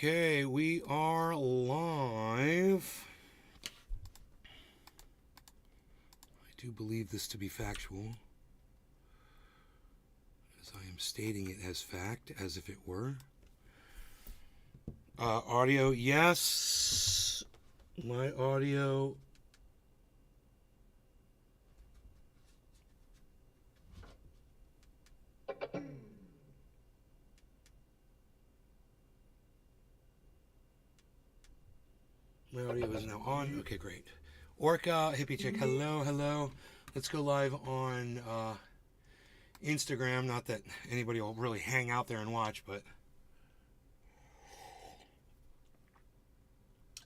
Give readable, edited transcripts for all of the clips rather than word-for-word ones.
Okay, we are live. I do believe this to be factual, as I am stating it as fact, as if it were. Audio, yes. My audio. My audio is now on. Okay, great. Orca, hippie chick, hello, hello. Let's go live on Instagram. Not that anybody will really hang out there and watch, but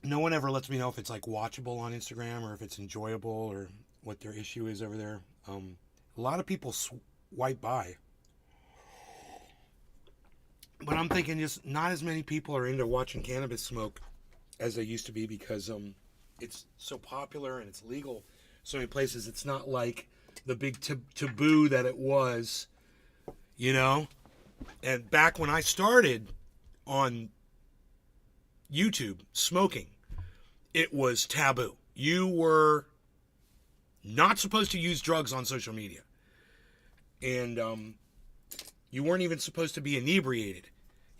no one ever lets me know if it's like watchable on Instagram or if it's enjoyable or what their issue is over there. A lot of people swipe by. But I'm thinking just not as many people are into watching cannabis smoke as they used to be because it's so popular and it's legal so many places. It's not like the big taboo that it was, you know? And back when I started on YouTube smoking, it was taboo. You were not supposed to use drugs on social media. And you weren't even supposed to be inebriated.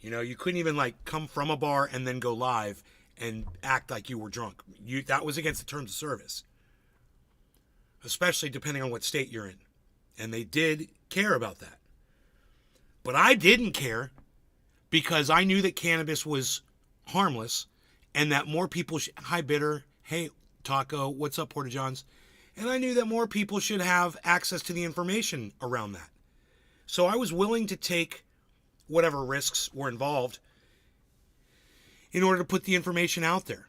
You know, you couldn't even like come from a bar and then go live and act like you were drunk. That was against the terms of service. Especially depending on what state you're in. And they did care about that. But I didn't care because I knew that cannabis was harmless and that more people hi Bitter, hey Taco, what's up Porta Johns? And I knew that more people should have access to the information around that. So I was willing to take whatever risks were involved in order to put the information out there.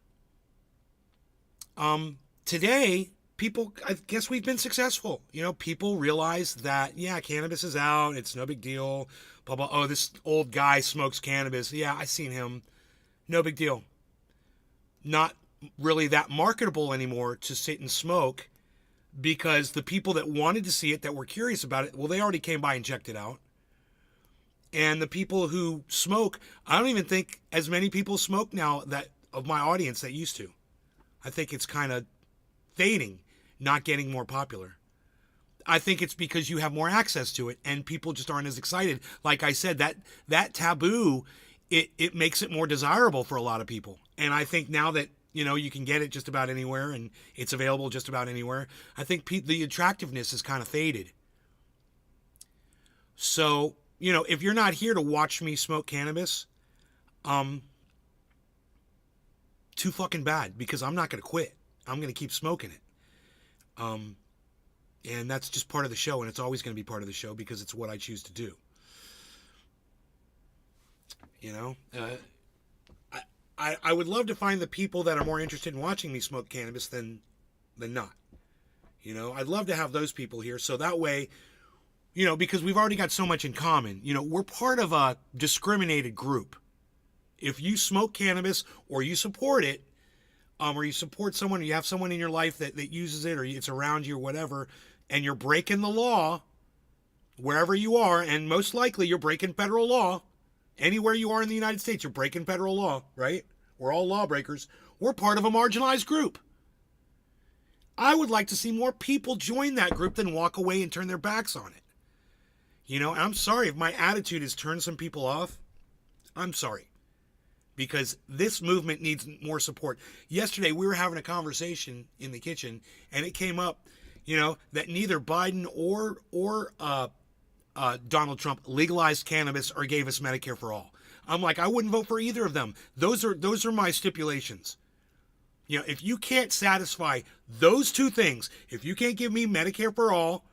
Today, people, I guess we've been successful. You know, people realize that, yeah, cannabis is out. It's no big deal. Blah, blah. Oh, this old guy smokes cannabis. Yeah, I've seen him. No big deal. Not really that marketable anymore to sit and smoke because the people that wanted to see it, that were curious about it, well, they already came by and checked it out. And the people who smoke, I don't even think as many people smoke now that of my audience that used to. I think it's kind of fading, not getting more popular. I think it's because you have more access to it and people just aren't as excited. Like I said, that taboo, it makes it more desirable for a lot of people. And I think now that, you know, you can get it just about anywhere and it's available just about anywhere, I think the attractiveness is kind of faded. So, you know, if you're not here to watch me smoke cannabis, too fucking bad because I'm not going to quit. I'm going to keep smoking it. And that's just part of the show, and it's always going to be part of the show because it's what I choose to do. You know, I would love to find the people that are more interested in watching me smoke cannabis than not. You know, I'd love to have those people here so that way, you know, because we've already got so much in common. You know, we're part of a discriminated group. If you smoke cannabis or you support it, or you support someone, or you have someone in your life that uses it or it's around you or whatever, and you're breaking the law wherever you are, and most likely you're breaking federal law. Anywhere you are in the United States, you're breaking federal law, right? We're all lawbreakers. We're part of a marginalized group. I would like to see more people join that group than walk away and turn their backs on it. You know, I'm sorry if my attitude has turned some people off. I'm sorry. Because this movement needs more support. Yesterday, we were having a conversation in the kitchen, and it came up, you know, that neither Biden or Donald Trump legalized cannabis or gave us Medicare for all. I'm like, I wouldn't vote for either of them. Those are my stipulations. You know, if you can't satisfy those two things, if you can't give me Medicare for all,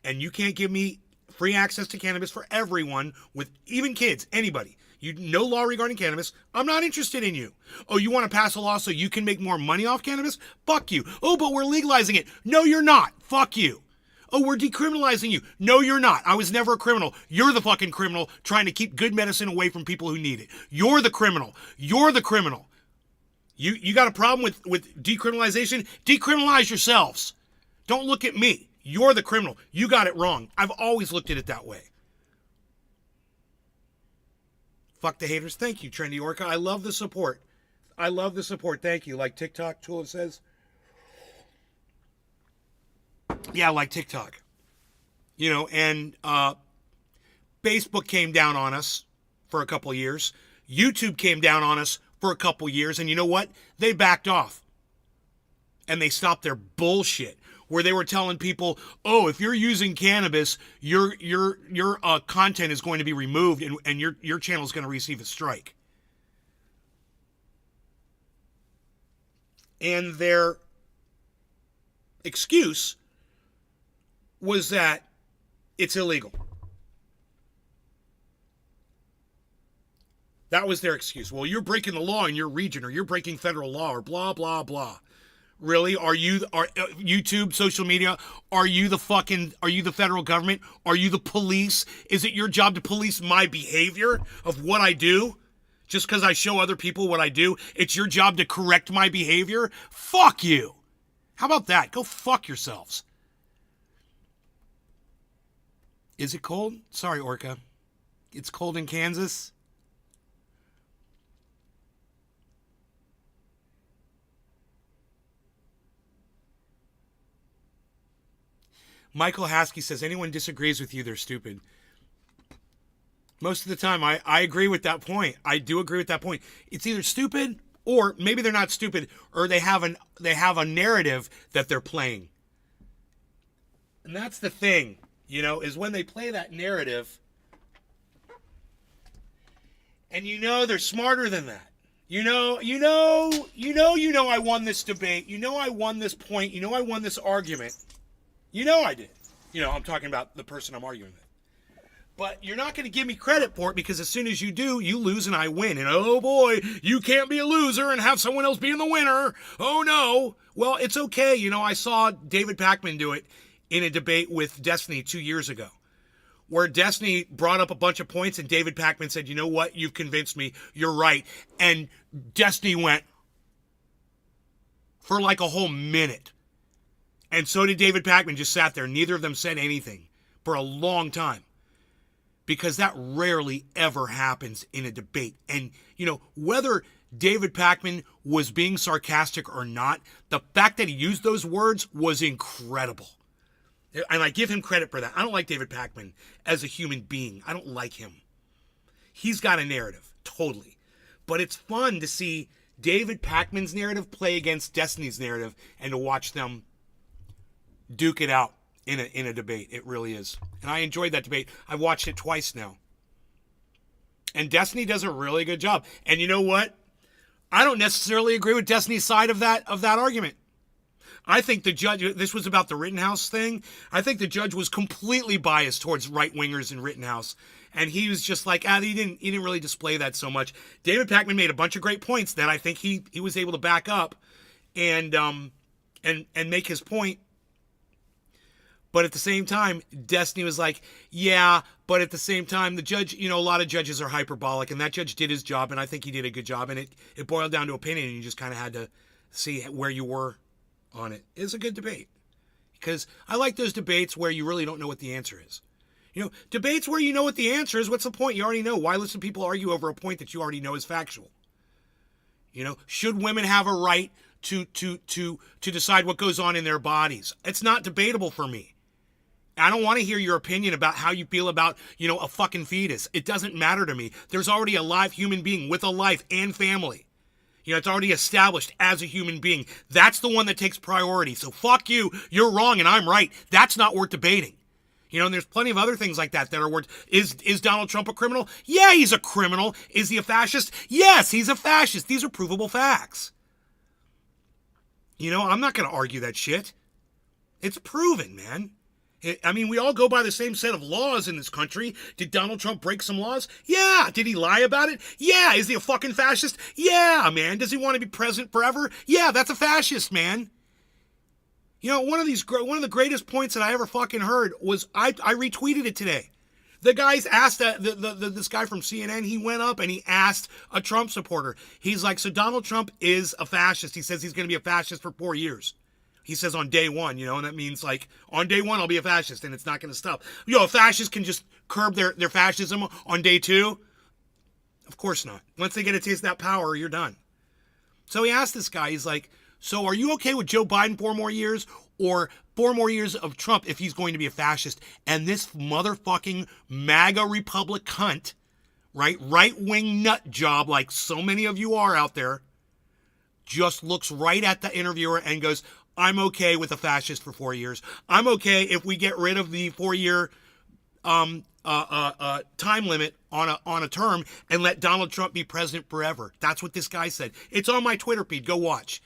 and you can't give me free access to cannabis for everyone, with even kids, anybody, no law regarding cannabis, I'm not interested in you. Oh, you want to pass a law so you can make more money off cannabis? Fuck you. Oh, but we're legalizing it. No, you're not. Fuck you. Oh, we're decriminalizing you. No, you're not. I was never a criminal. You're the fucking criminal trying to keep good medicine away from people who need it. You're the criminal. You're the criminal. You got a problem with decriminalization? Decriminalize yourselves. Don't look at me. You're the criminal. You got it wrong. I've always looked at it that way. Fuck the haters. Thank you, Trendy Orca. I love the support. I love the support. Thank you. Like TikTok, Tula says. Yeah, like TikTok. You know, and Facebook came down on us for a couple years. YouTube came down on us for a couple years. And you know what? They backed off. And they stopped their bullshit where they were telling people, oh, if you're using cannabis, your content is going to be removed and your channel is going to receive a strike. And their excuse was that it's illegal. That was their excuse. Well, you're breaking the law in your region, or you're breaking federal law, or blah, blah, blah. Really? Are YouTube, social media, are you the federal government? Are you the police? Is it your job to police my behavior of what I do? Just because I show other people what I do, it's your job to correct my behavior? Fuck you. How about that? Go fuck yourselves. Is it cold? Sorry, Orca. It's cold in Kansas. Michael Haskey says, anyone disagrees with you, they're stupid. Most of the time, I agree with that point. I do agree with that point. It's either stupid, or maybe they're not stupid, or they have a narrative that they're playing. And that's the thing, you know, is when they play that narrative, and you know they're smarter than that. You know, I won this debate. You know I won this point. You know I won this argument. You know I did. You know, I'm talking about the person I'm arguing with. But you're not going to give me credit for it, because as soon as you do, you lose and I win. And oh boy, you can't be a loser and have someone else being the winner. Oh no. Well, it's okay. You know, I saw David Pakman do it in a debate with Destiny 2 years ago, where Destiny brought up a bunch of points and David Pakman said, you know what? You've convinced me. You're right. And Destiny went for like a whole minute. And so did David Pakman, just sat there. Neither of them said anything for a long time, because that rarely ever happens in a debate. And, you know, whether David Pakman was being sarcastic or not, the fact that he used those words was incredible. And I give him credit for that. I don't like David Pakman as a human being. I don't like him. He's got a narrative, totally. But it's fun to see David Pakman's narrative play against Destiny's narrative and to watch them duke it out in a debate. It really is. And I enjoyed that debate. I've watched it twice now. And Destiny does a really good job. And you know what? I don't necessarily agree with Destiny's side of that argument. I think the judge, this was about the Rittenhouse thing. I think the judge was completely biased towards right-wingers in Rittenhouse. And he was just like, he didn't really display that so much. David Pakman made a bunch of great points that I think he was able to back up and make his point. But at the same time, Destiny was like, yeah, but at the same time, the judge, you know, a lot of judges are hyperbolic, and that judge did his job, and I think he did a good job, and it boiled down to opinion, and you just kind of had to see where you were on it. It's a good debate, because I like those debates where you really don't know what the answer is. You know, debates where you know what the answer is, what's the point? You already know. Why listen to people argue over a point that you already know is factual? You know, should women have a right to decide what goes on in their bodies? It's not debatable for me. I don't want to hear your opinion about how you feel about, you know, a fucking fetus. It doesn't matter to me. There's already a live human being with a life and family. You know, it's already established as a human being. That's the one that takes priority. So fuck you. You're wrong and I'm right. That's not worth debating. You know, and there's plenty of other things like that that are worth. Is Donald Trump a criminal? Yeah, he's a criminal. Is he a fascist? Yes, he's a fascist. These are provable facts. You know, I'm not going to argue that shit. It's proven, man. I mean, we all go by the same set of laws in this country. Did Donald Trump break some laws? Yeah. Did he lie about it? Yeah. Is he a fucking fascist? Yeah, man. Does he want to be president forever? Yeah, that's a fascist, man. You know, one of the greatest points that I ever fucking heard was, I retweeted it today. The guys asked this guy from CNN, he went up and he asked a Trump supporter. He's like, so Donald Trump is a fascist. He says he's going to be a fascist for 4 years. He says on day one, you know, and that means like on day one, I'll be a fascist and it's not going to stop. You know, a fascist can just curb their fascism on day two. Of course not. Once they get a taste of that power, you're done. So he asked this guy, he's like, so are you okay with Joe Biden 4 more years or 4 more years of Trump if he's going to be a fascist? And this motherfucking MAGA Republic cunt, right-wing nut job like so many of you are out there, just looks right at the interviewer and goes, I'm okay with a fascist for 4 years. I'm okay if we get rid of the 4-year time limit on a term and let Donald Trump be president forever. That's what this guy said. It's on my Twitter feed. Go watch.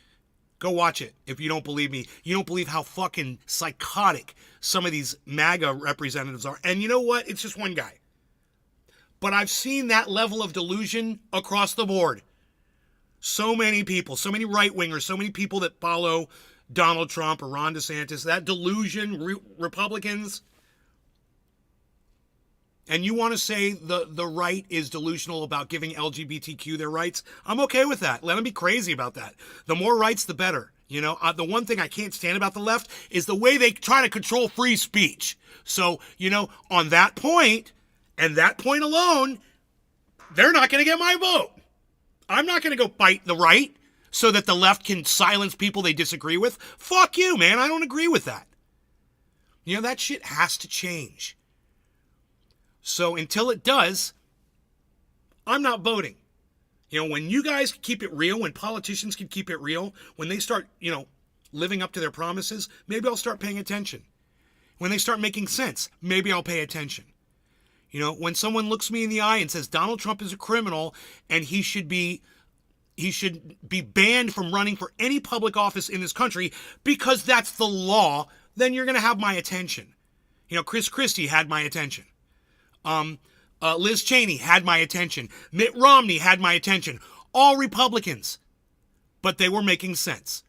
Go watch it if you don't believe me. You don't believe how fucking psychotic some of these MAGA representatives are. And you know what? It's just one guy. But I've seen that level of delusion across the board. So many people, so many right-wingers, so many people that follow Donald Trump or Ron DeSantis, that delusion, Republicans. And you want to say the right is delusional about giving LGBTQ their rights? I'm okay with that. Let them be crazy about that. The more rights, the better. You know, the one thing I can't stand about the left is the way they try to control free speech. So, you know, on that point, and that point alone, they're not going to get my vote. I'm not going to go fight the right so that the left can silence people they disagree with. Fuck you, man. I don't agree with that. You know, that shit has to change. So until it does, I'm not voting. You know, when you guys keep it real, when politicians can keep it real, when they start, you know, living up to their promises, maybe I'll start paying attention. When they start making sense, maybe I'll pay attention. You know, when someone looks me in the eye and says Donald Trump is a criminal and he should be banned from running for any public office in this country because that's the law, then you're going to have my attention. You know, Chris Christie had my attention. Liz Cheney had my attention. Mitt Romney had my attention. All Republicans. But they were making sense.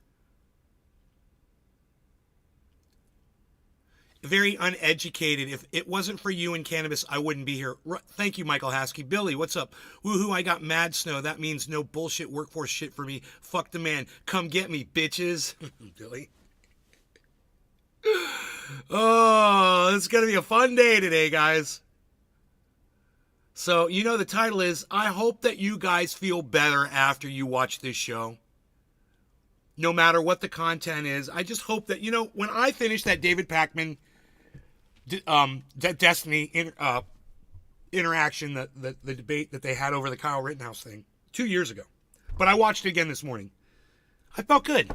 Very uneducated. If it wasn't for you and cannabis, I wouldn't be here. Thank you, Michael Haskey. Billy, what's up? Woohoo, I got mad snow. That means no bullshit workforce shit for me. Fuck the man. Come get me, bitches. Billy. Oh, it's going to be a fun day today, guys. So, you know, the title is, I hope that you guys feel better after you watch this show. No matter what the content is. I just hope that, you know, when I finish that David Pakman, that Destiny interaction, the debate that they had over the Kyle Rittenhouse thing 2 years ago. But I watched it again this morning. I felt good.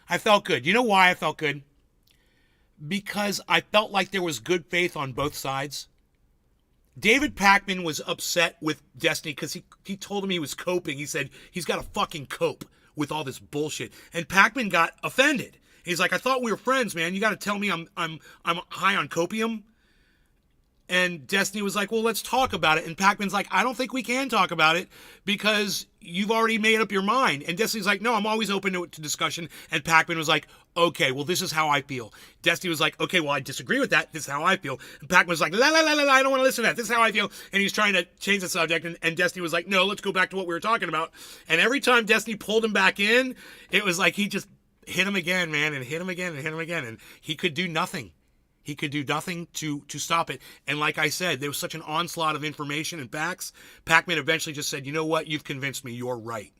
I felt good. You know why I felt good? Because I felt like there was good faith on both sides. David Pakman was upset with Destiny because he told him he was coping. He said he's got to fucking cope with all this bullshit. And Pakman got offended. He's like, I thought we were friends, man. You got to tell me I'm high on copium. And Destiny was like, well, let's talk about it. And Pakman's like, I don't think we can talk about it because you've already made up your mind. And Destiny's like, no, I'm always open to discussion. And Pakman was like, okay, well, this is how I feel. Destiny was like, okay, well, I disagree with that. This is how I feel. And Pakman was like, la, la, la, la, la, I don't want to listen to that. This is how I feel. And he's trying to change the subject. And Destiny was like, no, let's go back to what we were talking about. And every time Destiny pulled him back in, it was like he just hit him again, man, and hit him again and hit him again. And he could do nothing. He could do nothing to stop it. And like I said, there was such an onslaught of information and facts. Pakman eventually just said, you know what? You've convinced me. You're right.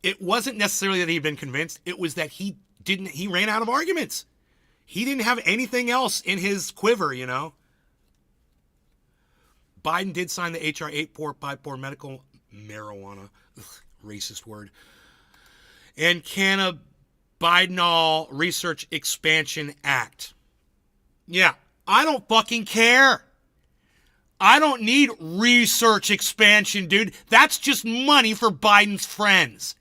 It wasn't necessarily that he'd been convinced. It was that he ran out of arguments. He didn't have anything else in his quiver, you know. Biden did sign the H.R. 8454 medical marijuana, racist word, and Cannabidinol Research Expansion Act. Yeah, I don't fucking care. I don't need research expansion, dude. That's just money for Biden's friends.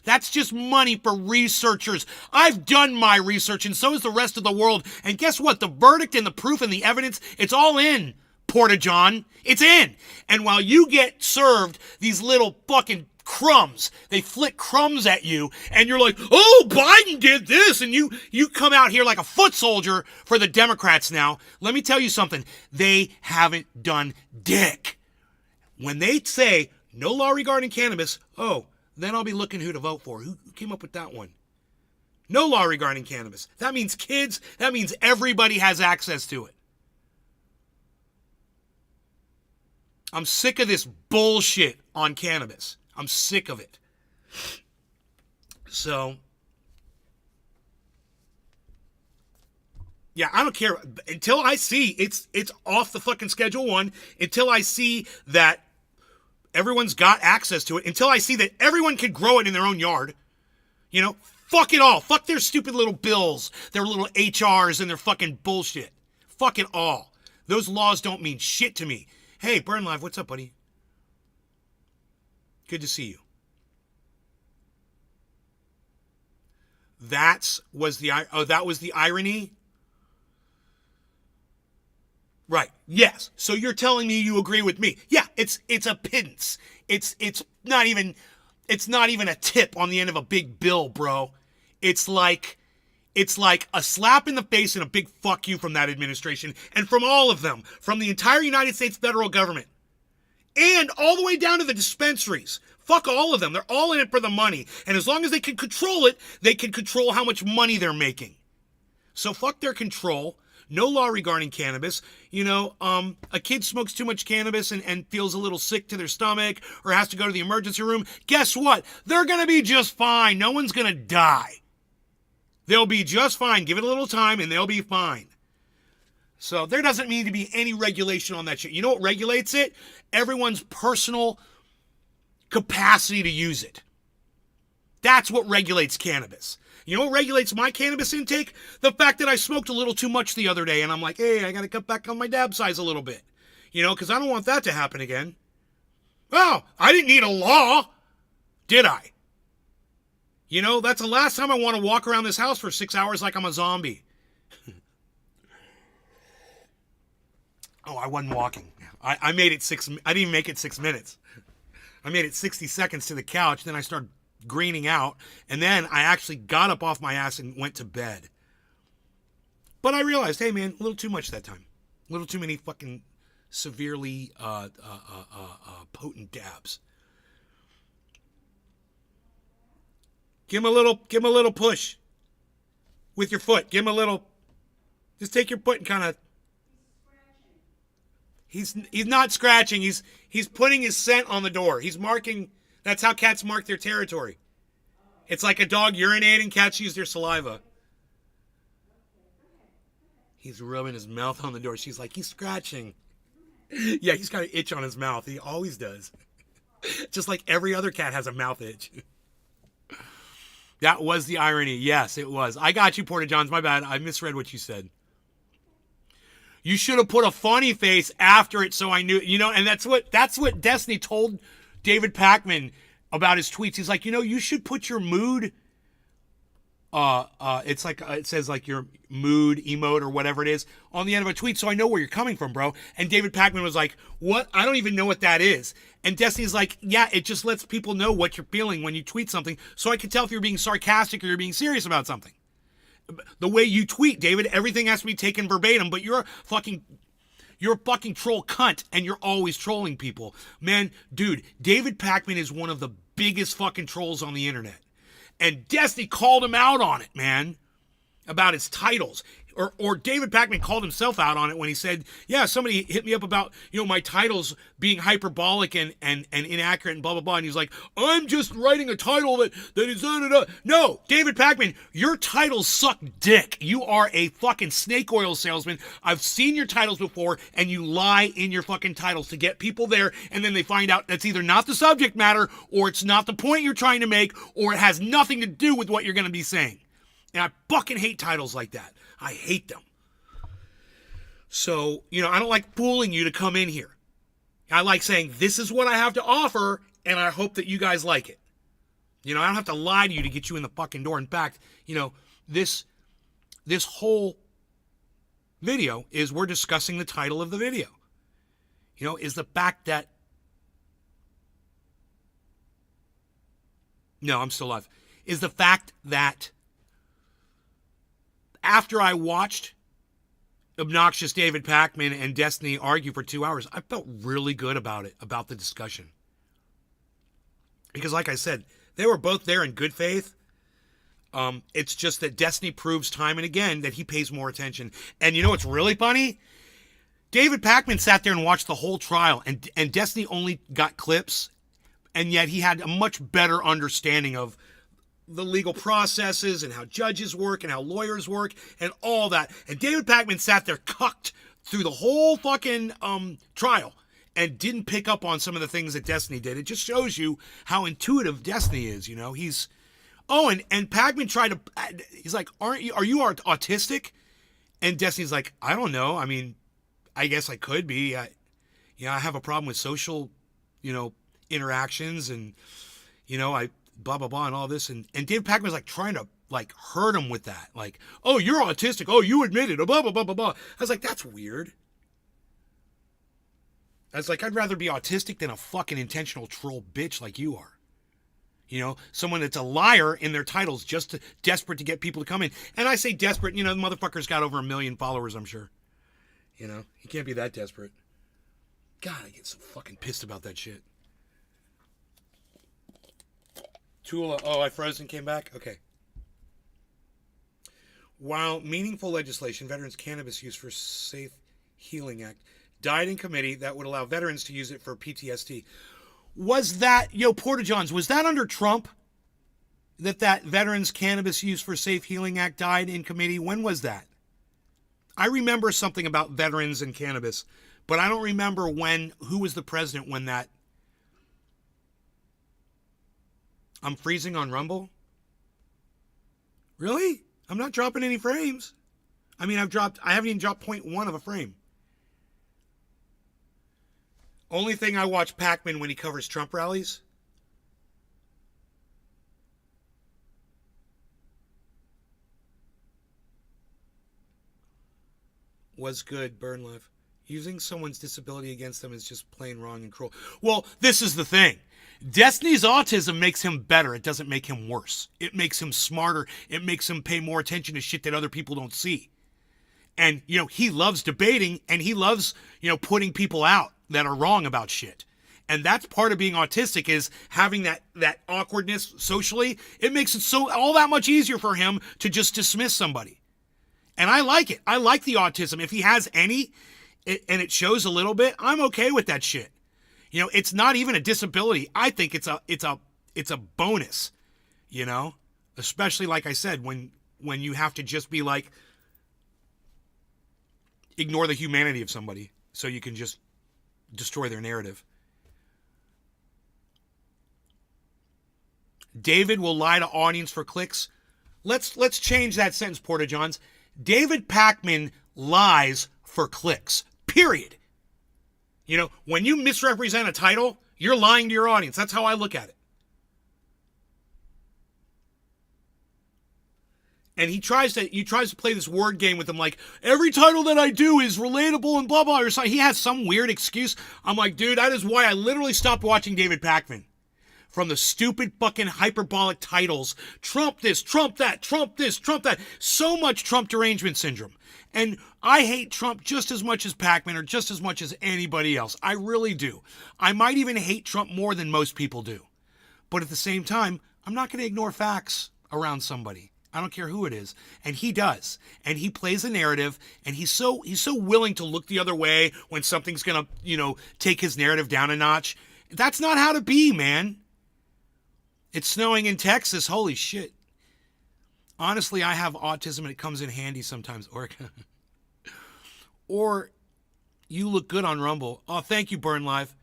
That's just money for researchers. I've done my research, and so is the rest of the world. And guess what? The verdict and the proof and the evidence, it's all in, Porta-John. It's in. And while you get served these little fucking crumbs, they flick crumbs at you, and you're like, oh, Biden did this, and you come out here like a foot soldier for the Democrats now. Let me tell you something. They haven't done dick. When they say no law regarding cannabis, oh, then I'll be looking who to vote for. Who came up with that one? No law regarding cannabis. That means kids. That means everybody has access to it. I'm sick of this bullshit on cannabis. I'm sick of it. So, yeah, I don't care until I see it's off the fucking Schedule 1, until I see that everyone's got access to it, until I see that everyone can grow it in their own yard. You know, fuck it all. Fuck their stupid little bills, their little HRs and their fucking bullshit. Fuck it all. Those laws don't mean shit to me. Hey, Burn Live, what's up, buddy? Good to see you. That was the irony? Right. Yes. So you're telling me you agree with me. Yeah, it's a pittance. It's not even a tip on the end of a big bill, bro. It's like a slap in the face and a big fuck you from that administration and from all of them, from the entire United States federal government. And all the way down to the dispensaries. Fuck all of them. They're all in it for the money. And as long as they can control it, they can control how much money they're making. So fuck their control. No law regarding cannabis. You know, a kid smokes too much cannabis and feels a little sick to their stomach or has to go to the emergency room. Guess what? They're going to be just fine. No one's going to die. They'll be just fine. Give it a little time and they'll be fine. So there doesn't need to be any regulation on that shit. You know what regulates it? Everyone's personal capacity to use it. That's what regulates cannabis. You know what regulates my cannabis intake? The fact that I smoked a little too much the other day and I'm like, hey, I got to cut back on my dab size a little bit. You know, because I don't want that to happen again. Oh, I didn't need a law, did I? You know, that's the last time I want to walk around this house for 6 hours like I'm a zombie. Oh, I wasn't walking. I made it I didn't even make it 6 minutes. I made it 60 seconds to the couch. Then I started greening out. And then I actually got up off my ass and went to bed. But I realized, hey man, a little too much that time. A little too many fucking severely potent dabs. Give him a little push with your foot. Give him a little, just take your foot and kind of, he's not scratching. He's putting his scent on the door. He's marking, that's how cats mark their territory. It's like a dog urinating, cats use their saliva. He's rubbing his mouth on the door. She's like, he's scratching. Yeah, he's got an itch on his mouth. He always does. Just like every other cat has a mouth itch. That was the irony. Yes, it was. I got you, Porta Johns. My bad. I misread what you said. You should have put a funny face after it so I knew, you know, and that's what Destiny told David Pakman about his tweets. He's like, you know, you should put your mood, it's like, it says like your mood emote or whatever it is on the end of a tweet so I know where you're coming from, bro. And David Pakman was like, what? I don't even know what that is. And Destiny's like, yeah, it just lets people know what you're feeling when you tweet something so I can tell if you're being sarcastic or you're being serious about something. The way you tweet, David, everything has to be taken verbatim, but you're a fucking troll cunt, and you're always trolling people. Man, dude, David Pakman is one of the biggest fucking trolls on the internet. And Destiny called him out on it, man, about his titles. Or David Pakman called himself out on it when he said, yeah, somebody hit me up about, you know, my titles being hyperbolic and inaccurate and blah, blah, blah. And he's like, I'm just writing a title that is da-da-da. No, David Pakman, your titles suck dick. You are a fucking snake oil salesman. I've seen your titles before, and you lie in your fucking titles to get people there, and then they find out that's either not the subject matter, or it's not the point you're trying to make, or it has nothing to do with what you're going to be saying. And I fucking hate titles like that. I hate them. So, you know, I don't like fooling you to come in here. I like saying, this is what I have to offer, and I hope that you guys like it. You know, I don't have to lie to you to get you in the fucking door. In fact, you know, this whole video is we're discussing the title of the video. You know, is the fact that... No, I'm still alive. Is the fact that after I watched obnoxious David Pakman and Destiny argue for 2 hours, I felt really good about it, about the discussion. Because like I said, they were both there in good faith. It's just that Destiny proves time and again that he pays more attention. And you know what's really funny? David Pakman sat there and watched the whole trial, and Destiny only got clips, and yet he had a much better understanding of the legal processes and how judges work and how lawyers work and all that. And David Pakman sat there cucked through the whole fucking trial and didn't pick up on some of the things that Destiny did. It just shows you how intuitive Destiny is, you know. And Pakman tried to, he's like, are you autistic? And Destiny's like, I don't know. I mean, I guess I could be. I have a problem with social, interactions, and, I blah, blah, blah, and all this. And David Pakman was like trying to like hurt him with that. Like, oh, you're autistic. Oh, you admit it. Blah, blah, blah, blah, blah. I was like, that's weird. I was like, I'd rather be autistic than a fucking intentional troll bitch like you are. Someone that's a liar in their titles, just desperate to get people to come in. And I say desperate, the motherfucker's got over 1 million followers, I'm sure. He can't be that desperate. God, I get so fucking pissed about that shit. Tula, I froze and came back? Okay. While meaningful legislation, Veterans Cannabis Use for Safe Healing Act, died in committee that would allow veterans to use it for PTSD. Was that, Porta Johns, was that under Trump? That Veterans Cannabis Use for Safe Healing Act died in committee? When was that? I remember something about veterans and cannabis, but I don't remember who was the president when that. I'm freezing on Rumble? Really? I'm not dropping any frames. I mean, I haven't even dropped 0.1 of a frame. Only thing I watch Pakman when he covers Trump rallies. Was good, Burn Life. Using someone's disability against them is just plain wrong and cruel. Well, this is the thing. Destiny's autism makes him better. It doesn't make him worse. It makes him smarter. It makes him pay more attention to shit that other people don't see. And, he loves debating, and he loves, putting people out that are wrong about shit. And that's part of being autistic, is having that awkwardness socially. It makes it so all that much easier for him to just dismiss somebody. And I like it. I like the autism. If he has any, and it shows a little bit, I'm okay with that shit. It's not even a disability. I think it's a bonus, especially like I said, when you have to just be like, ignore the humanity of somebody so you can just destroy their narrative. David will lie to audience for clicks. Let's change that sentence, Porta Johns. David Pakman lies for clicks. Period. When you misrepresent a title, you're lying to your audience. That's how I look at it. And he tries to play this word game with them, like, every title that I do is relatable and blah, blah, or something. He has some weird excuse. I'm like, dude, that is why I literally stopped watching David Pakman. From the stupid fucking hyperbolic titles. Trump this, Trump that, Trump this, Trump that. So much Trump derangement syndrome. And I hate Trump just as much as Pakman, or just as much as anybody else. I really do. I might even hate Trump more than most people do. But at the same time, I'm not going to ignore facts around somebody. I don't care who it is. And he does. And he plays a narrative, and he's so willing to look the other way when something's going to, take his narrative down a notch. That's not how to be, man. It's snowing in Texas. Holy shit. Honestly, I have autism and it comes in handy sometimes. Or you look good on Rumble. Oh, thank you, Burn Live.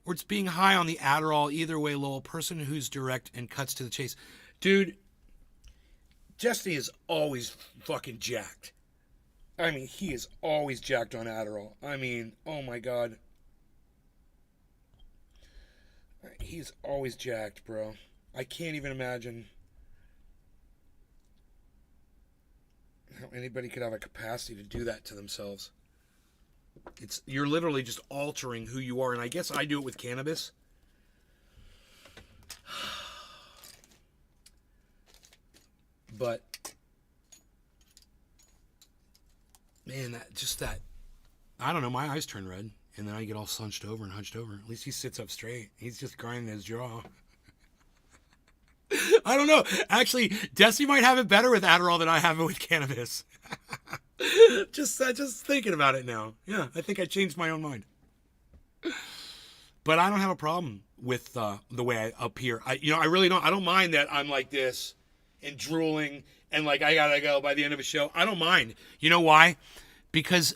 Or it's being high on the Adderall. Either way, Lowell. Person who's direct and cuts to the chase. Dude, Destiny is always fucking jacked. I mean, he is always jacked on Adderall. I mean, oh my God. He's always jacked, bro. I can't even imagine how anybody could have a capacity to do that to themselves. You're literally just altering who you are, and I guess I do it with cannabis. But man, I don't know, my eyes turn red, and then I get all slunched over and hunched over. At least he sits up straight. He's just grinding his jaw. I don't know. Actually, Destiny might have it better with Adderall than I have it with cannabis. Just thinking about it now. Yeah, I think I changed my own mind. But I don't have a problem with the way I appear. I really don't. I don't mind that I'm like this and drooling and like I gotta go by the end of a show. I don't mind. You know why? Because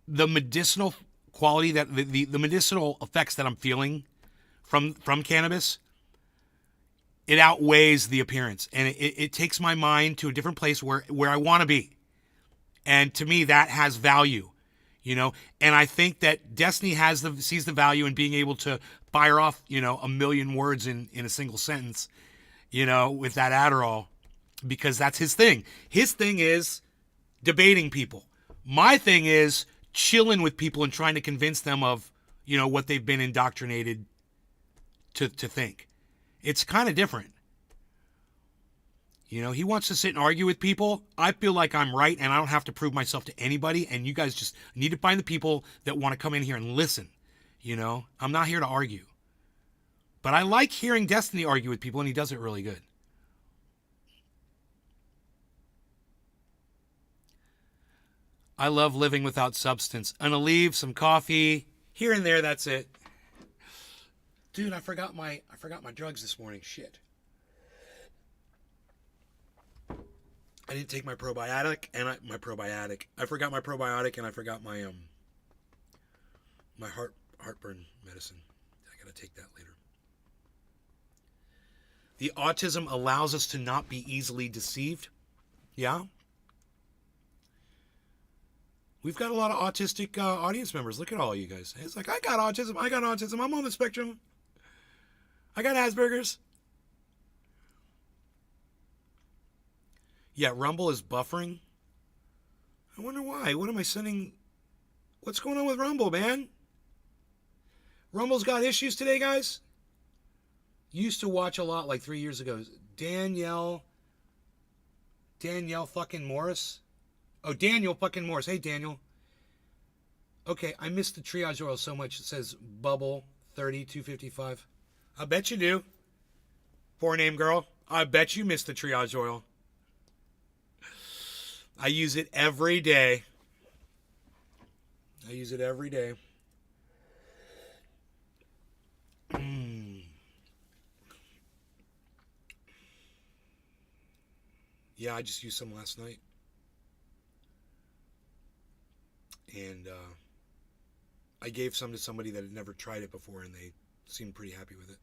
the medicinal quality that the medicinal effects that I'm feeling from cannabis, it outweighs the appearance, and it takes my mind to a different place where I want to be. And to me, that has value, And I think that Destiny sees the value in being able to fire off, a million words in a single sentence, with that Adderall, because that's his thing. His thing is debating people. My thing is chilling with people and trying to convince them of, what they've been indoctrinated to think. It's kind of different. He wants to sit and argue with people. I feel like I'm right and I don't have to prove myself to anybody. And you guys just need to find the people that want to come in here and listen. I'm not here to argue. But I like hearing Destiny argue with people, and he does it really good. I love living without substance. And a leave, some coffee, here and there, that's it. Dude, I forgot my drugs this morning. Shit. I didn't take my probiotic and I forgot my probiotic and I forgot my my heartburn medicine. I gotta take that later. The autism allows us to not be easily deceived. Yeah. We've got a lot of autistic audience members. Look at all you guys. It's like, I got autism. I'm on the spectrum. I got Asperger's. Yeah, Rumble is buffering. I wonder why. What am I sending? What's going on with Rumble, man? Rumble's got issues today, guys. Used to watch a lot like 3 years ago. Danielle fucking Morris. Oh, Daniel fucking Morris. Hey, Daniel. Okay, I missed the triage oil so much. It says bubble 3255. I bet you do. Poor name girl. I bet you missed the triage oil. I use it every day. Yeah, I just used some last night. And I gave some to somebody that had never tried it before, and they seemed pretty happy with it.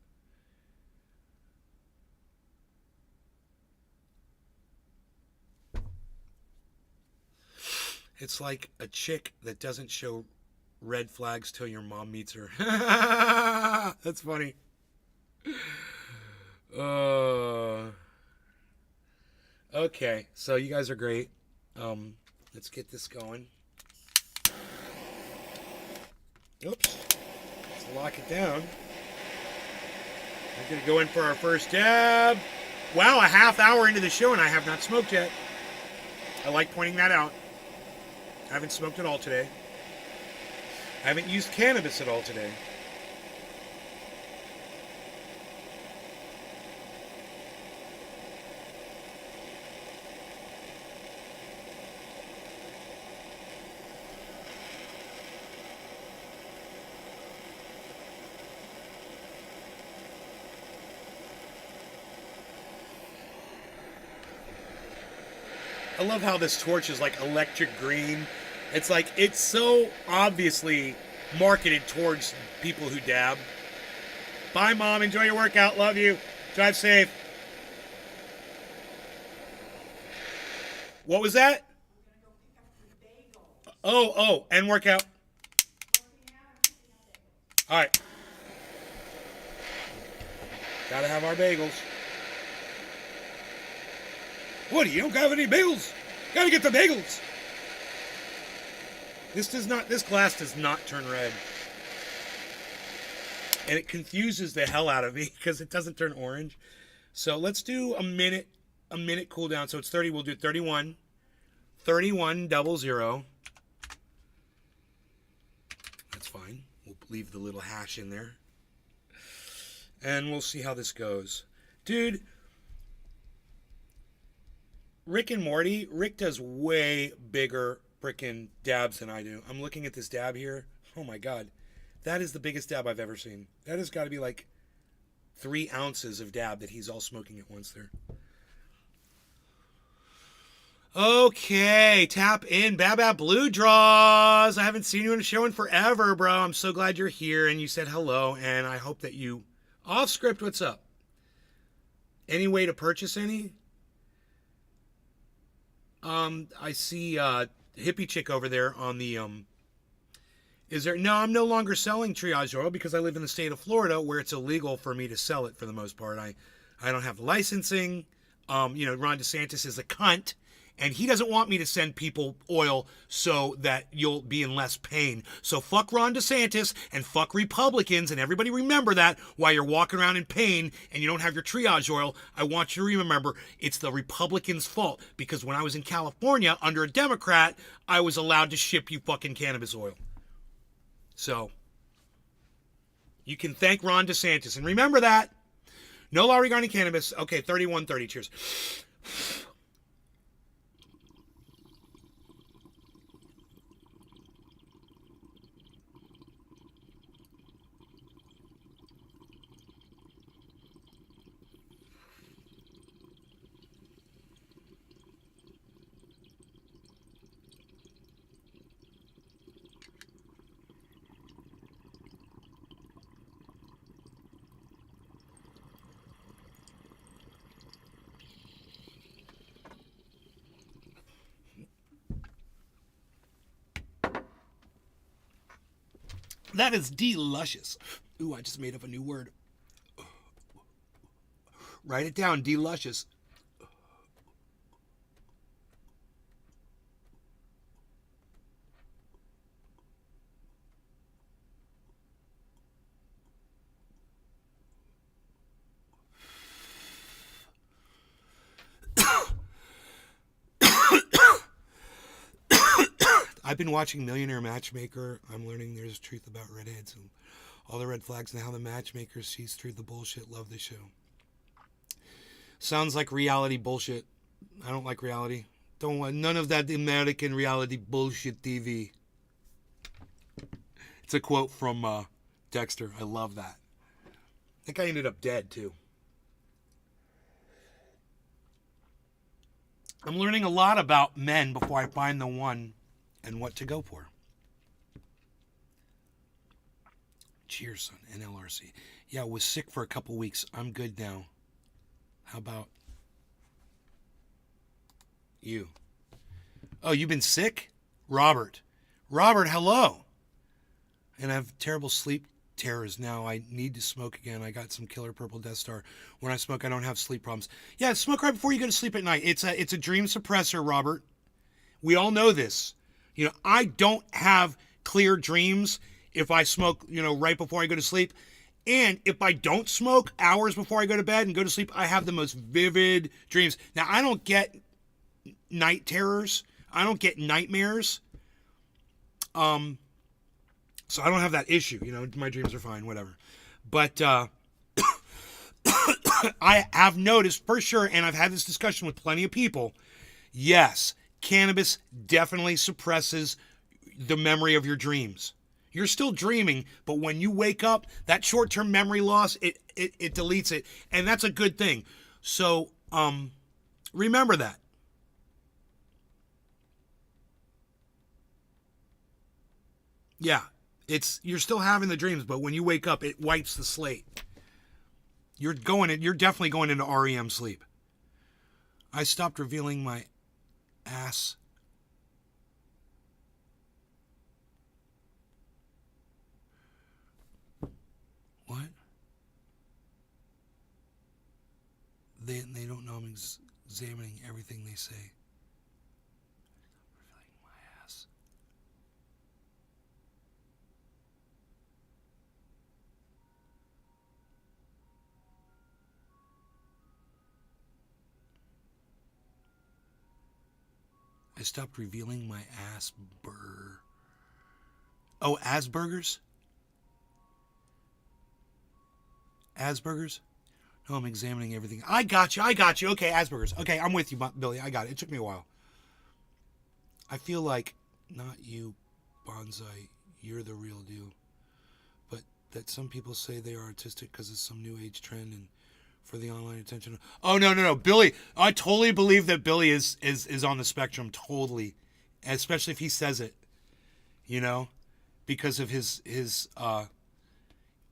It's like a chick that doesn't show red flags till your mom meets her. That's funny. Okay, so you guys are great. Let's get this going. Oops. Let's lock it down. We're going to go in for our first dab. Wow, a half hour into the show and I have not smoked yet. I like pointing that out. I haven't smoked at all today. I haven't used cannabis at all today. I love how this torch is like electric green. It's like, it's so obviously marketed towards people who dab. Bye, Mom. Enjoy your workout. Love you. Drive safe. What was that? Oh, and workout. All right. Gotta have our bagels. What, you don't have any bagels? Gotta get the bagels. This glass does not turn red. And it confuses the hell out of me because it doesn't turn orange. So let's do a minute cool down. So it's 30, we'll do 31. 3100. That's fine. We'll leave the little hash in there. And we'll see how this goes. Dude, Rick and Morty, Rick does way bigger frickin' dabs than I do. I'm looking at this dab here. Oh my god. That is the biggest dab I've ever seen. That has got to be like 3 ounces of dab that he's all smoking at once there. Okay, tap in. Bab Blue Draws. I haven't seen you in a show in forever, bro. I'm so glad you're here and you said hello, and I hope that you... Off script, what's up? Any way to purchase any? I see hippie chick over there on the is there? No, I'm no longer selling triage oil because I live in the state of Florida where it's illegal for me to sell it for the most part. I don't have the licensing. Ron DeSantis is a cunt, and he doesn't want me to send people oil so that you'll be in less pain. So fuck Ron DeSantis and fuck Republicans, and everybody remember that while you're walking around in pain and you don't have your triage oil. I want you to remember it's the Republicans' fault because when I was in California under a Democrat, I was allowed to ship you fucking cannabis oil. So you can thank Ron DeSantis. And remember that. No law regarding cannabis. Okay, 3130. Cheers. That is deluscious. Ooh, I just made up a new word. Write it down, deluscious. I've been watching Millionaire Matchmaker. I'm learning there's truth about redheads and all the red flags and how the matchmaker sees through the bullshit. Love the show. Sounds like reality bullshit. I don't like reality. Don't want none of that American reality bullshit TV. It's a quote from Dexter. I love that. I think I ended up dead too. I'm learning a lot about men before I find the one and what to go for. Cheers, son. NLRC. Yeah, I was sick for a couple weeks. I'm good now. How about you? Oh, you've been sick? Robert, hello. And I have terrible sleep terrors now. I need to smoke again. I got some killer purple Death Star. When I smoke, I don't have sleep problems. Yeah, smoke right before you go to sleep at night. It's a dream suppressor, Robert. We all know this. I don't have clear dreams if I smoke, right before I go to sleep. And if I don't smoke hours before I go to bed and go to sleep, I have the most vivid dreams. Now, I don't get night terrors. I don't get nightmares. So I don't have that issue. My dreams are fine, whatever. But I have noticed for sure, and I've had this discussion with plenty of people, yes, cannabis definitely suppresses the memory of your dreams. You're still dreaming, but when you wake up, that short-term memory loss, it deletes it, and that's a good thing. So remember that. Yeah, you're still having the dreams, but when you wake up, it wipes the slate. You're definitely going into REM sleep. I stopped revealing my ass. What? They don't know I'm examining everything they say. Revealing my ass. I stopped revealing my Oh, Asperger's? Asperger's? Oh, I'm examining everything. I got you. Okay, Asperger's. Okay, I'm with you, Billy. I got it. It took me a while. I feel like, not you, Bonsai, you're the real deal. But that some people say they are artistic because it's some new age trend and for the online attention. Oh, no. Billy, I totally believe that Billy is on the spectrum. Totally. Especially if he says it, you know, because of his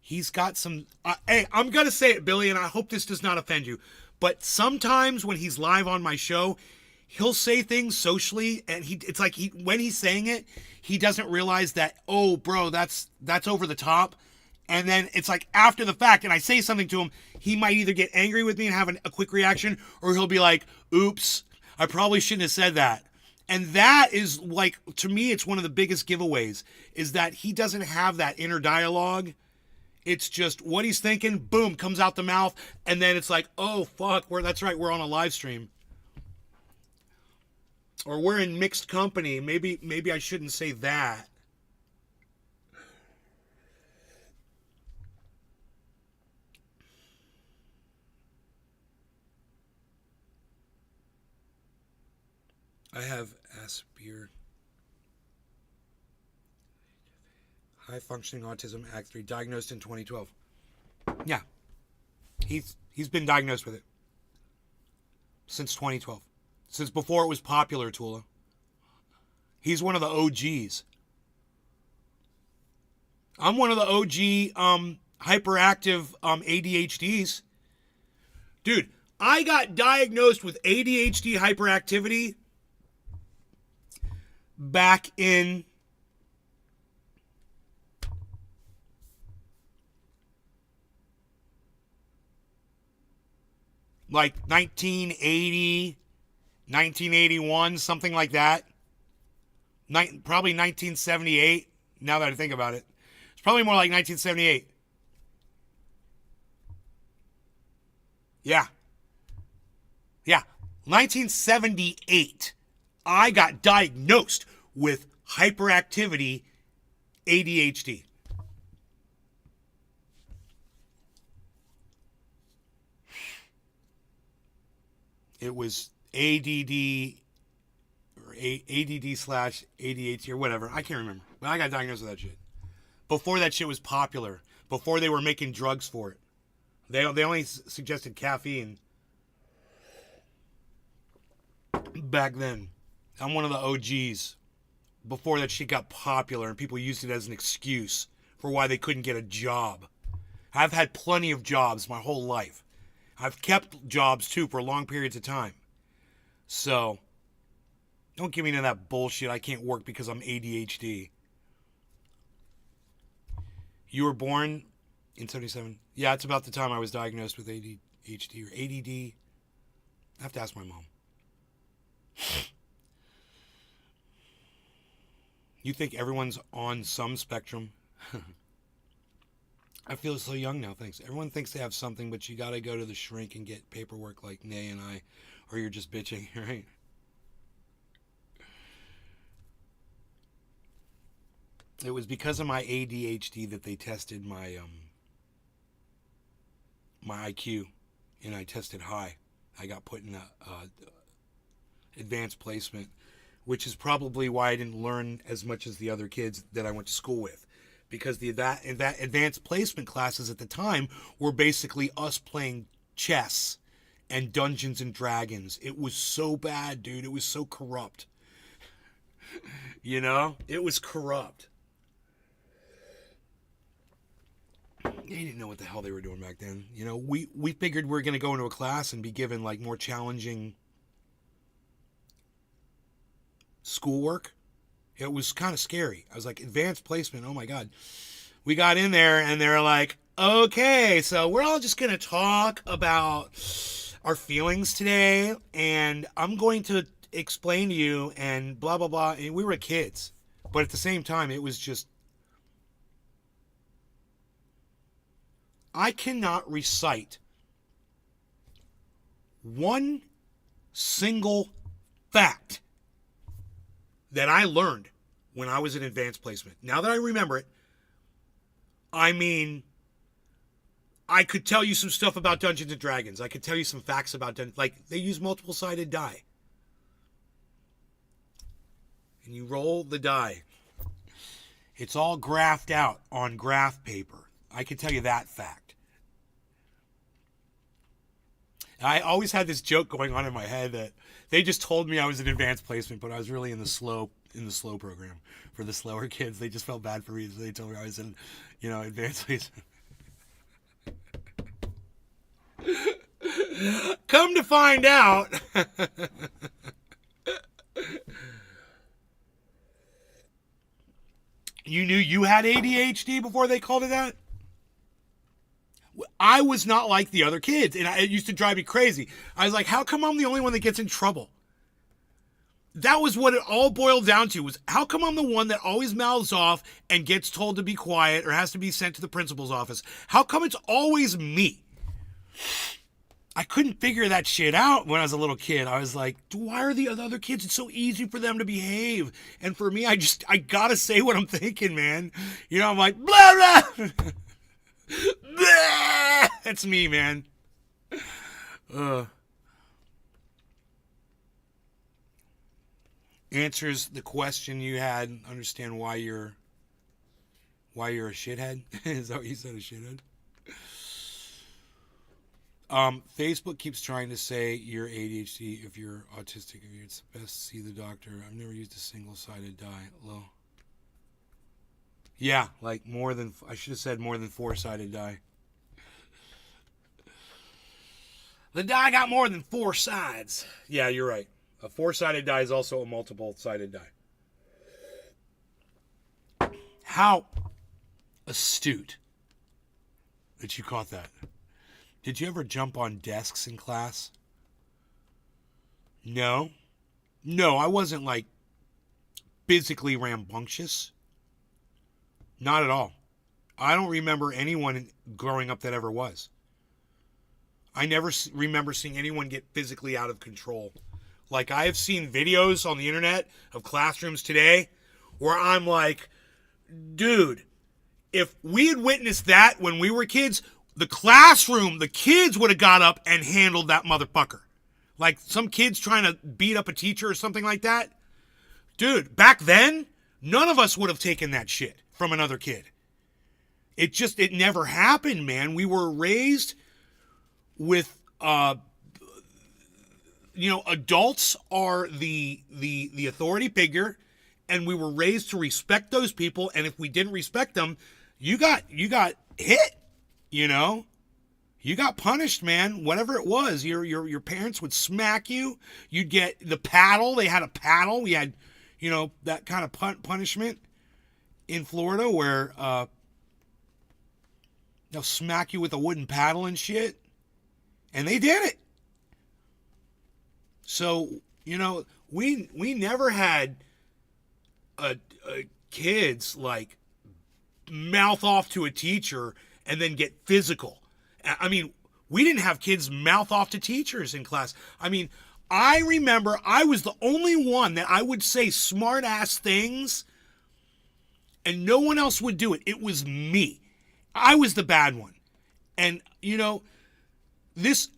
he's got some, hey, I'm going to say it, Billy, and I hope this does not offend you, but sometimes when he's live on my show, he'll say things socially, and it's like when he's saying it, he doesn't realize that, oh, bro, that's over the top. And then it's like after the fact, and I say something to him, he might either get angry with me and have a quick reaction, or he'll be like, oops, I probably shouldn't have said that. And that is like, to me, it's one of the biggest giveaways, is that he doesn't have that inner dialogue. It's just what he's thinking, boom, comes out the mouth, and then it's like, oh, fuck, that's right, we're on a live stream. Or we're in mixed company. Maybe I shouldn't say that. I have Asperger. High functioning autism, Act 3, diagnosed in 2012. Yeah. He's been diagnosed with it since 2012. Since before it was popular, Tula. He's one of the OGs. I'm one of the OG hyperactive ADHDs. Dude, I got diagnosed with ADHD hyperactivity back in like 1980, 1981, something like that. Probably 1978, now that I think about it. It's probably more like 1978. Yeah. 1978, I got diagnosed with hyperactivity ADHD. It was ADD or ADD/ADHD or whatever. I can't remember. But I got diagnosed with that shit. Before that shit was popular. Before they were making drugs for it. They only suggested caffeine back then. I'm one of the OGs. Before that shit got popular and people used it as an excuse for why they couldn't get a job. I've had plenty of jobs my whole life. I've kept jobs, too, for long periods of time. So, don't give me none of that bullshit. I can't work because I'm ADHD. You were born in 77? Yeah, it's about the time I was diagnosed with ADHD or ADD. I have to ask my mom. You think everyone's on some spectrum? I feel so young now, thanks. Everyone thinks they have something, but you gotta go to the shrink and get paperwork like Nay and I, or you're just bitching, right? It was because of my ADHD that they tested my my IQ, and I tested high. I got put in a advanced placement, which is probably why I didn't learn as much as the other kids that I went to school with. Because that advanced placement classes at the time were basically us playing chess and Dungeons and Dragons. It was so bad, dude. It was so corrupt. You know? It was corrupt. They didn't know what the hell they were doing back then. You know, we figured we were going to go into a class and be given like more challenging schoolwork. It was kind of scary. I was like, advanced placement, oh my God. We got in there and they're like, okay, so we're all just going to talk about our feelings today, and I'm going to explain to you and blah, blah, blah. And we were kids. But at the same time, it was just, I cannot recite one single fact that I learned when I was in advanced placement. Now that I remember it, I mean, I could tell you some stuff about Dungeons and Dragons. I could tell you some facts about like they use multiple sided die. And you roll the die. It's all graphed out on graph paper. I can tell you that fact. I always had this joke going on in my head that they just told me I was in advanced placement, but I was really in the slow program for the slower kids. They just felt bad for me, so they told me I was in, advanced placement. Come to find out, you knew you had ADHD before they called it that? I was not like the other kids, and it used to drive me crazy. I was like, how come I'm the only one that gets in trouble? That was what it all boiled down to, was how come I'm the one that always mouths off and gets told to be quiet or has to be sent to the principal's office? How come it's always me? I couldn't figure that shit out when I was a little kid. I was like, why are the other kids, it's so easy for them to behave? And for me, I gotta say what I'm thinking, man. I'm like, blah, blah. That's me, man. Answers the question you had. Understand why you're a shithead. Is that what you said, a shithead? Facebook keeps trying to say you're ADHD if you're autistic. If it's best to see the doctor. I've never used a single-sided die. Low. Yeah, like I should have said more than four-sided die. The die got more than four sides. Yeah, you're right. A four-sided die is also a multiple-sided die. How astute that you caught that. Did you ever jump on desks in class? No. No, I wasn't like physically rambunctious. Not at all. I don't remember anyone growing up that ever was. I never remember seeing anyone get physically out of control. Like, I have seen videos on the internet of classrooms today where I'm like, dude, if we had witnessed that when we were kids, the classroom, the kids would have got up and handled that motherfucker. Like some kids trying to beat up a teacher or something like that. Dude, back then, none of us would have taken that shit from another kid. It never happened, man. We were raised with, adults are the authority figure, and we were raised to respect those people. And if we didn't respect them, you got hit, you got punished, man. Whatever it was, your parents would smack you. You'd get the paddle. They had a paddle. We had, that kind of punishment in Florida where they'll smack you with a wooden paddle and shit. And they did it. So, we never had kids like mouth off to a teacher and then get physical. I mean, we didn't have kids mouth off to teachers in class. I mean, I remember I was the only one that I would say smart ass things and no one else would do it. It was me. I was the bad one. And, this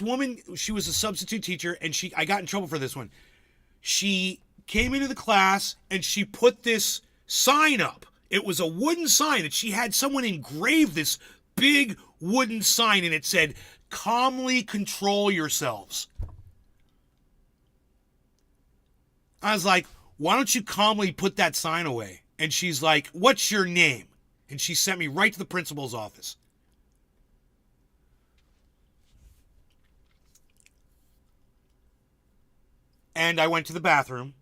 woman, she was a substitute teacher, and I got in trouble for this one. She came into the class and she put this sign up. It was a wooden sign that she had someone engrave this big wooden sign, and it said, "Calmly control yourselves." I was like, why don't you calmly put that sign away? And she's like, "What's your name?" And she sent me right to the principal's office. And I went to the bathroom,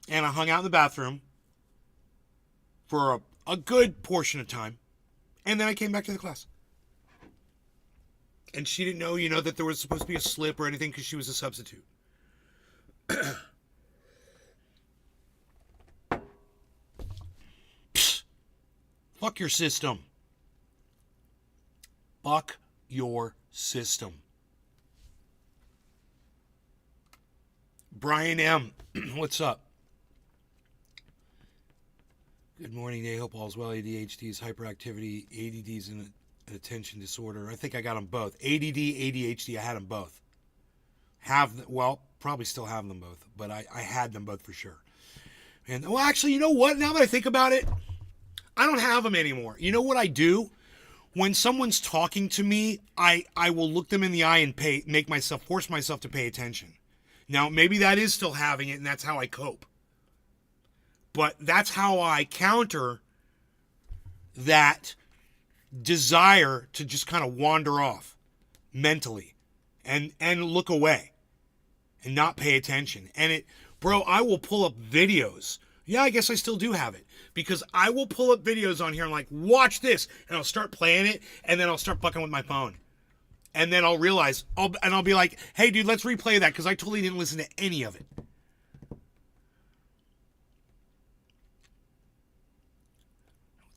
and I hung out in the bathroom for a good portion of time, and then I came back to the class. And she didn't know, that there was supposed to be a slip or anything because she was a substitute. Fuck your system. Fuck your system. Brian M., what's up? Good morning, Nay. Hope all's well. ADHD's hyperactivity, ADD's, and attention disorder. I think I got them both. ADD, ADHD, I had them both. Probably still have them both, but I had them both for sure. And, well, actually, you know what? Now that I think about it, I don't have them anymore. You know what I do? When someone's talking to me, I will look them in the eye and force myself to pay attention. Now, maybe that is still having it, and that's how I cope. But that's how I counter that desire to just kind of wander off mentally and look away and not pay attention. And bro, I will pull up videos. Yeah, I guess I still do have it. Because I will pull up videos on here and like, watch this. And I'll start playing it. And then I'll start fucking with my phone. And then I'll realize, I'll be like, hey, dude, let's replay that. Because I totally didn't listen to any of it. What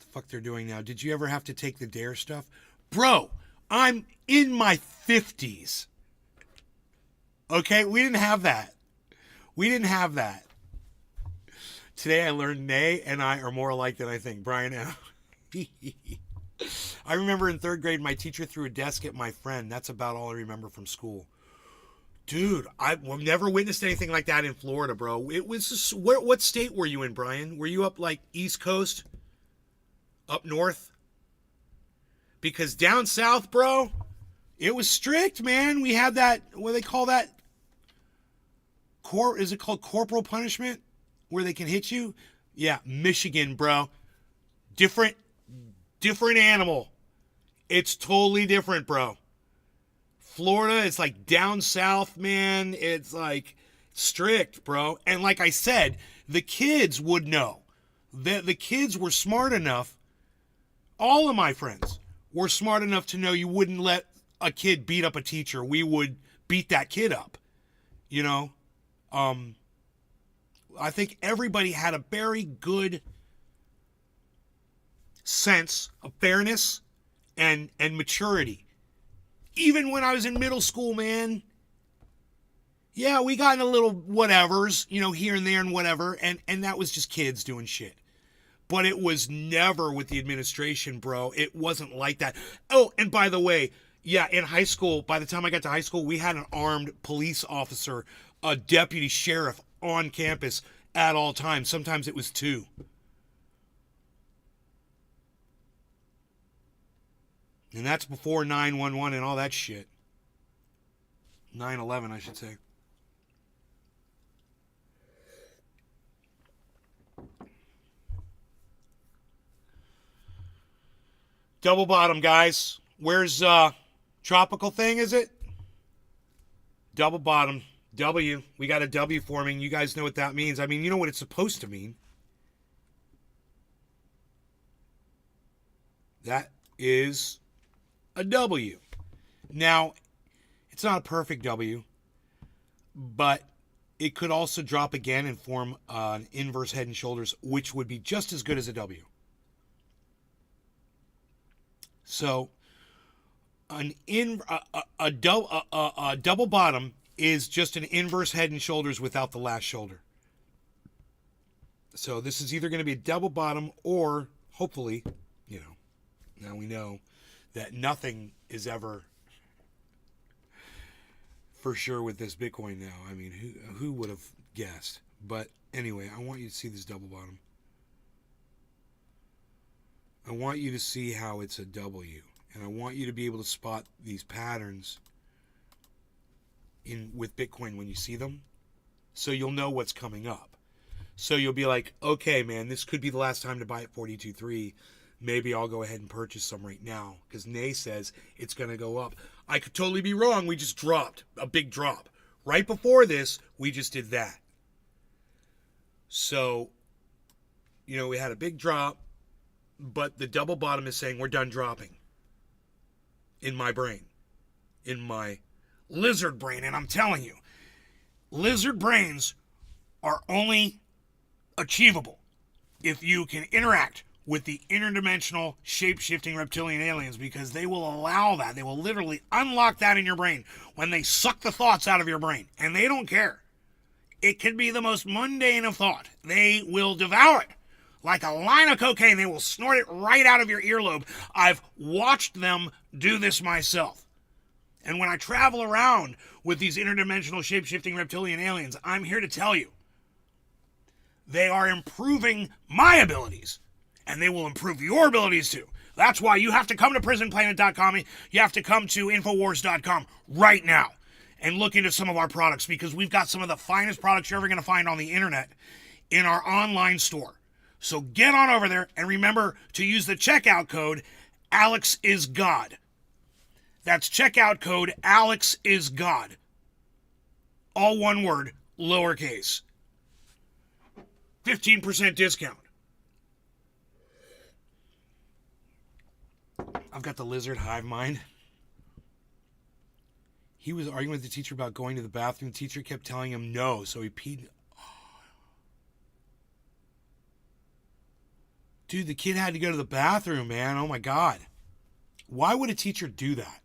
the fuck they're doing now? Did you ever have to take the DARE stuff? Bro, I'm in my 50s. Okay, we didn't have that. Today I learned Nay and I are more alike than I think. Brian, I remember in 3rd grade, my teacher threw a desk at my friend. That's about all I remember from school. Dude, I've never witnessed anything like that in Florida, bro. It was just, what state were you in, Brian? Were you up like East Coast? Up north? Because down south, bro, it was strict, man. We had that, what do they call that? Is it called corporal punishment? Where they can hit you? Yeah, Michigan, bro. Different animal. It's totally different, bro. Florida, it's like down south, man. It's like strict, bro. And like I said, the kids would know. The kids were smart enough. All of my friends were smart enough to know you wouldn't let a kid beat up a teacher. We would beat that kid up. You know? I think everybody had a very good sense of fairness and maturity. Even when I was in middle school, man. Yeah, we got in a little whatevers, here and there and whatever, and that was just kids doing shit. But it was never with the administration, bro. It wasn't like that. Oh, and by the way, yeah, in high school, by the time I got to high school, we had an armed police officer, a deputy sheriff on campus at all times. Sometimes it was 2. And that's before 911 and all that shit. 9/11, I should say. Double bottom, guys. Where's tropical thing, is it? Double bottom. W. We got a W forming. You guys know what that means. I mean, you know what it's supposed to mean. That is a W. Now, it's not a perfect W, but it could also drop again and form an inverse head and shoulders, which would be just as good as a W. So, a double bottom is just an inverse head and shoulders without the last shoulder. So this is either going to be a double bottom or, hopefully, now we know that nothing is ever for sure with this Bitcoin now. I mean, who would have guessed? But anyway, I want you to see this double bottom. I want you to see how it's a W. And I want you to be able to spot these patterns with Bitcoin when you see them, so you'll know what's coming up. So you'll be like, okay, man, this could be the last time to buy at 42.3. Maybe I'll go ahead and purchase some right now because Nay says it's going to go up. I could totally be wrong. We just dropped a big drop. Right before this, we just did that. So, we had a big drop, but the double bottom is saying we're done dropping. In my brain. In my lizard brain. And I'm telling you, lizard brains are only achievable if you can interact with the interdimensional shape-shifting reptilian aliens, because they will allow that. They will literally unlock that in your brain when they suck the thoughts out of your brain. And they don't care. It can be the most mundane of thought. They will devour it like a line of cocaine. They will snort it right out of your earlobe. I've watched them do this myself. And when I travel around with these interdimensional shape-shifting reptilian aliens, I'm here to tell you, they are improving my abilities, and they will improve your abilities too. That's why you have to come to prisonplanet.com. You have to come to Infowars.com right now and look into some of our products, because we've got some of the finest products you're ever going to find on the internet in our online store. So get on over there and remember to use the checkout code AlexIsGod. That's checkout code AlexIsGod. All one word, lowercase. 15% discount. I've got the lizard hive mind. He was arguing with the teacher about going to the bathroom. The teacher kept telling him no, so he peed. Dude, the kid had to go to the bathroom, man. Oh my God. Why would a teacher do that?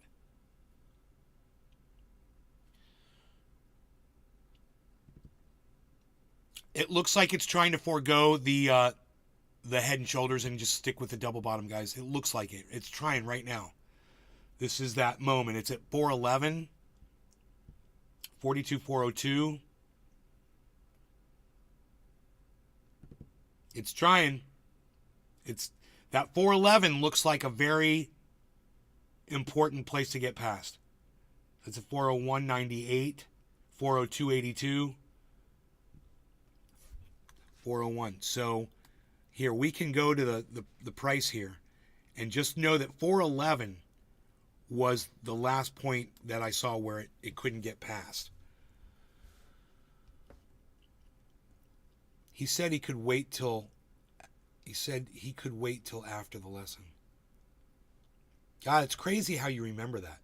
It looks like it's trying to forego the Head and Shoulders and just stick with the double bottom, guys. It looks like it. It's trying right now. This is that moment. It's at 411, 42,402. It's trying. It's that 411 looks like a very important place to get past. It's a 401.98, 402.82, 401. So here we can go to the price here, and just know that 411 was the last point that I saw where it couldn't get past. He said he could wait till after the lesson. God, it's crazy how you remember that.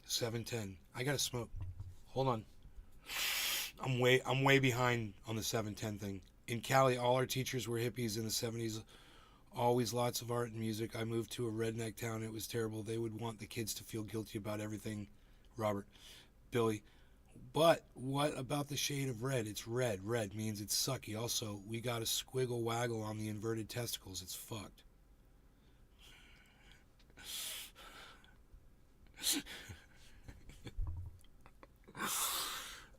7:10. I gotta smoke. Hold on. I'm way behind on the 7:10 thing. In Cali, all our teachers were hippies in the 70s. Always lots of art and music. I moved to a redneck town. It was terrible. They would want the kids to feel guilty about everything. Robert. Billy. But what about the shade of red? It's red. Red means it's sucky. Also, we got a squiggle waggle on the inverted testicles. It's fucked.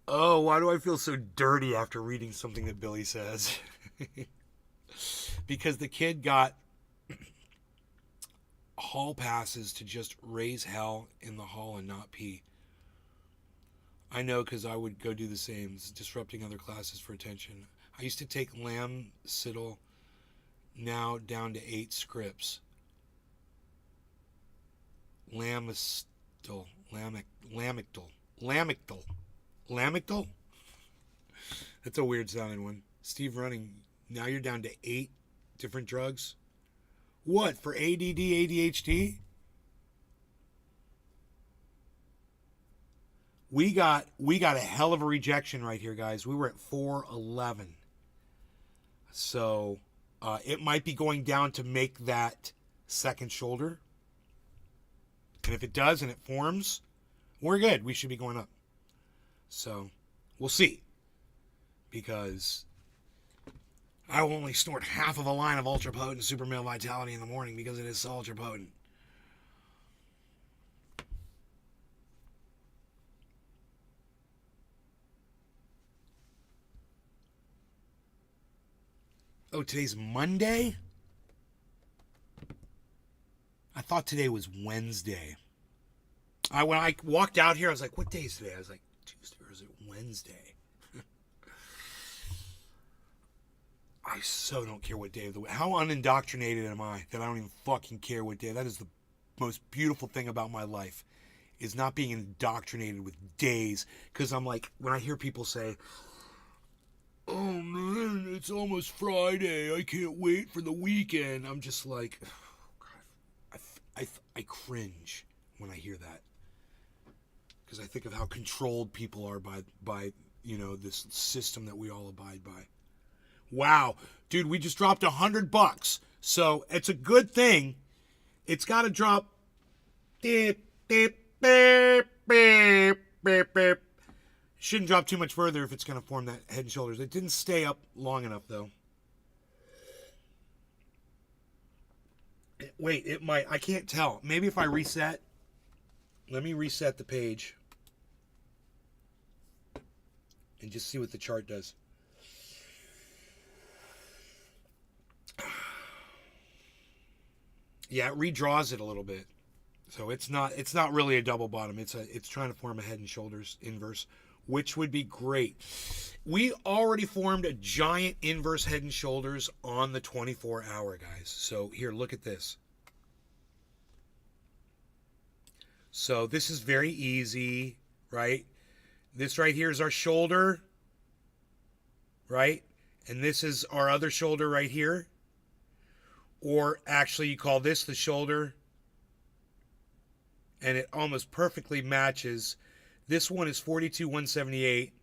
Oh, why do I feel so dirty after reading something that Billy says? Because the kid got hall passes to just raise hell in the hall and not pee. I know, because I would go do the same. It's disrupting other classes for attention. I used to take Lamb Siddle, now down to 8 scripts. Lamictal. That's a weird sounding one. Steve Running, now you're down to 8 different drugs. What, for ADD, ADHD? We got a hell of a rejection right here, guys. We were at 411. So it might be going down to make that second shoulder. And if it does and it forms, we're good. We should be going up. So we'll see. Because I will only snort half of a line of ultra potent super male vitality in the morning because it is so ultra potent. Oh, today's Monday? I thought today was Wednesday. When I walked out here, I was like, what day is today? I was like, Tuesday, or is it Wednesday? I so don't care what day of the week. How unindoctrinated am I that I don't even fucking care what day? That is the most beautiful thing about my life, is not being indoctrinated with days. Because I'm like, when I hear people say, oh man, it's almost Friday, I can't wait for the weekend, I'm just like, oh God, I cringe when I hear that, because I think of how controlled people are by this system that we all abide by. Wow, dude, we just dropped $100, so it's a good thing. It's got to drop. Beep, beep, beep, beep, beep, beep. Shouldn't drop too much further if it's going to form that head and shoulders. It didn't stay up long enough, though. Wait, it might. I can't tell. Maybe if I reset. Let me reset the page. And just see what the chart does. Yeah, it redraws it a little bit. So it's not really a double bottom. It's trying to form a head and shoulders inverse, which would be great. We already formed a giant inverse head and shoulders on the 24-hour, guys. So here, look at this. So this is very easy, right? This right here is our shoulder, right? And this is our other shoulder right here. Or actually, you call this the shoulder. And it almost perfectly matches. This one is 42,178.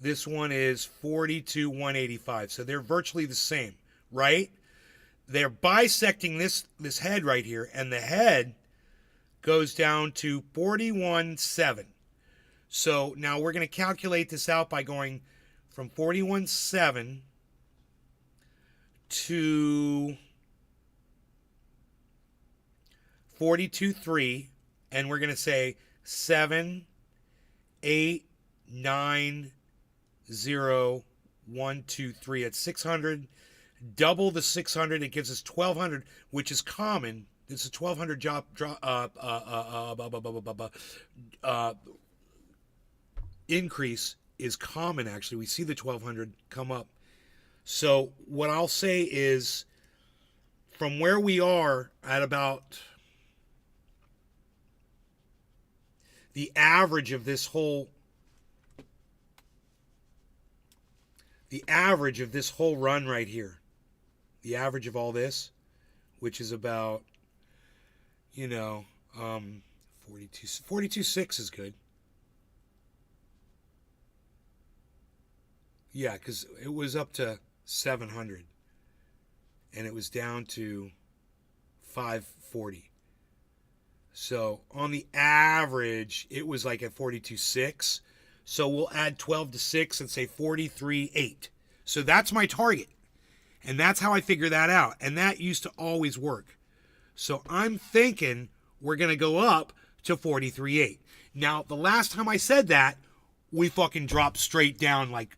This one is 42,185. So they're virtually the same, right? They're bisecting this head right here, and the head goes down to 41.7. So now we're going to calculate this out by going from 41.7 to 42.3. And we're going to say 7, 8, 9, 0, 1, 2, 3. It's 600. Double the 600. It gives us 1,200, which is common. It's a 1,200 increase is common, actually. We see the 1,200 come up. So what I'll say is from where we are at about the average of this whole run right here, the average of all this, which is about, 42.6 is good. Yeah, because it was up to 700 and it was down to 540. So on the average, it was like at 42.6. So we'll add 12 to 6 and say 43.8. So that's my target. And that's how I figure that out. And that used to always work. So I'm thinking we're going to go up to 43.8. Now, the last time I said that, we fucking dropped straight down like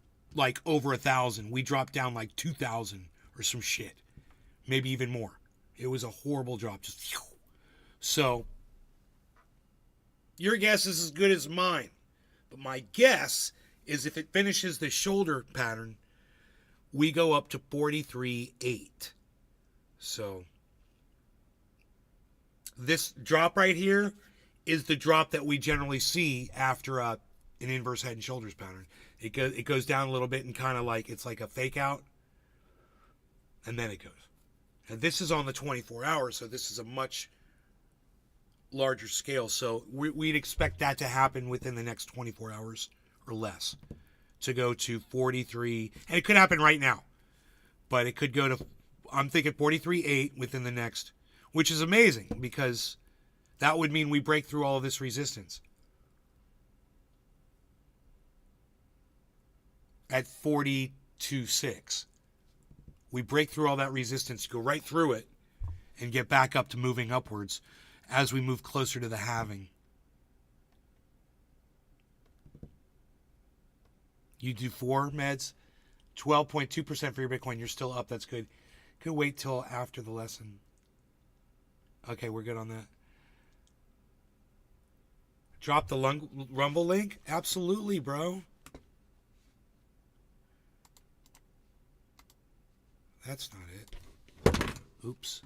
over 1,000. We dropped down like 2,000 or some shit. Maybe even more. It was a horrible drop. Just so your guess is as good as mine. But my guess is if it finishes the shoulder pattern, we go up to 43.8. So this drop right here is the drop that we generally see after an inverse head and shoulders pattern. It goes down a little bit and kind of like, it's like a fake out. And then it goes. And this is on the 24 hours, so this is a much larger scale. So we'd expect that to happen within the next 24 hours or less to go to 43. And it could happen right now. But it could go to, I'm thinking 43.8 within the next, which is amazing because that would mean we break through all of this resistance. At 42.6. We break through all that resistance, go right through it, and get back up to moving upwards as we move closer to the halving. You do 4 meds, 12.2% for your Bitcoin. You're still up. That's good. Could wait till after the lesson. Okay, we're good on that. Drop the Rumble link? Absolutely, bro. That's not it. Oops.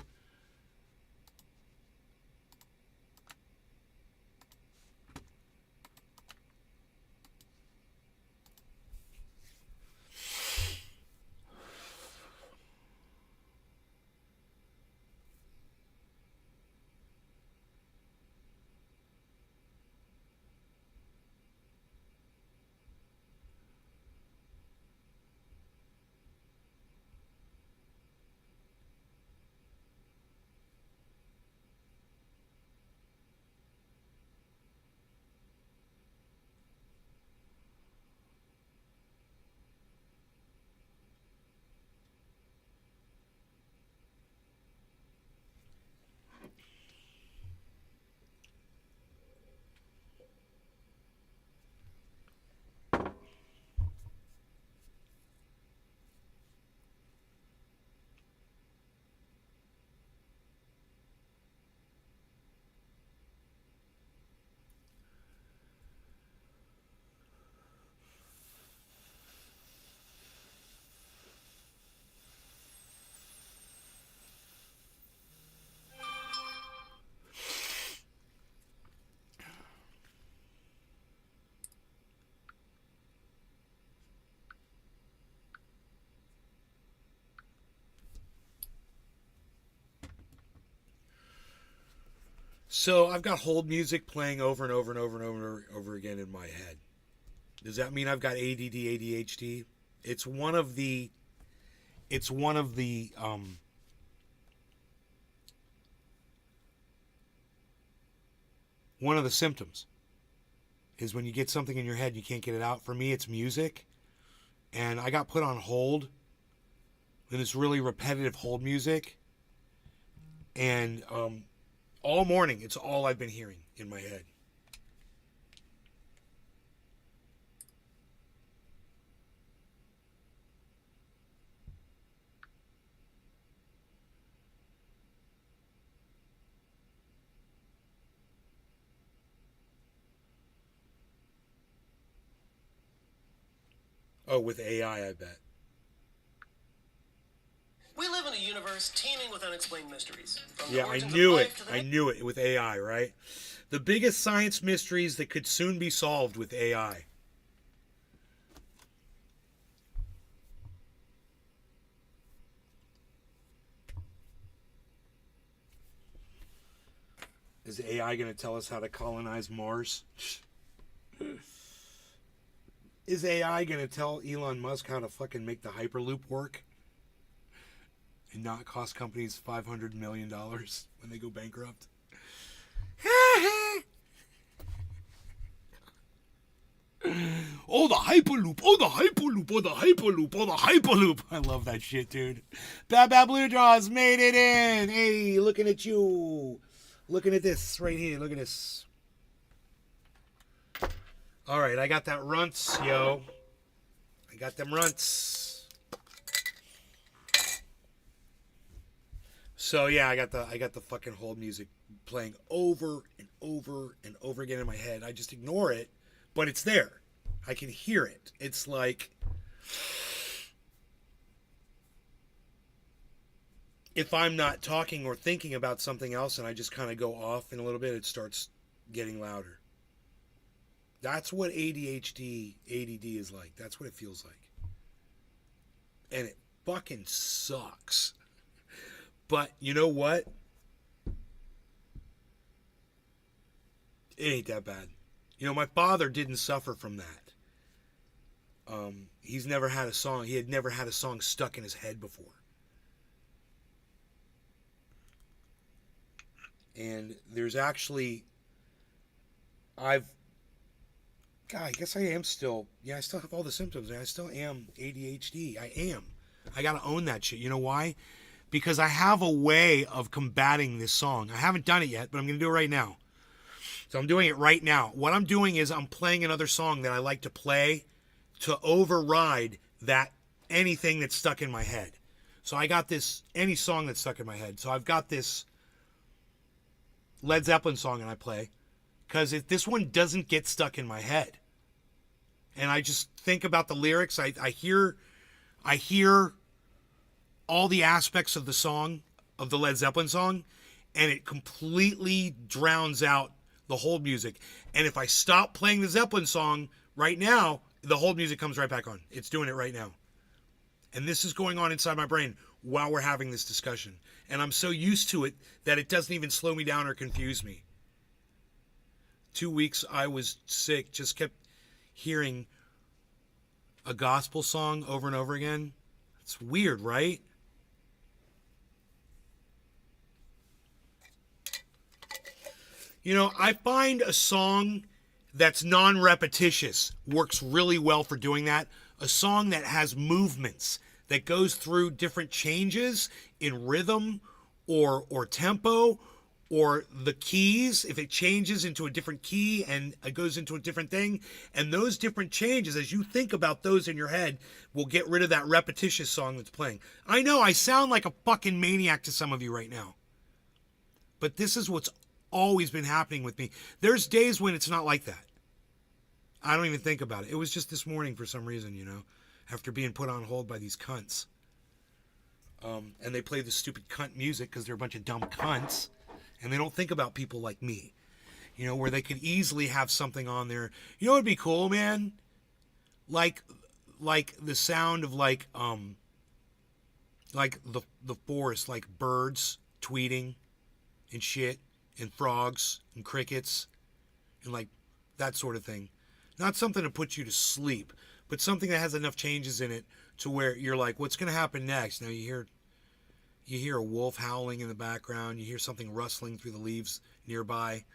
So I've got hold music playing over and over and over and over again in my head. Does that mean I've got ADD, ADHD? It's one of the. It's one of the. One of the symptoms is when you get something in your head, you can't get it out. For me, it's music, and I got put on hold. And it's really repetitive hold music, and all morning, it's all I've been hearing in my head. Oh, with AI, I bet. We live in a universe teeming with unexplained mysteries. Yeah, I knew it. I knew it with AI, right? The biggest science mysteries that could soon be solved with AI. Is AI going to tell us how to colonize Mars? Is AI going to tell Elon Musk how to fucking make the Hyperloop work? And not cost companies $500 million when they go bankrupt? Oh, the Hyperloop. Oh, the Hyperloop. Oh, the Hyperloop. Oh, the Hyperloop. I love that shit, dude. Bad Bad Blue Jaws made it in. Hey, looking at you. Looking at this right here. Look at this. All right, I got that runts, yo. I got them runts. So yeah, I got the fucking hold music playing over and over and over again in my head. I just ignore it, but it's there. I can hear it. It's like if I'm not talking or thinking about something else and I just kind of go off in a little bit, it starts getting louder. That's what ADHD, ADD is like. That's what it feels like. And it fucking sucks. But you know what? It ain't that bad. You know, my father didn't suffer from that. He's never had a song. He had never had a song stuck in his head before. And there's actually, God, I guess I am still, I still have all the symptoms. I still am ADHD. I am. I got to own that shit. You know why? Because I have a way of combating this song. I haven't done it yet, but I'm going to do it right now. So I'm doing it right now. What I'm doing is I'm playing another song that I like to play to override that anything that's stuck in my head. So I got this, any song that's stuck in my head. So I've got this Led Zeppelin song and I play. Because if this one doesn't get stuck in my head. And I just think about the lyrics. I hear all the aspects of the song, of the Led Zeppelin song, and it completely drowns out the hold music. And if I stop playing the Zeppelin song right now, the hold music comes right back on. It's doing it right now. And this is going on inside my brain while we're having this discussion. And I'm so used to it that it doesn't even slow me down or confuse me. 2 weeks I was sick, just kept hearing a gospel song over and over again. It's weird, right? You know, I find a song that's non-repetitious works really well for doing that. A song that has movements, that goes through different changes in rhythm or tempo or the keys, if it changes into a different key and it goes into a different thing. And those different changes, as you think about those in your head, will get rid of that repetitious song that's playing. I know I sound like a fucking maniac to some of you right now. But this is what's always been happening with me. There's days when it's not like that. I don't even think about it. It was just this morning for some reason, you know, after being put on hold by these cunts. And they play this stupid cunt music because they're a bunch of dumb cunts. And they don't think about people like me, you know, where they could easily have something on there. You know what would be cool, man? Like the sound of like the forest, like birds tweeting and shit. and frogs and crickets and like that sort of thing. Not something to put you to sleep, but something that has enough changes in it to where you're like, what's going to happen next? Now you hear a wolf howling in the background, you hear something rustling through the leaves nearby.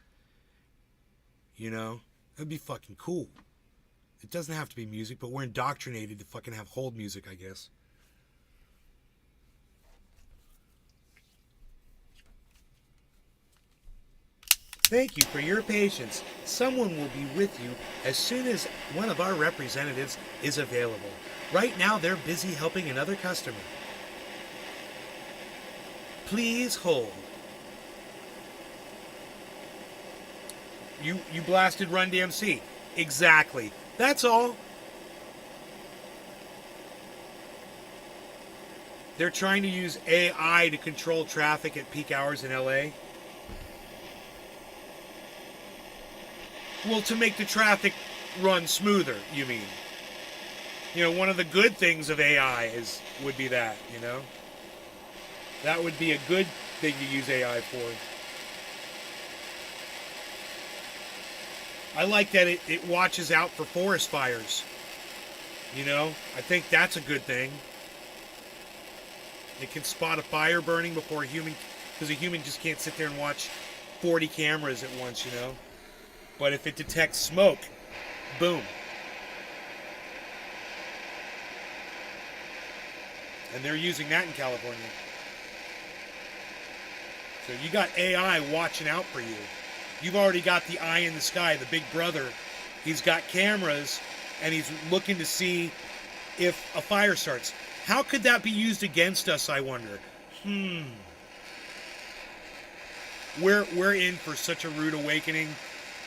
You know, that'd be fucking cool. It doesn't have to be music, but we're indoctrinated to fucking have hold music, I guess. Thank you for your patience. Someone will be with you as soon as one of our representatives is available. Right now, they're busy helping another customer. Please hold. You blasted Run DMC. Exactly. That's all. They're trying to use AI to control traffic at peak hours in LA. Well, to make the traffic run smoother, you mean? You know, one of the good things of AI would be that, you know? That would be a good thing to use AI for. I like that it watches out for forest fires. You know, I think that's a good thing. It can spot a fire burning before a human, because a human just can't sit there and watch 40 cameras at once, you know? But if it detects smoke, boom. And they're using that in California. So you got AI watching out for you. You've already got the eye in the sky, the big brother. He's got cameras, and he's looking to see if a fire starts. How could that be used against us, I wonder? We're in for such a rude awakening.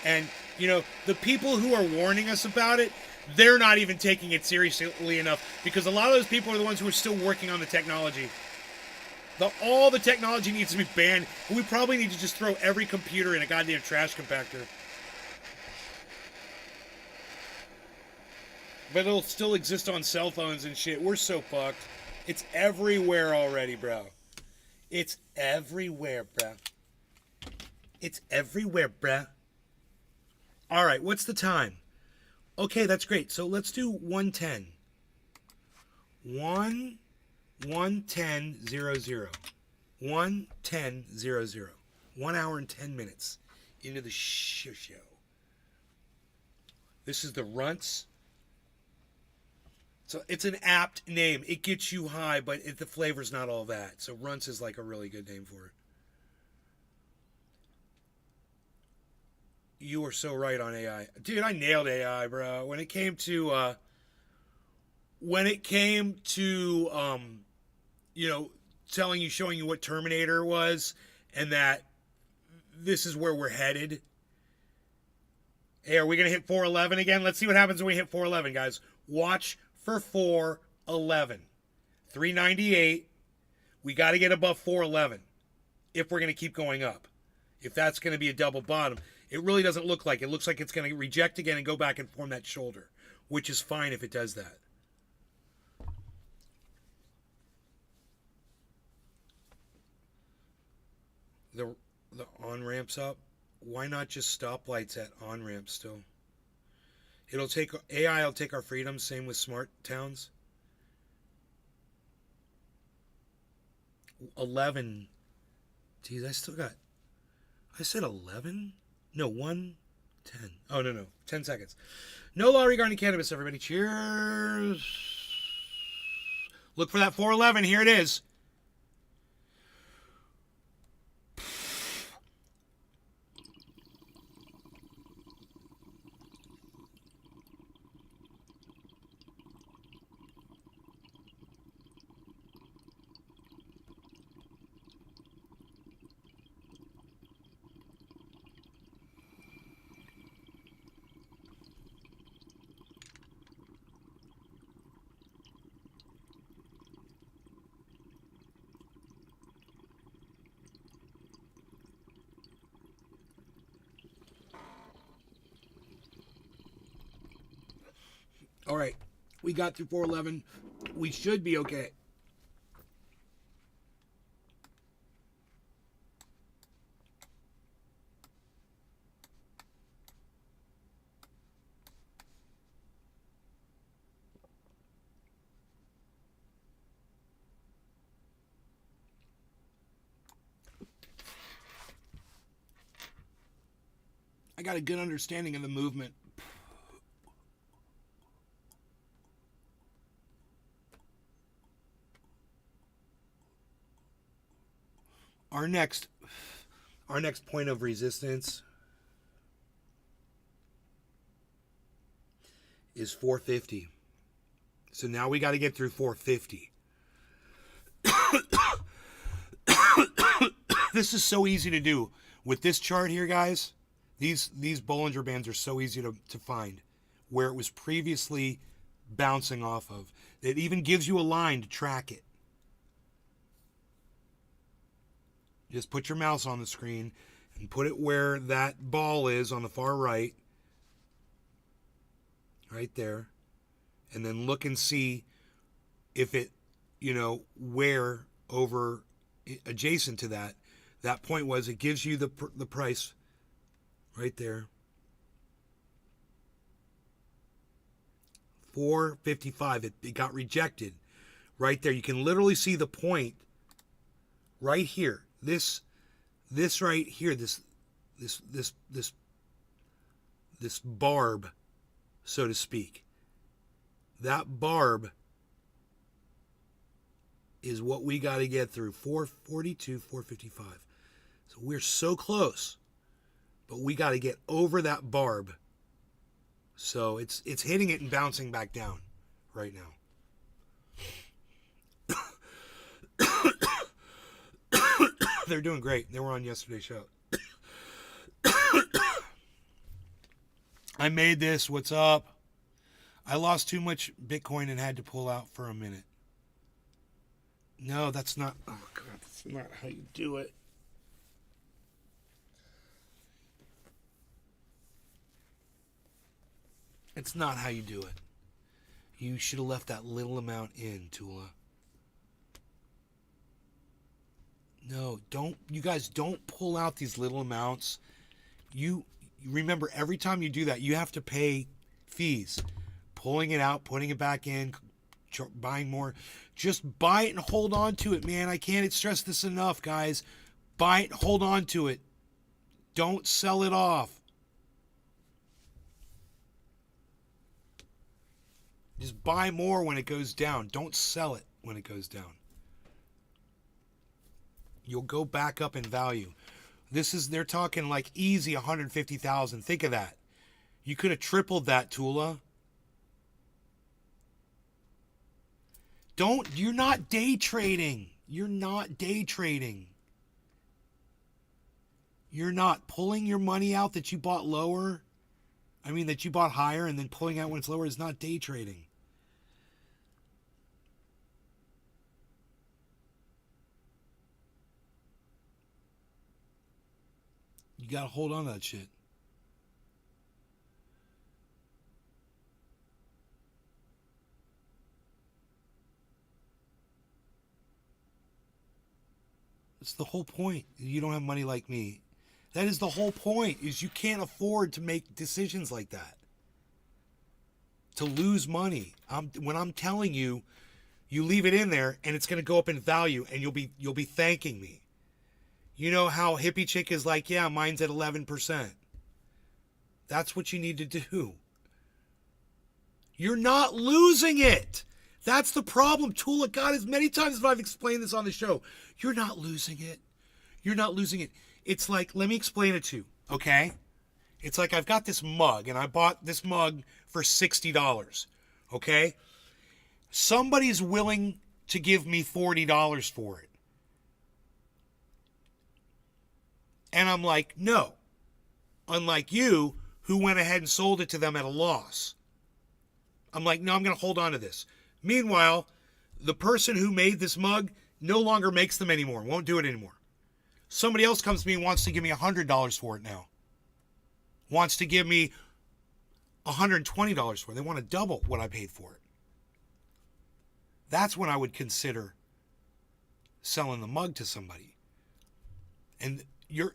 And, you know, the people who are warning us about it, they're not even taking it seriously enough, because a lot of those people are the ones who are still working on the technology. All the technology needs to be banned. We probably need to just throw every computer in a goddamn trash compactor. But it'll still exist on cell phones and shit. We're so fucked. It's everywhere already, bro. It's everywhere, bro. It's everywhere, bro. All right, what's the time? Okay, that's great. So let's do 110. 1:10:00. 1:10:00. 1 hour and 10 minutes into the show. This is the Runts. So it's an apt name. It gets you high, but the flavor's not all that. So Runts is like a really good name for it. You are so right on AI. Dude, I nailed AI, bro. When it came to you know, showing you what Terminator was, and that this is where we're headed. Hey, are we going to hit 411 again? Let's see what happens when we hit 411, guys. Watch for 411. 398. We got to get above 411 if we're going to keep going up. If that's going to be a double bottom. It really doesn't look like it. It looks like it's going to reject again and go back and form that shoulder, which is fine if it does that. The on-ramps up. Why not just stoplights at on-ramps still? AI will take our freedom. Same with smart towns. 11. Geez, I said 11? No, 1:10. Oh, no. 10 seconds. No law regarding cannabis, everybody. Cheers. Look for that 411. Here it is. All right, we got through 411. We should be okay. I got a good understanding of the movement. Our next point of resistance is 450. So now we got to get through 450. This is so easy to do. With this chart here, guys, these Bollinger Bands are so easy to find where it was previously bouncing off of. It even gives you a line to track it. Just put your mouse on the screen and put it where that ball is on the far right. Right there. And then look and see if it, where over adjacent to that point was. It gives you the price right there. 455. It got rejected right there. You can literally see the point right here. This right here, this barb, so to speak. That barb is what we got to get through. 442, 455. So we're so close, but we got to get over that barb. So it's hitting it and bouncing back down right now. They're doing great. They were on yesterday's show. I made this. What's up? I lost too much Bitcoin and had to pull out for a minute. No, that's not. Oh, God. That's not how you do it. It's not how you do it. You should have left that little amount in, Tula. No, don't. You guys don't pull out these little amounts. You remember, every time you do that, you have to pay fees. Pulling it out, putting it back in, buying more. Just buy it and hold on to it, man. I can't stress this enough, guys. Buy it, hold on to it. Don't sell it off. Just buy more when it goes down. Don't sell it when it goes down. You'll go back up in value. They're talking like easy 150,000. Think of that. You could have tripled that, Tula. You're not day trading. You're not day trading. You're not pulling your money out that you bought lower. That you bought higher and then pulling out when it's lower is not day trading. You got to hold on to that shit. That's the whole point. You don't have money like me. That is the whole point, is you can't afford to make decisions like that. To lose money. When I'm telling you, you leave it in there and it's going to go up in value and you'll be thanking me. You know how Hippie Chick is like, yeah, mine's at 11%. That's what you need to do. You're not losing it. That's the problem, Tula. God, as many times as I've explained this on the show, you're not losing it. You're not losing it. It's like, let me explain it to you, okay? It's like I've got this mug, and I bought this mug for $60, okay? Somebody's willing to give me $40 for it. And I'm like, no. Unlike you, who went ahead and sold it to them at a loss. I'm like, no, I'm going to hold on to this. Meanwhile, the person who made this mug no longer makes them anymore, won't do it anymore. Somebody else comes to me and wants to give me $100 for it now. Wants to give me $120 for it. They want to double what I paid for it. That's when I would consider selling the mug to somebody. And your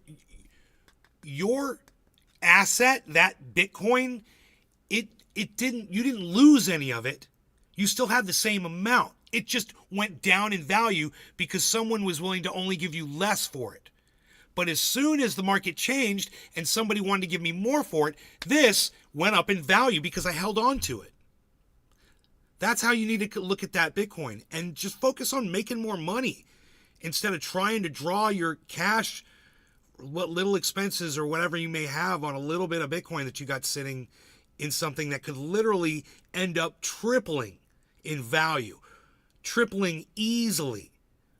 asset, that Bitcoin, you didn't lose any of it. You still have the same amount. It just went down in value because someone was willing to only give you less for it. But as soon as the market changed and somebody wanted to give me more for it, this went up in value because I held on to it. That's how you need to look at that Bitcoin, and just focus on making more money instead of trying to draw your cash, what little expenses or whatever you may have on a little bit of Bitcoin that you got sitting in something that could literally end up tripling in value, tripling easily.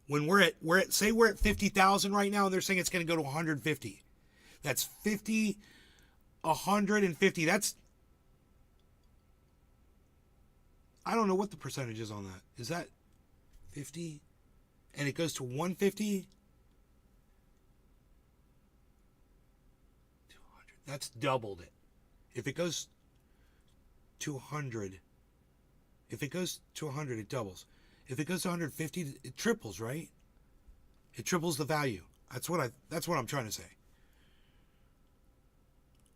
When we're at say we're at 50,000 right now, and they're saying it's going to go to 150. That's 50, 150. That's, I don't know what the percentage is on that. Is that 50? And it goes to 150? 200. That's doubled it. If it goes to 100, if it goes to 100, it doubles. If it goes to 150, it triples, right? It triples the value. That's what I'm trying to say.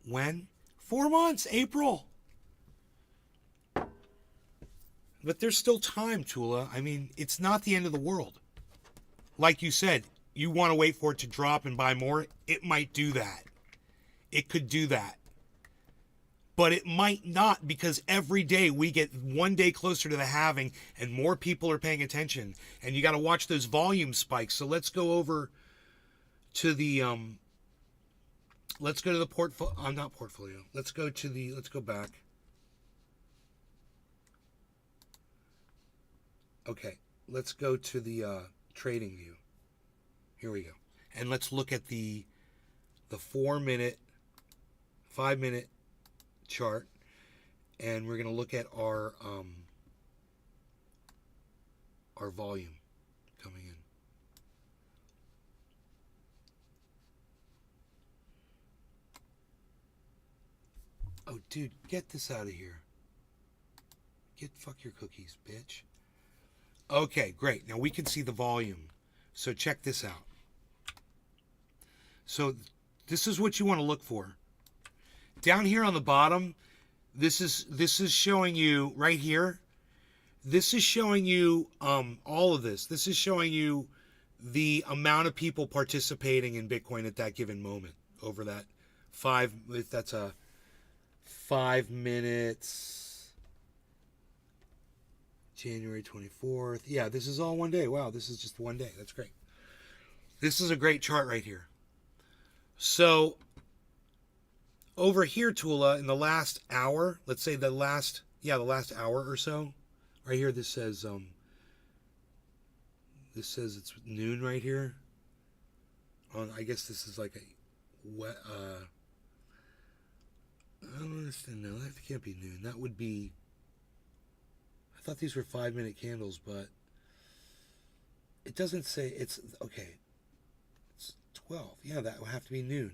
When? 4 months, April. But there's still time, Tula. I mean, it's not the end of the world. Like you said, you want to wait for it to drop and buy more. It might do that. It could do that. But it might not, because every day we get one day closer to the halving and more people are paying attention. And you got to watch those volume spikes. So let's go over to the, let's go to the portfolio. Not portfolio. Let's go back. Okay, let's go to the trading view. Here we go. And let's look at the 4 minute, 5 minute chart, and we're going to look at our volume coming in. Oh, dude, get this out of here. Fuck your cookies, bitch. Okay, great. Now we can see the volume. So check this out. So this is what you want to look for. Down here on the bottom, this is showing you right here. This is showing you all of this. This is showing you the amount of people participating in Bitcoin at that given moment over that that's a 5 minutes. January 24th. Yeah, this is all one day. Wow, this is just one day. That's great. This is a great chart right here. So over here, Tula, in the last hour, let's say the last hour or so, right here, this says it's noon right here. I guess this is like a wet, I don't understand. No, that can't be noon. That would be, I thought these were 5 minute candles, but it doesn't say. It's okay. It's 12. Yeah, that would have to be noon.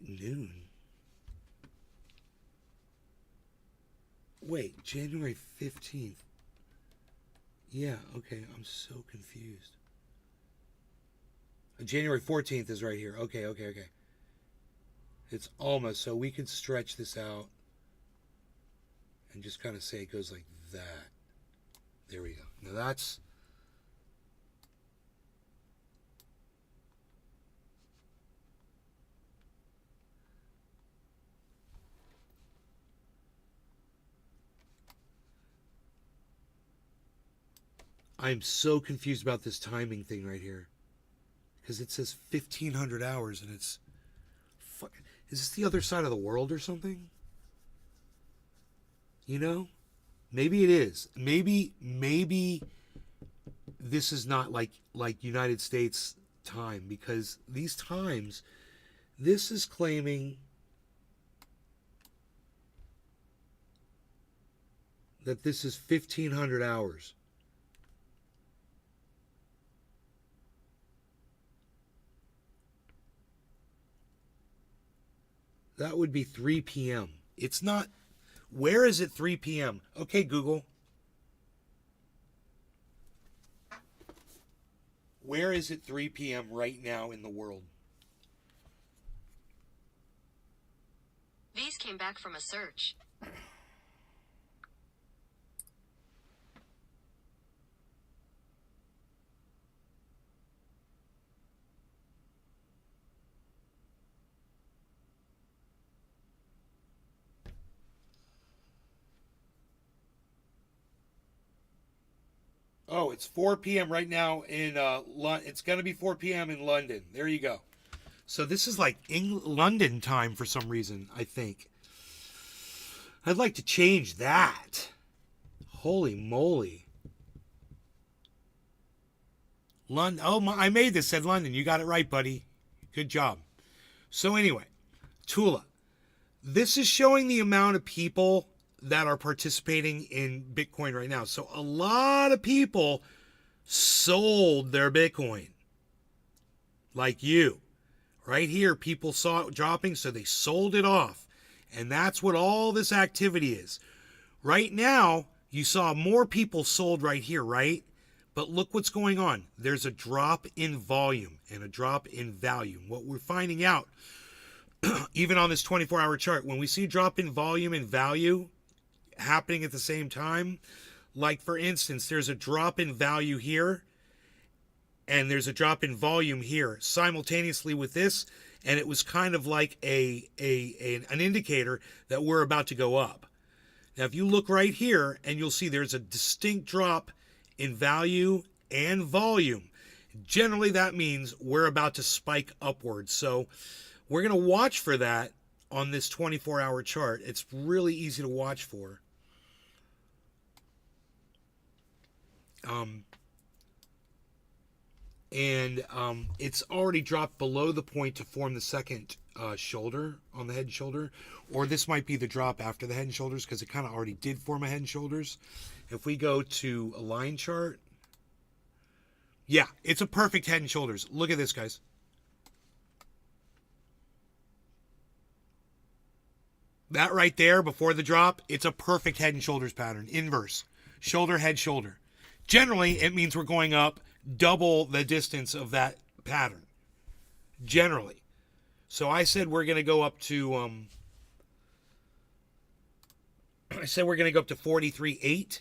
Noon. Wait, January 15th. Yeah, okay. I'm so confused. January 14th is right here. Okay. It's almost, so we could stretch this out and just kind of say it goes like that. There we go. Now that's, I'm so confused about this timing thing right here, because it says 1,500 hours and it's, is this the other side of the world or something? You know? Maybe it is. Maybe this is not like United States time, because these times, this is claiming that this is 1,500 hours. That would be 3 p.m. It's not. Where is it 3 p.m.? Okay, Google. Where is it 3 p.m. right now in the world? These came back from a search. Oh, it's 4 p.m. right now in it's going to be 4 p.m. in London. There you go. So this is like London time for some reason, I think. I'd like to change that. Holy moly. London. Oh, I made this, said London. You got it right, buddy. Good job. So anyway, Tula. This is showing the amount of people that are participating in Bitcoin right now. So a lot of people sold their Bitcoin. Like you. Right here, people saw it dropping, so they sold it off. And that's what all this activity is. Right now, you saw more people sold right here, right? But look what's going on. There's a drop in volume and a drop in value. What we're finding out, even on this 24-hour chart, when we see a drop in volume and value happening at the same time, like for instance, there's a drop in value here, and there's a drop in volume here simultaneously with this, and it was kind of like an indicator that we're about to go up. Now, if you look right here, and you'll see there's a distinct drop in value and volume. Generally, that means we're about to spike upwards. So we're going to watch for that on this 24-hour chart. It's really easy to watch for. It's already dropped below the point to form the second shoulder on the head and shoulder, or this might be the drop after the head and shoulders because it kind of already did form a head and shoulders. If we go to a line chart, yeah, it's a perfect head and shoulders. Look at this, guys. That right there before the drop, it's a perfect head and shoulders pattern, inverse, shoulder, head, shoulder. Generally, it means we're going up double the distance of that pattern. Generally. So I said we're going to go up to, I said we're going to go up to 43.8.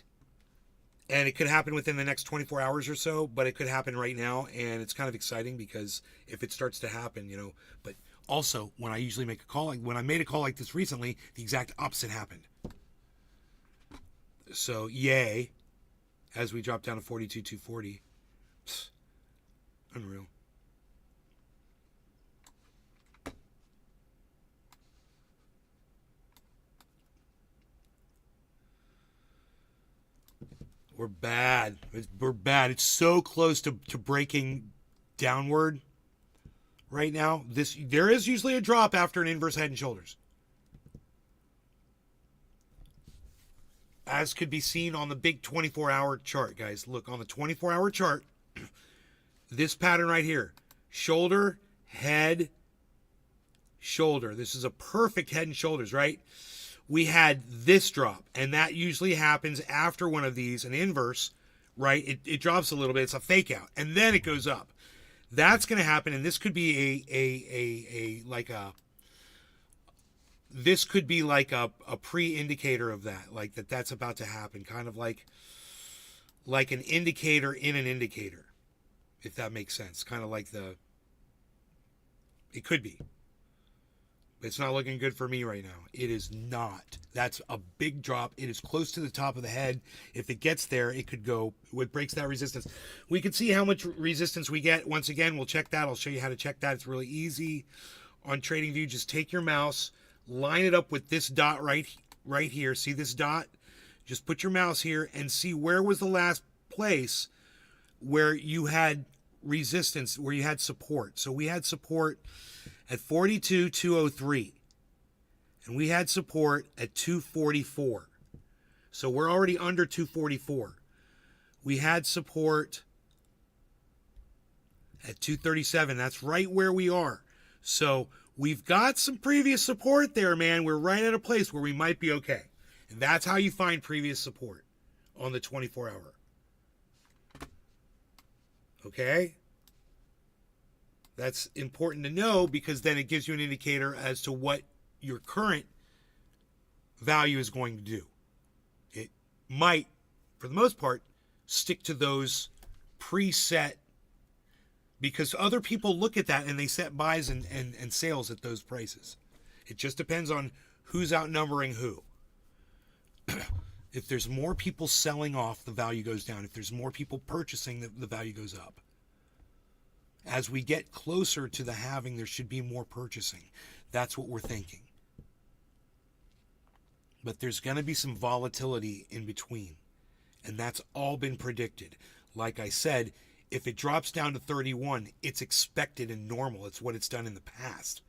And it could happen within the next 24 hours or so, but it could happen right now. And it's kind of exciting because if it starts to happen, you know, but also when I usually make a call, when I made a call like this recently, the exact opposite happened. So yay, as we drop down to 42,240. Unreal. We're bad. We're bad. It's so close to breaking downward right now. There is usually a drop after an inverse head and shoulders, as could be seen on the big 24-hour chart, guys. Look, on the 24-hour chart, this pattern right here, shoulder, head, shoulder. This is a perfect head and shoulders, right? We had this drop, and that usually happens after one of these, an inverse, right? It drops a little bit. It's a fake out, and then it goes up. That's going to happen, and this could be this could be like a pre-indicator of that, like that's about to happen, kind of like an indicator in an indicator, if that makes sense. Kind of like it could be. It's not looking good for me right now. It is not. That's a big drop. It is close to the top of the head. If it gets there, it could go. It breaks that resistance. We can see how much resistance we get. Once again, we'll check that. I'll show you how to check that. It's really easy on TradingView. Just take your mouse, line it up with this dot right here. See this dot? Just put your mouse here and see where was the last place where you had resistance, where you had support. So we had support at 42,203, and we had support at 244. So we're already under 244. We had support at 237. That's right where we are. So we've got some previous support there, man. We're right at a place where we might be okay. And that's how you find previous support on the 24-hour. Okay? That's important to know because then it gives you an indicator as to what your current value is going to do. It might, for the most part, stick to those preset, because other people look at that and they set buys and sales at those prices. It just depends on who's outnumbering who. If there's more people selling off, the value goes down. If there's more people purchasing, the value goes up. As we get closer to the halving, there should be more purchasing. That's what we're thinking. But there's going to be some volatility in between. And that's all been predicted. Like I said, if it drops down to 31, it's expected and normal. It's what it's done in the past.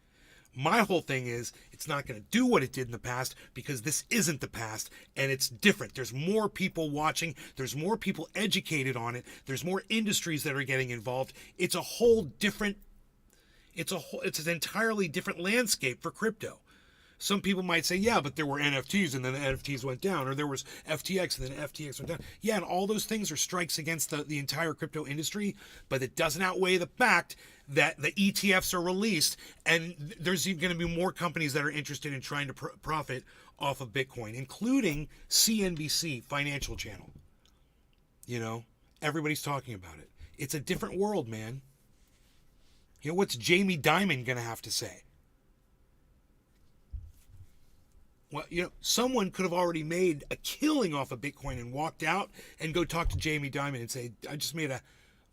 My whole thing is it's not going to do what it did in the past because this isn't the past and it's different. There's more people watching. There's more people educated on it. There's more industries that are getting involved. It's a whole different, it's an entirely different landscape for crypto. Some people might say, yeah, but there were NFTs and then the NFTs went down, or there was FTX and then FTX went down. Yeah, and all those things are strikes against the entire crypto industry, but it doesn't outweigh the fact that the ETFs are released and there's going to be more companies that are interested in trying to profit off of Bitcoin, including CNBC Financial Channel. You know, everybody's talking about it. It's a different world, man. You know, what's Jamie Dimon going to have to say? Well, you know, someone could have already made a killing off of Bitcoin and walked out and go talk to Jamie Dimon and say, I just made a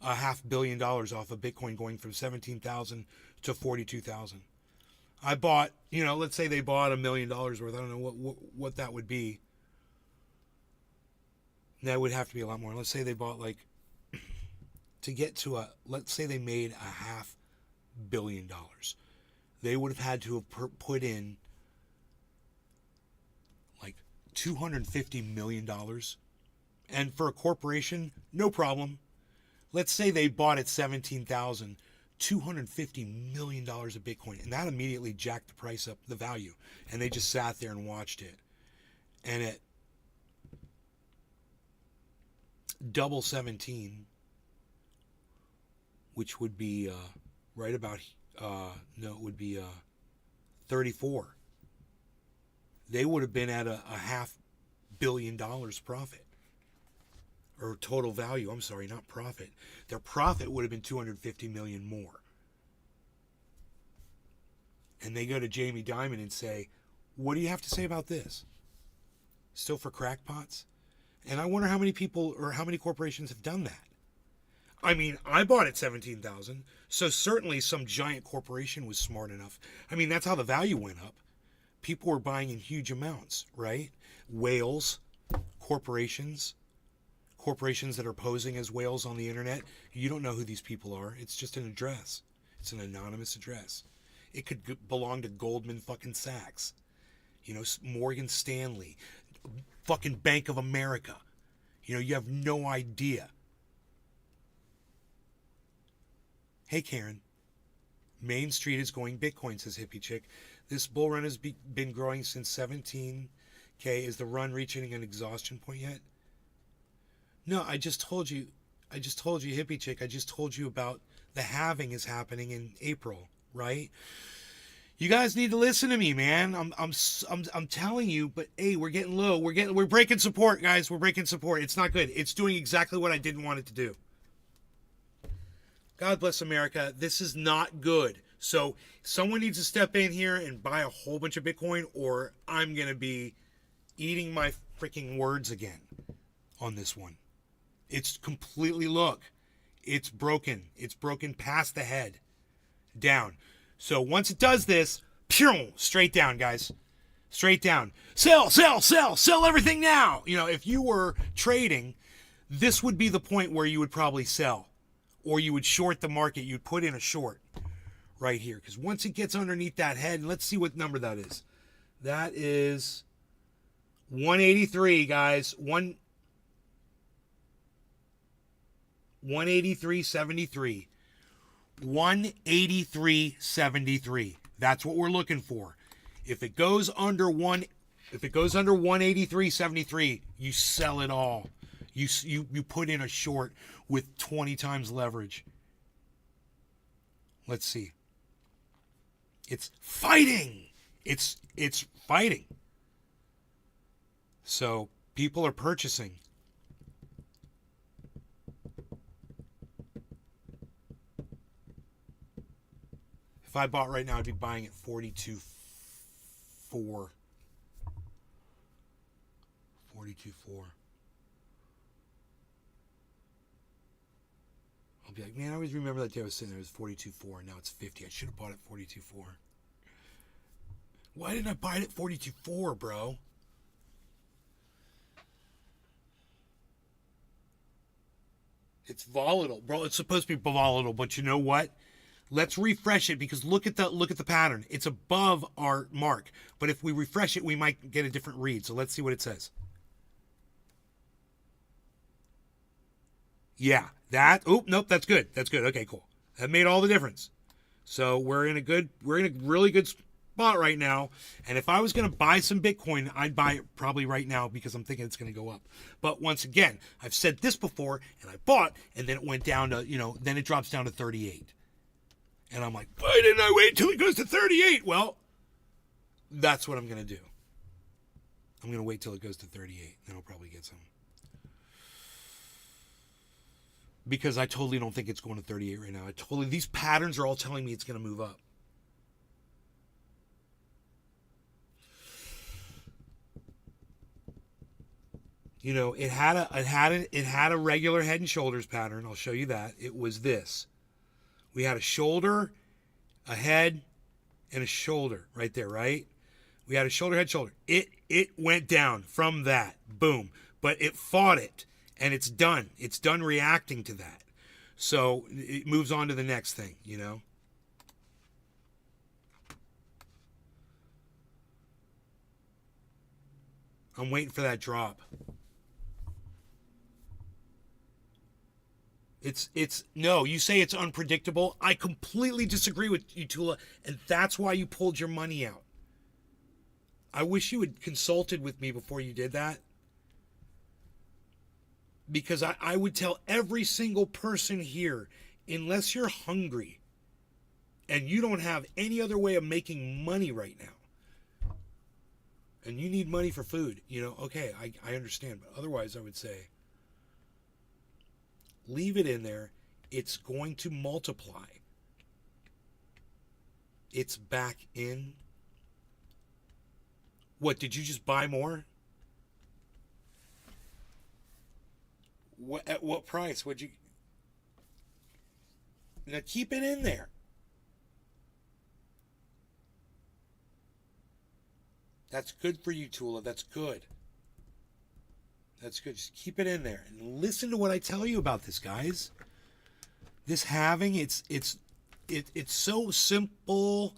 $500 million off of Bitcoin going from 17,000 to 42,000. I bought, you know, let's say they bought $1 million worth. I don't know what that would be. That would have to be a lot more. Let's say they bought like, to get to let's say they made $500 million. They would have had to have put in like $250 million. And for a corporation, no problem. Let's say they bought at 17,000, $250 million of Bitcoin. And that immediately jacked the price up, the value. And they just sat there and watched it. And at double 17, which would be right about, it would be 34. They would have been at a $500 million profit. Or total value, I'm sorry, not profit. Their profit would have been $250 million more. And they go to Jamie Dimon and say, what do you have to say about this? Still for crackpots? And I wonder how many people or how many corporations have done that. I mean, I bought at 17,000, so certainly some giant corporation was smart enough. I mean, that's how the value went up. People were buying in huge amounts, right? Whales, corporations that are posing as whales on the internet. You don't know who these people are. It's just an address. It's an anonymous address. It could belong to Goldman fucking Sachs. You know, Morgan Stanley, fucking Bank of America. You know, you have no idea. Hey, Karen. Main Street is going Bitcoin, says Hippie Chick. This bull run has been growing since 17K. Is the run reaching an exhaustion point yet? No, I just told you, Hippie Chick, I just told you about the halving is happening in April, right? You guys need to listen to me, man. I'm telling you, but hey, we're getting low. We're breaking support, guys. We're breaking support. It's not good. It's doing exactly what I didn't want it to do. God bless America. This is not good. So someone needs to step in here and buy a whole bunch of Bitcoin, or I'm going to be eating my freaking words again on this one. It's completely, look, it's broken. It's broken past the head. Down. So once it does this, straight down, guys. Straight down. Sell everything now. You know, if you were trading, this would be the point where you would probably sell. Or you would short the market. You'd put in a short right here. Because once it gets underneath that head, and let's see what number that is. That is 183, guys. 183.73. 183.73. That's what we're looking for. If it goes under 183.73, you sell it all. You put in a short with 20 times leverage. Let's see. It's fighting. It's fighting. So people are purchasing. If I bought right now, I'd be buying at 42.4. 42.4. I'll be like, man, I always remember that day I was sitting there, it was 42.4, and now it's 50. I should have bought it 42.4. Why didn't I buy it at 42.4, bro? It's volatile, bro. It's supposed to be volatile, but you know what? Let's refresh it because look at the pattern. It's above our mark. But if we refresh it, we might get a different read. So let's see what it says. Yeah, that. Oh, nope, that's good. That's good. Okay, cool. That made all the difference. So we're in a really good spot right now. And if I was going to buy some Bitcoin, I'd buy it probably right now because I'm thinking it's going to go up. But once again, I've said this before, and I bought, and then it went down to, then it drops down to 38. And I'm like, why didn't I wait till it goes to 38? Well, that's what I'm going to do. I'm going to wait till it goes to 38. Then I'll probably get some. Because I totally don't think it's going to 38 right now. These patterns are all telling me it's going to move up. It had a regular head and shoulders pattern. I'll show you that. It was this. We had a shoulder, a head, and a shoulder right there, right? We had a shoulder, head, shoulder. It went down from that. Boom. But it fought it, and it's done. It's done reacting to that. So it moves on to the next thing, I'm waiting for that drop. No, you say it's unpredictable. I completely disagree with you, Tula, and that's why you pulled your money out. I wish you had consulted with me before you did that. Because I would tell every single person here, unless you're hungry and you don't have any other way of making money right now, and you need money for food, okay, I understand. But otherwise, I would say, leave it in there. It's going to multiply. It's back in. What, did you just buy more? At what price would you? Now keep it in there. That's good for you, Tula. That's good. That's good. Just keep it in there and listen to what I tell you about this, guys. This halving, it's so simple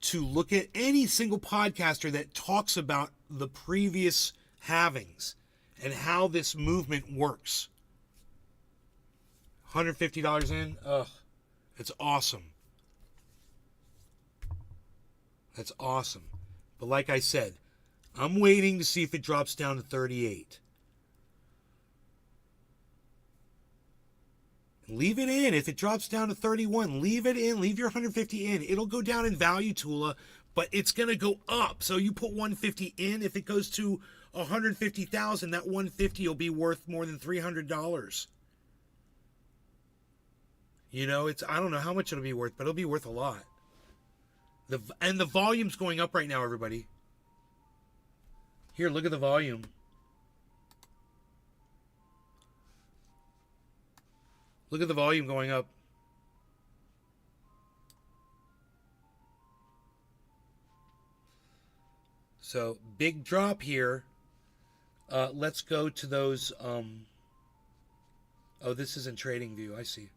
to look at any single podcaster that talks about the previous halvings and how this movement works. $150 in, it's awesome. That's awesome. But like I said, I'm waiting to see if it drops down to 38. Leave it in. If it drops down to 31, leave it in. Leave your 150 in. It'll go down in value, Tula, but it's going to go up. So you put 150 in. If it goes to 150,000, that 150 will be worth more than $300. I don't know how much it'll be worth, but it'll be worth a lot. And the volume's going up right now, everybody. Here, look at the volume. Look at the volume going up. So, big drop here. Let's go to those. Oh, this isn't trading view. I see.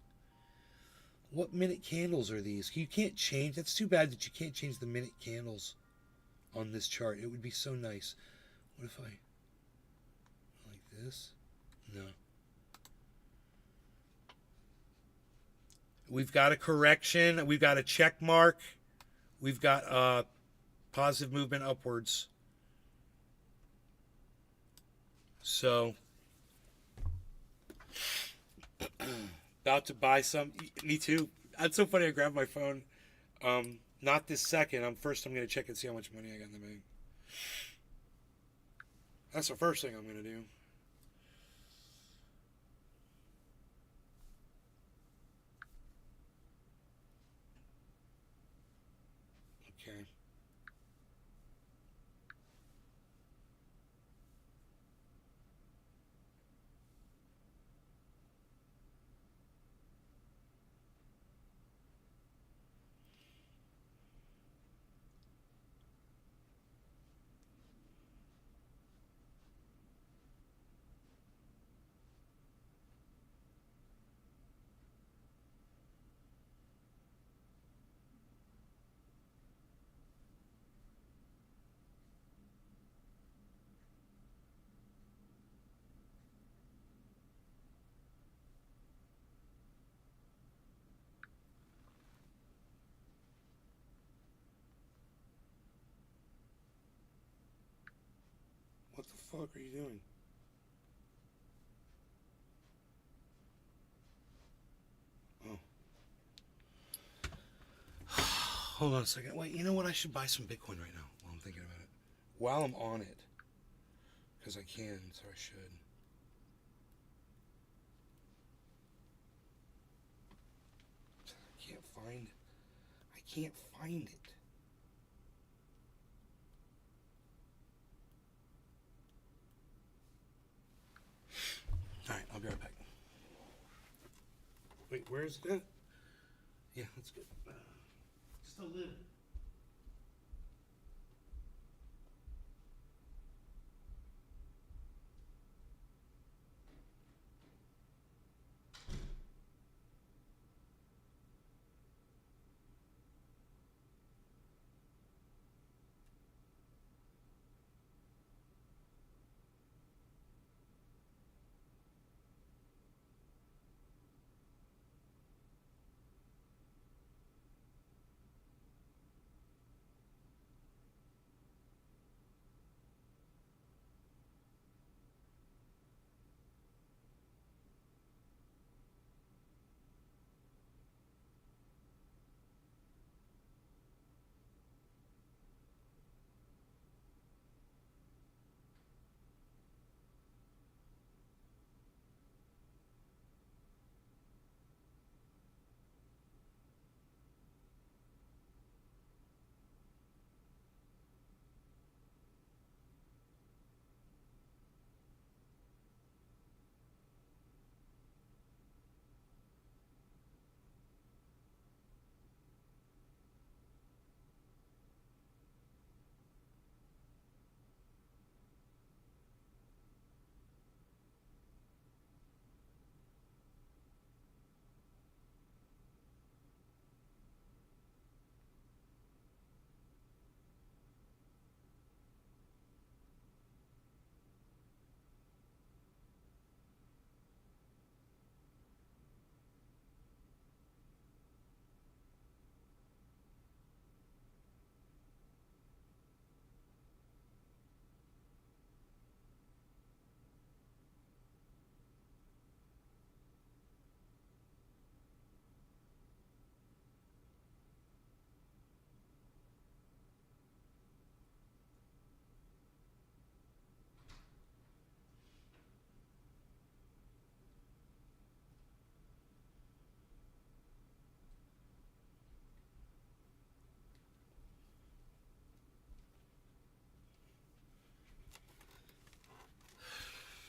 What minute candles are these? You can't change. That's too bad that you can't change the minute candles on this chart. It would be so nice. What if I like this? No. We've got a correction. We've got a check mark. We've got positive movement upwards. So, about to buy some. Me too. That's so funny. I grabbed my phone. Not this second. I'm going to check and see how much money I got in the bank. That's the first thing I'm going to do. Okay. fuck are you doing? Oh. Hold on a second. Wait, you know what? I should buy some Bitcoin right now while I'm thinking about it. While I'm on it. Because I can, so I should. I can't find it. Alright, I'll be right back. Wait, where is it at? Yeah, that's good. Just a little.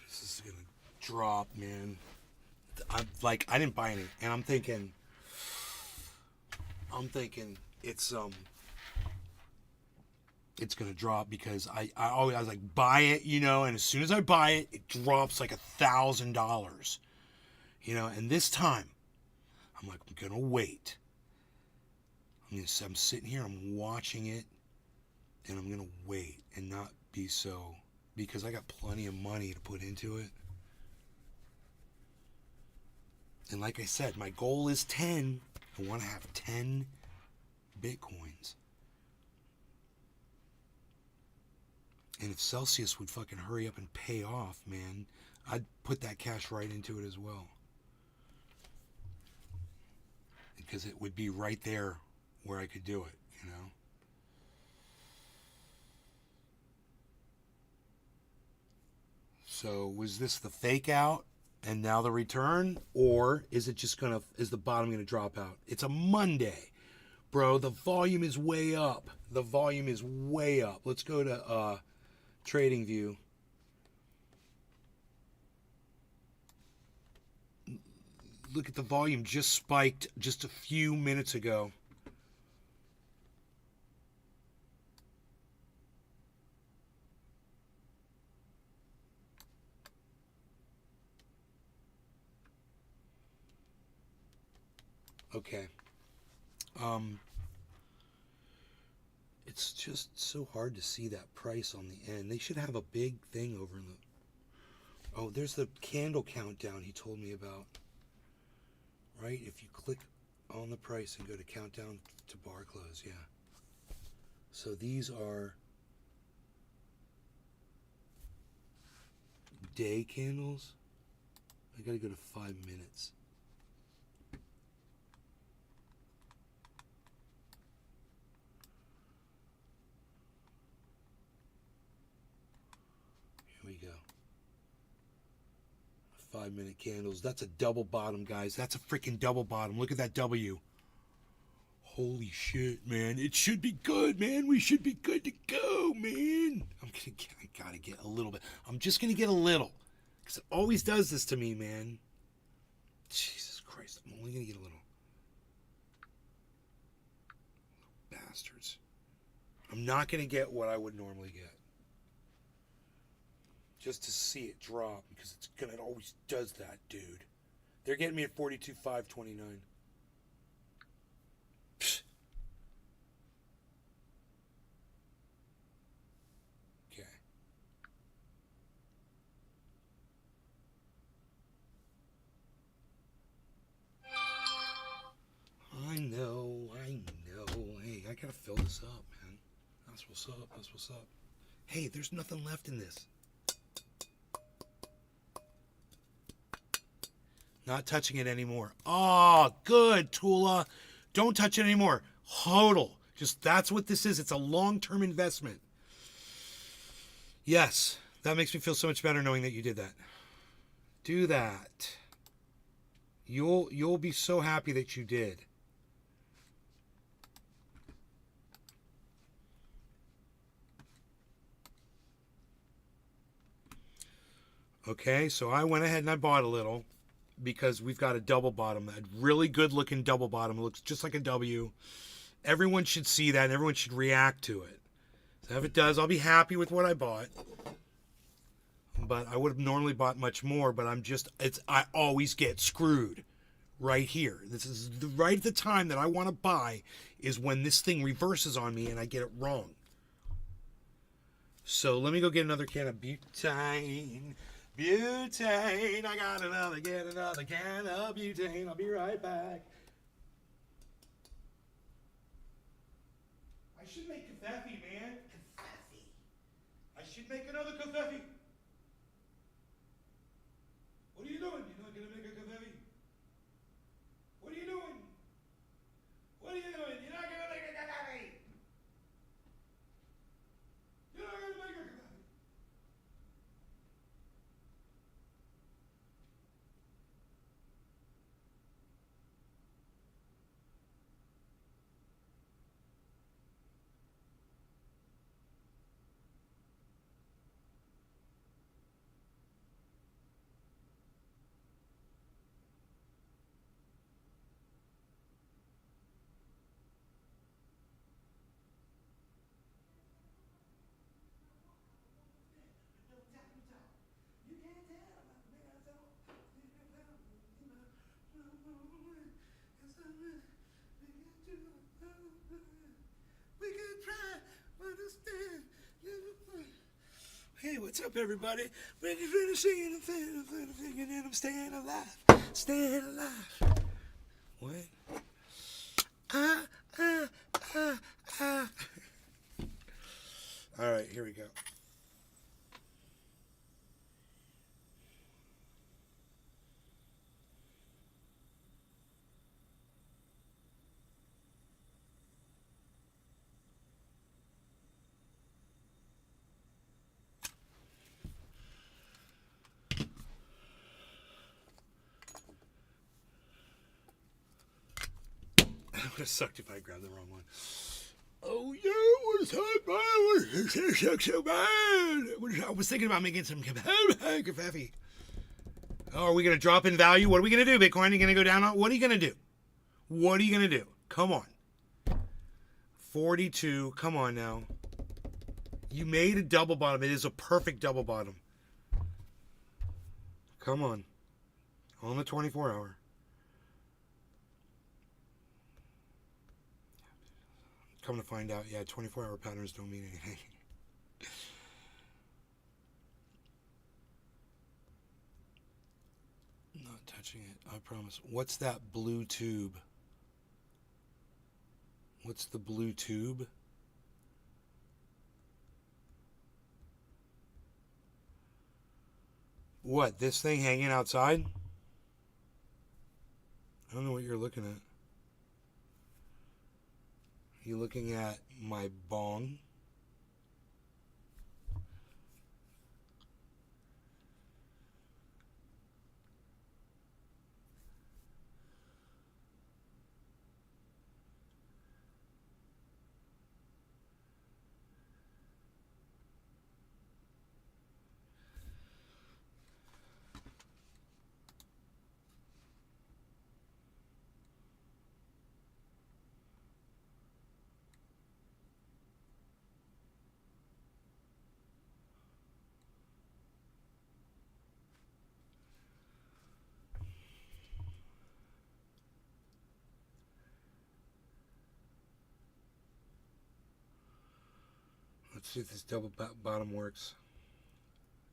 This is gonna drop, man. I didn't buy any, and I'm thinking it's gonna drop because I was like, buy it, and as soon as I buy it, it drops like $1,000, and this time I'm like, I'm gonna wait. I'm sitting here, I'm watching it, and I'm gonna wait and not be so, because I got plenty of money to put into it. And like I said, my goal is 10. I want to have 10 Bitcoins. And if Celsius would fucking hurry up and pay off, man, I'd put that cash right into it as well. Because it would be right there where I could do it, So was this the fake out and now the return? Or is the bottom gonna drop out? It's a Monday. Bro, the volume is way up. The volume is way up. Let's go to Trading View. Look at the volume, just spiked just a few minutes ago. Okay. It's just so hard to see that price on the end. They should have a big thing over in the... Oh, there's the candle countdown he told me about. Right? If you click on the price and go to countdown to bar close, yeah. So these are... day candles. I gotta go to 5 minutes. Here we go. 5-minute candles. That's a double bottom, guys. That's a freaking double bottom. Look at that W. Holy shit, man. It should be good, man. We should be good to go, man. I gotta get a little bit. I'm just gonna get a little. Because it always does this to me, man. Jesus Christ. I'm only gonna get a little. Bastards. I'm not gonna get what I would normally get. Just to see it drop, because it always does that, dude. They're getting me at 42.529. Okay. I know. Hey, I gotta fill this up, man. That's what's up. Hey, there's nothing left in this. Not touching it anymore. Oh, good, Tula. Don't touch it anymore. Hodl. Just, that's what this is. It's a long-term investment. Yes, that makes me feel so much better knowing that you did that. Do that. You'll be so happy that you did. Okay, so I went ahead and I bought a little because we've got a double bottom, a really good looking double bottom. It looks just like a W. Everyone should see that and everyone should react to it. So if it does, I'll be happy with what I bought. But I would have normally bought much more, but I always get screwed right here. This is right at the time that I want to buy is when this thing reverses on me and I get it wrong. So let me go get another can of butane. Butane, I gotta get another can of butane. I'll be right back. I should make kafefe, man. Kafefe. I should make another kafefe. What are you doing? You're not gonna make a kafefe? What are you doing? What are you doing? You're not gonna make a kafefe. You're not gonna make a kafefe. Hey, what's up, everybody? We're just really singing and I'm staying alive. Staying alive. What? All right, here we go. It would have sucked if I grabbed the wrong one. Oh, yeah, it was hot, man. It sucked so bad. I was thinking about making some kafefe. Oh, are we going to drop in value? What are we going to do, Bitcoin? Are you going to go down? What are you going to do? What are you going to do? Come on. 42. Come on now. You made a double bottom. It is a perfect double bottom. Come on. On the 24-hour. Come to find out, yeah, 24-hour patterns don't mean anything. Not touching it, I promise. What's that blue tube? What's the blue tube? What, this thing hanging outside? I don't know what you're looking at. You looking at my bong? Let's see if this double bottom works.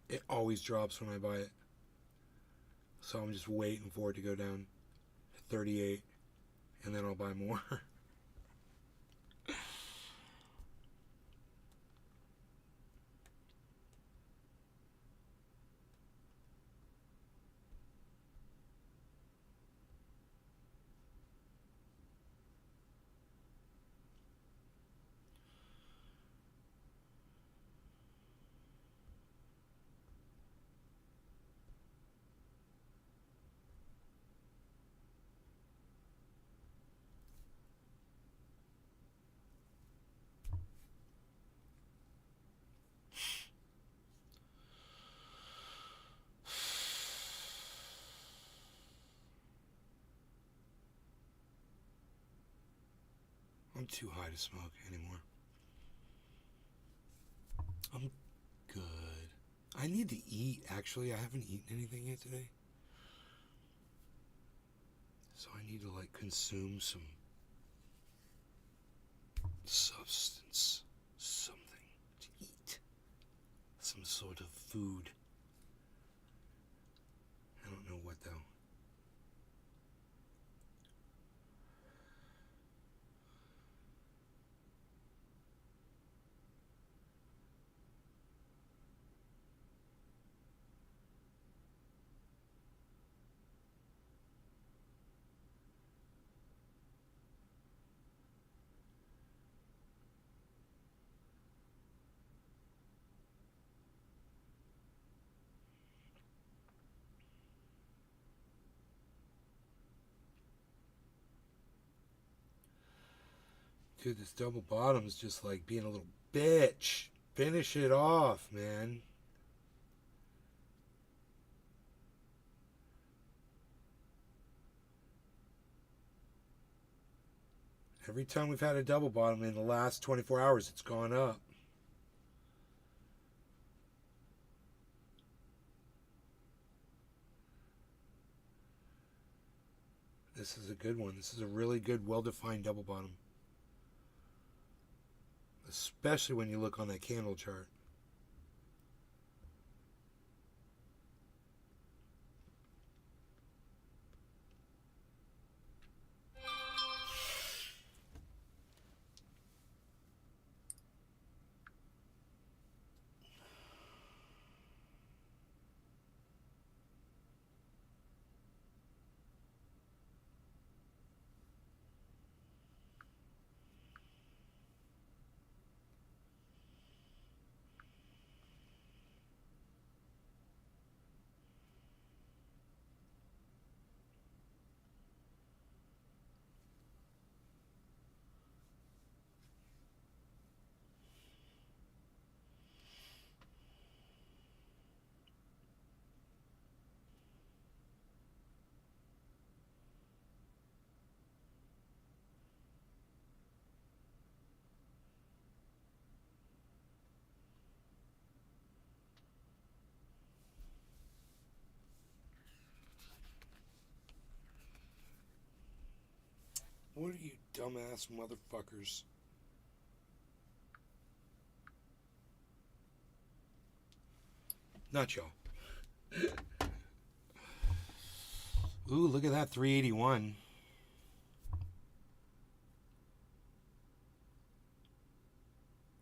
It always drops when I buy it. So I'm just waiting for it to go down to 38 and then I'll buy more. I'm too high to smoke anymore. I'm good. I need to eat, actually. I haven't eaten anything yet today. So I need to, like, consume some substance. Something to eat. Some sort of food. I don't know what, though. Dude, this double bottom's just like being a little bitch. Finish it off, man. Every time we've had a double bottom in the last 24 hours, it's gone up. This is a good one. This is a really good, well-defined double bottom. Especially when you look on that candle chart. What are you dumbass motherfuckers? Not y'all. Ooh, look at that, 381.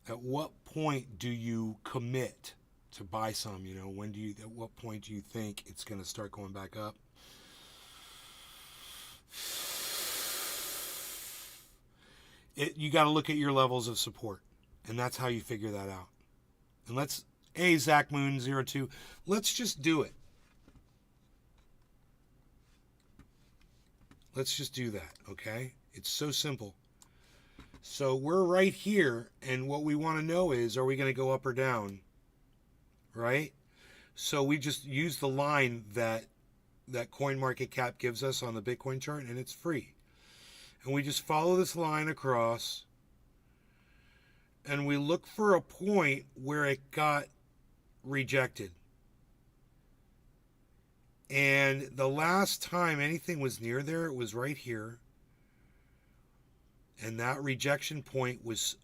At what point do you commit to buy some. You know, at what point do you think it's going to start going back up? You got to look at your levels of support, and that's how you figure that out. And Zach Moon 02, let's just do it. Let's just do that, okay? It's so simple. So we're right here, and what we want to know is, are we going to go up or down, right? So we just use the line that CoinMarketCap gives us on the Bitcoin chart, and it's free. And we just follow this line across, and we look for a point where it got rejected. And the last time anything was near there, it was right here. And that rejection point was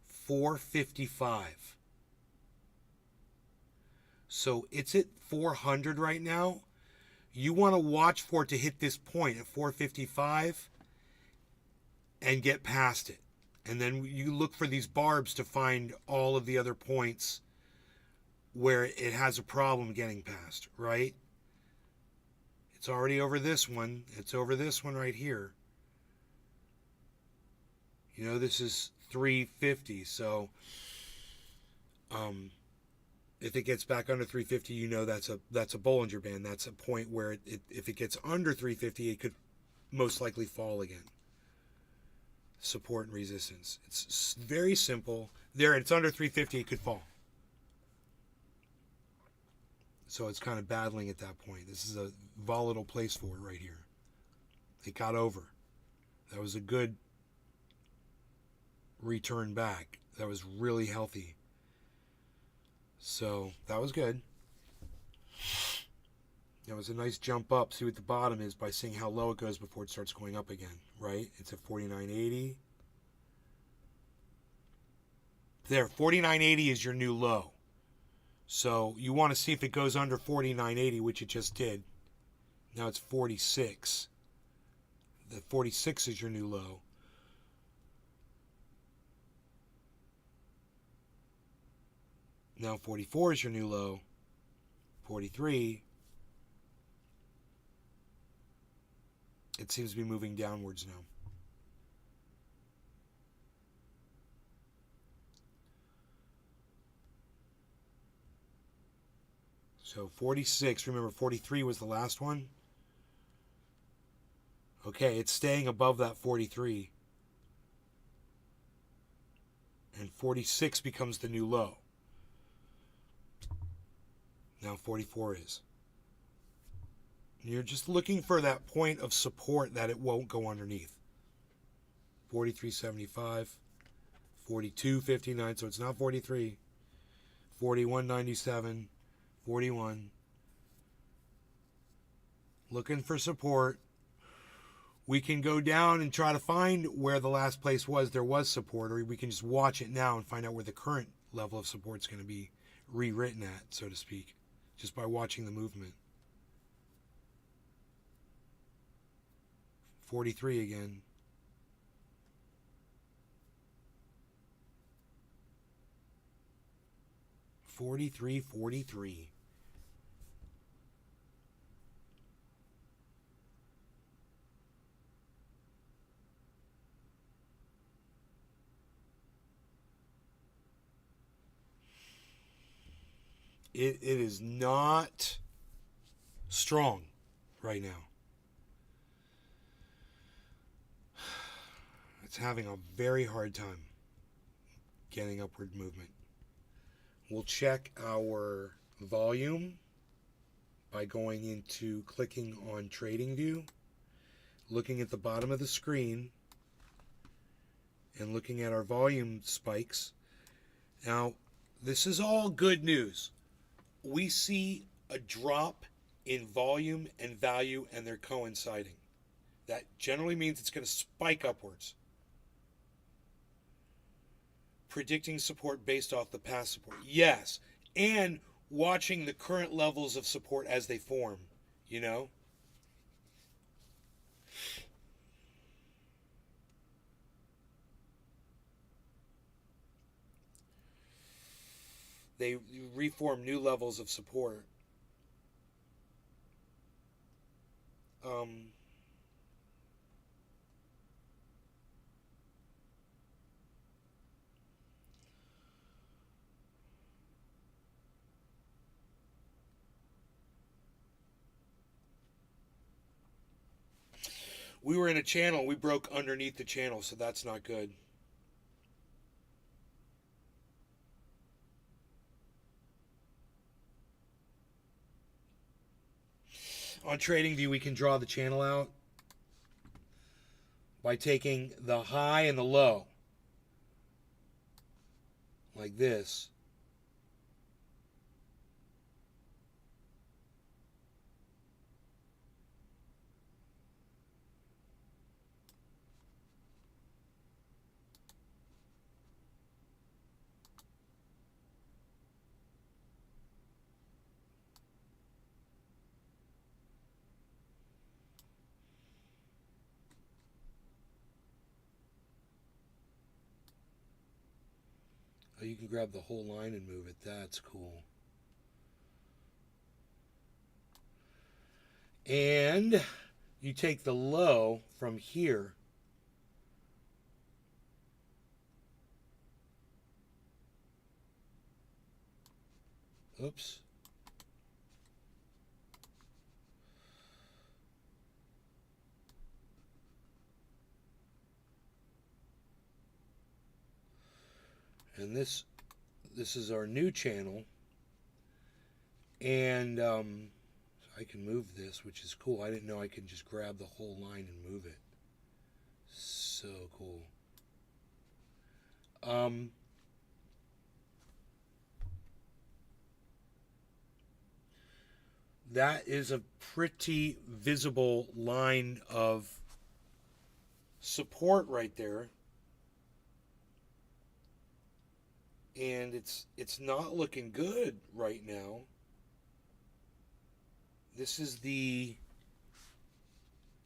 455. So it's at 400 right now. You want to watch for it to hit this point at 455 and get past it. And then you look for these barbs to find all of the other points where it has a problem getting past, right? It's already over this one. It's over this one right here. You know, this is 350. So if it gets back under 350, you know that's a Bollinger Band. That's a point where if it gets under 350, it could most likely fall again. Support and resistance. It's very simple. There, it's under 350, it could fall. So it's kind of battling at that point. This is a volatile place for it right here. It got over. That was a good return back. That was really healthy. So that was good. That was a nice jump up. See what the bottom is by seeing how low it goes before it starts going up again, right? It's at 49.80. There, 49.80 is your new low. So you want to see if it goes under 49.80, which it just did. Now it's 46. The 46 is your new low. Now 44 is your new low. 43. It seems to be moving downwards now. So 46, remember 43 was the last one? Okay, it's staying above that 43. And 46 becomes the new low. Now 44 is. You're just looking for that point of support that it won't go underneath. 43.75, 42.59, so it's not 43. 41.97, 41. Looking for support. We can go down and try to find where the last place was. There was support, or we can just watch it now and find out where the current level of support is going to be rewritten at, so to speak, just by watching the movement. 43 again. $43.43. It is not strong right now. It's having a very hard time getting upward movement. We'll check our volume by going into clicking on Trading View, looking at the bottom of the screen, and looking at our volume spikes. Now, this is all good news. We see a drop in volume and value, and they're coinciding. That generally means it's going to spike upwards. Predicting support based off the past support. Yes. And watching the current levels of support as they form, you know? they reform new levels of support. Um, we were in a channel. We broke underneath the channel, so that's not good. On TradingView, we can draw the channel out by taking the high and the low, like this. Oh, you can grab the whole line and move it. That's cool. And you take the low from here. Oops. And this is our new channel. And I can move this, which is cool. I didn't know I could just grab the whole line and move it. So cool. That is a pretty visible line of support right there. And it's not looking good right now. This is the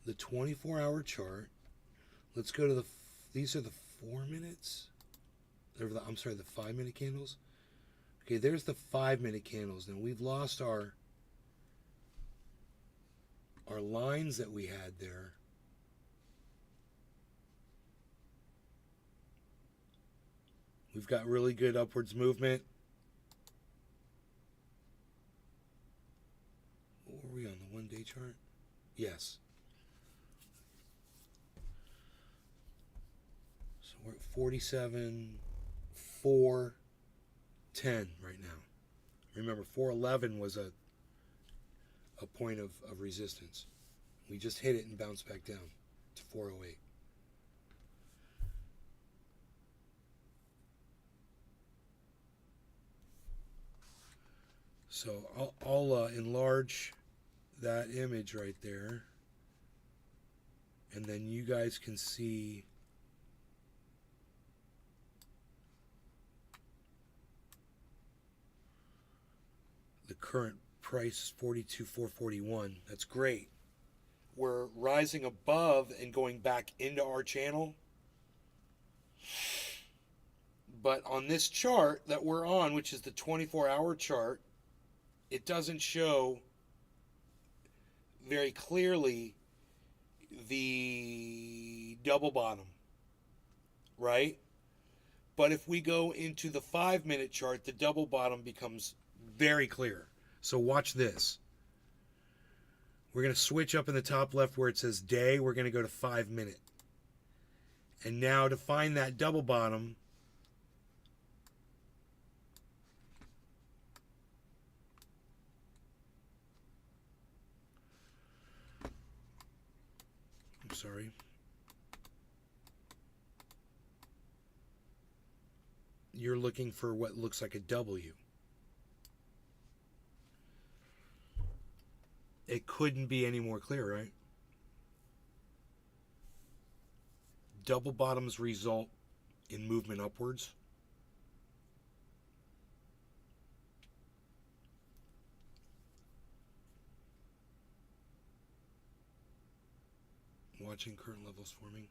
24-hour chart. Let's go to these are the 4 minutes. I'm sorry, the 5-minute candles. Okay, there's the 5-minute candles. Now we've lost our lines that we had there. We've got really good upwards movement. What were we on, the 1-day chart? Yes. So we're at 47, 4, 10 right now. Remember, 411 was a point of resistance. We just hit it and bounced back down to 408. So I'll enlarge that image right there, and then you guys can see the current price is 42,441. That's great. We're rising above and going back into our channel. But on this chart that we're on, which is the 24-hour chart, it doesn't show very clearly the double bottom, right? But if we go into the 5-minute chart, the double bottom becomes very clear. So watch this. We're going to switch up in the top left where it says day. We're going to go to 5-minute. And now to find that double bottom, I'm sorry. You're looking for what looks like a W. It couldn't be any more clear, right? Double bottoms result in movement upwards. Watching current levels forming.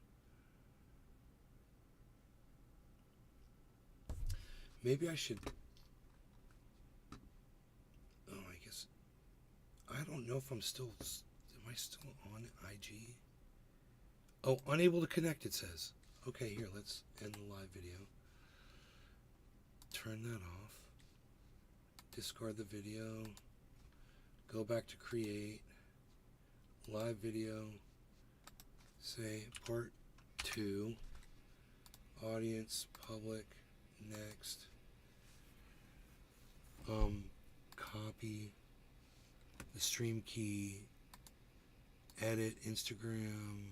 Maybe I should know if I'm still... Am I still on IG? Oh, unable to connect, it says. Okay, here, let's end the live video. Turn that off. Discard the video. Go back to create. Live video. Say part 2. Audience, public, next. Copy the stream key. Edit Instagram.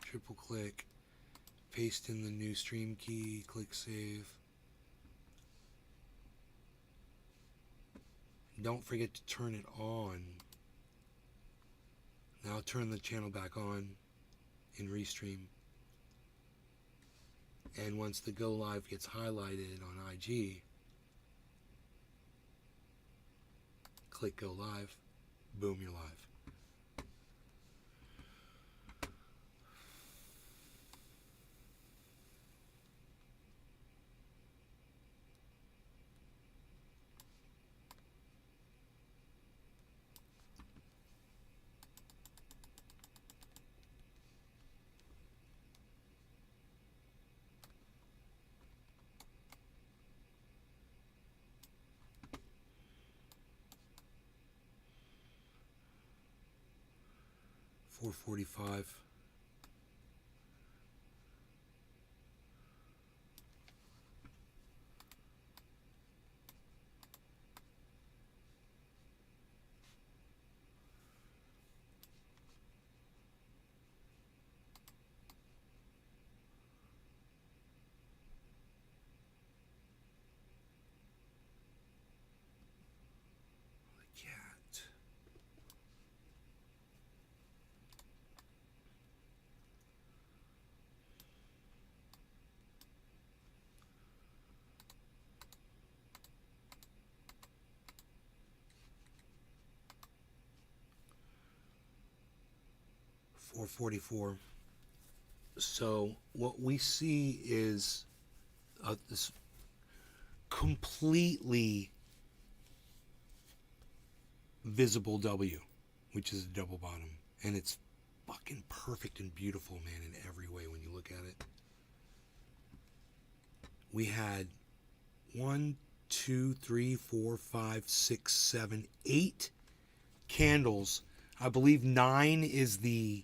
Triple click. Paste in the new stream key. Click save. Don't forget to turn it on. Now turn the channel back on in Restream. And once the go live gets highlighted on IG, click go live. Boom, you're live. $4.45. Cat. $4.44. So what we see is this completely visible W, which is a double bottom, and it's fucking perfect and beautiful, man, in every way when you look at it. We had 1, 2, 3, 4, 5, 6, 7, 8 candles. I believe 9 is the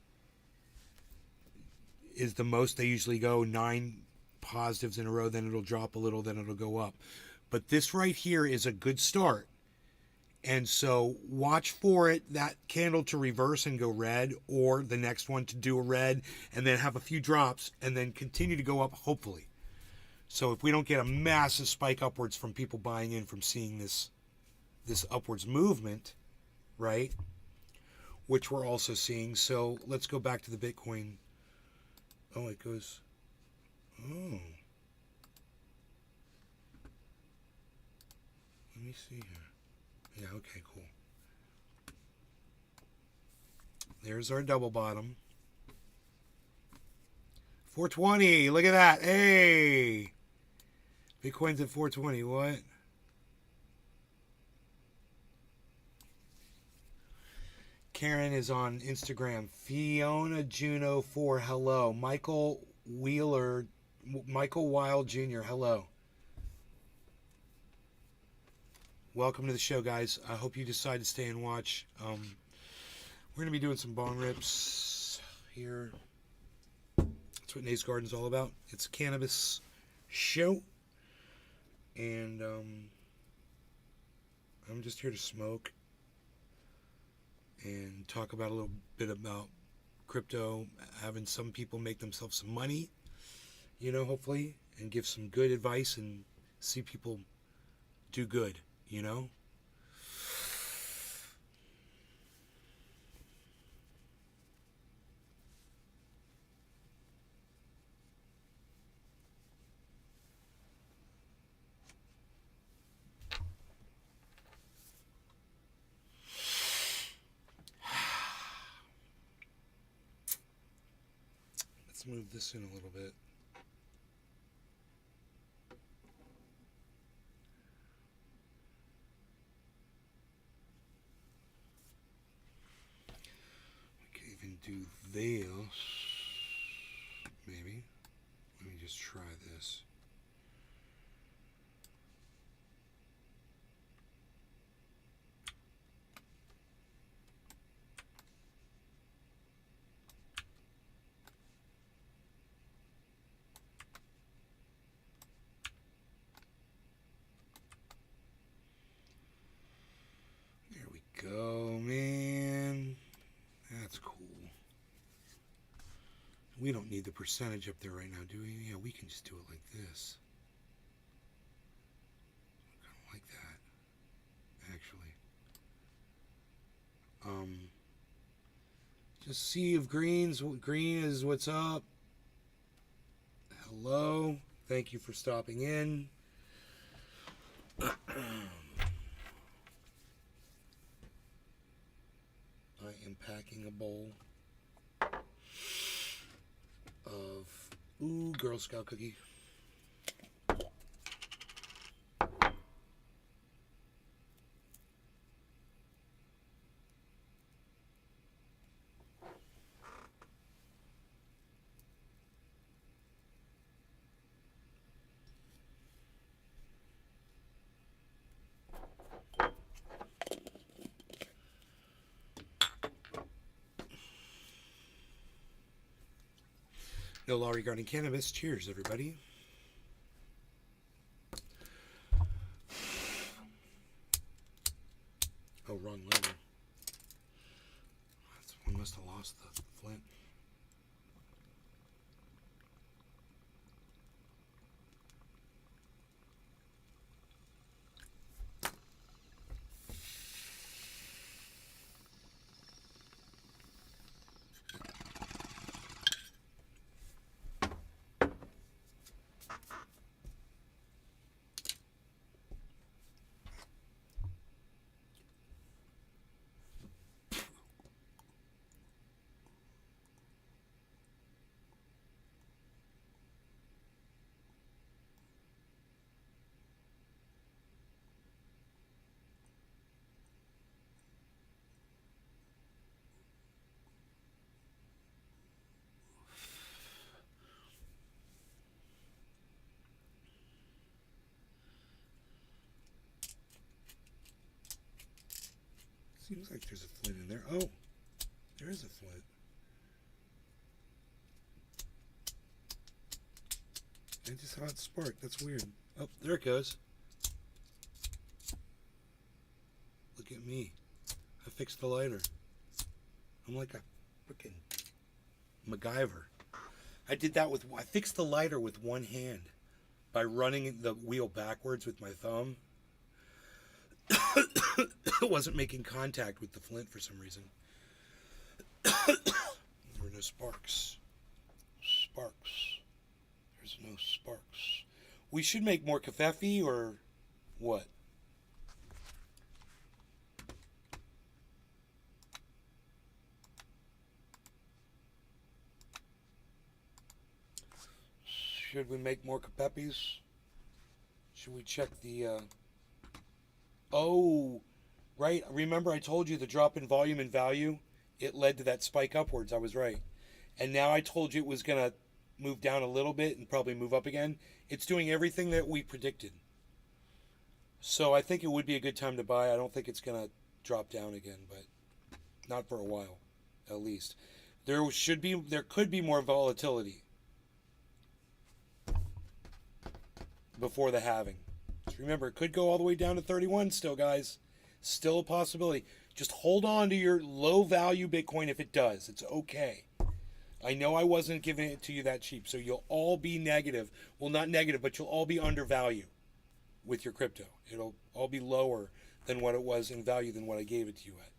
most they usually go. 9 positives in a row, then it'll drop a little, then it'll go up. But this right here is a good start. And so watch for it, that candle to reverse and go red, or the next one to do a red and then have a few drops and then continue to go up, hopefully. So if we don't get a massive spike upwards from people buying in from seeing this upwards movement, right, which we're also seeing. So let's go back to the Bitcoin. Oh, it goes, oh. Let me see here. Yeah, okay, cool. There's our double bottom. 420, look at that. Hey! Bitcoin's at 420, what? Karen is on Instagram. Fiona Juno 4, hello. Michael Wild Jr., hello. Welcome to the show, guys. I hope you decide to stay and watch. We're going to be doing some bong rips here. That's what Nay's Garden's all about. It's a cannabis show. And I'm just here to smoke and talk about a little bit about crypto, having some people make themselves some money, you know, hopefully, and give some good advice and see people do good, you know. Let's move this in a little bit. do this. Maybe. Let me just try this. There we go, man. That's cool. We don't need the percentage up there right now, do we? Yeah, we can just do it like this. I don't like that, actually. Just sea of greens. Green is what's up. Hello. Thank you for stopping in. I am packing a bowl of Girl Scout cookie. No law regarding cannabis. Cheers, everybody. Oh, wrong lighter. One must have lost the flint. Seems like there's a flint in there. Oh, there is a flint. I just saw it spark. That's weird. Oh, there it goes. Look at me. I fixed the lighter. I'm like a freaking MacGyver. I did that with... I fixed the lighter with one hand by running the wheel backwards with my thumb. It wasn't making contact with the flint for some reason. There were no sparks. Sparks. There's no sparks. We should make more kafefe or what? Should we make more kafefes? Should we check the... Oh, right. Remember I told you the drop in volume and value? It led to that spike upwards. I was right. And now I told you it was going to move down a little bit and probably move up again. It's doing everything that we predicted. So I think it would be a good time to buy. I don't think it's going to drop down again, but not for a while, at least. There could be more volatility before the halving. Remember, it could go all the way down to 31 still, guys. Still a possibility. Just hold on to your low-value Bitcoin if it does. It's okay. I know I wasn't giving it to you that cheap, so you'll all be negative. Well, not negative, but you'll all be undervalued with your crypto. It'll all be lower than what it was in value than what I gave it to you at.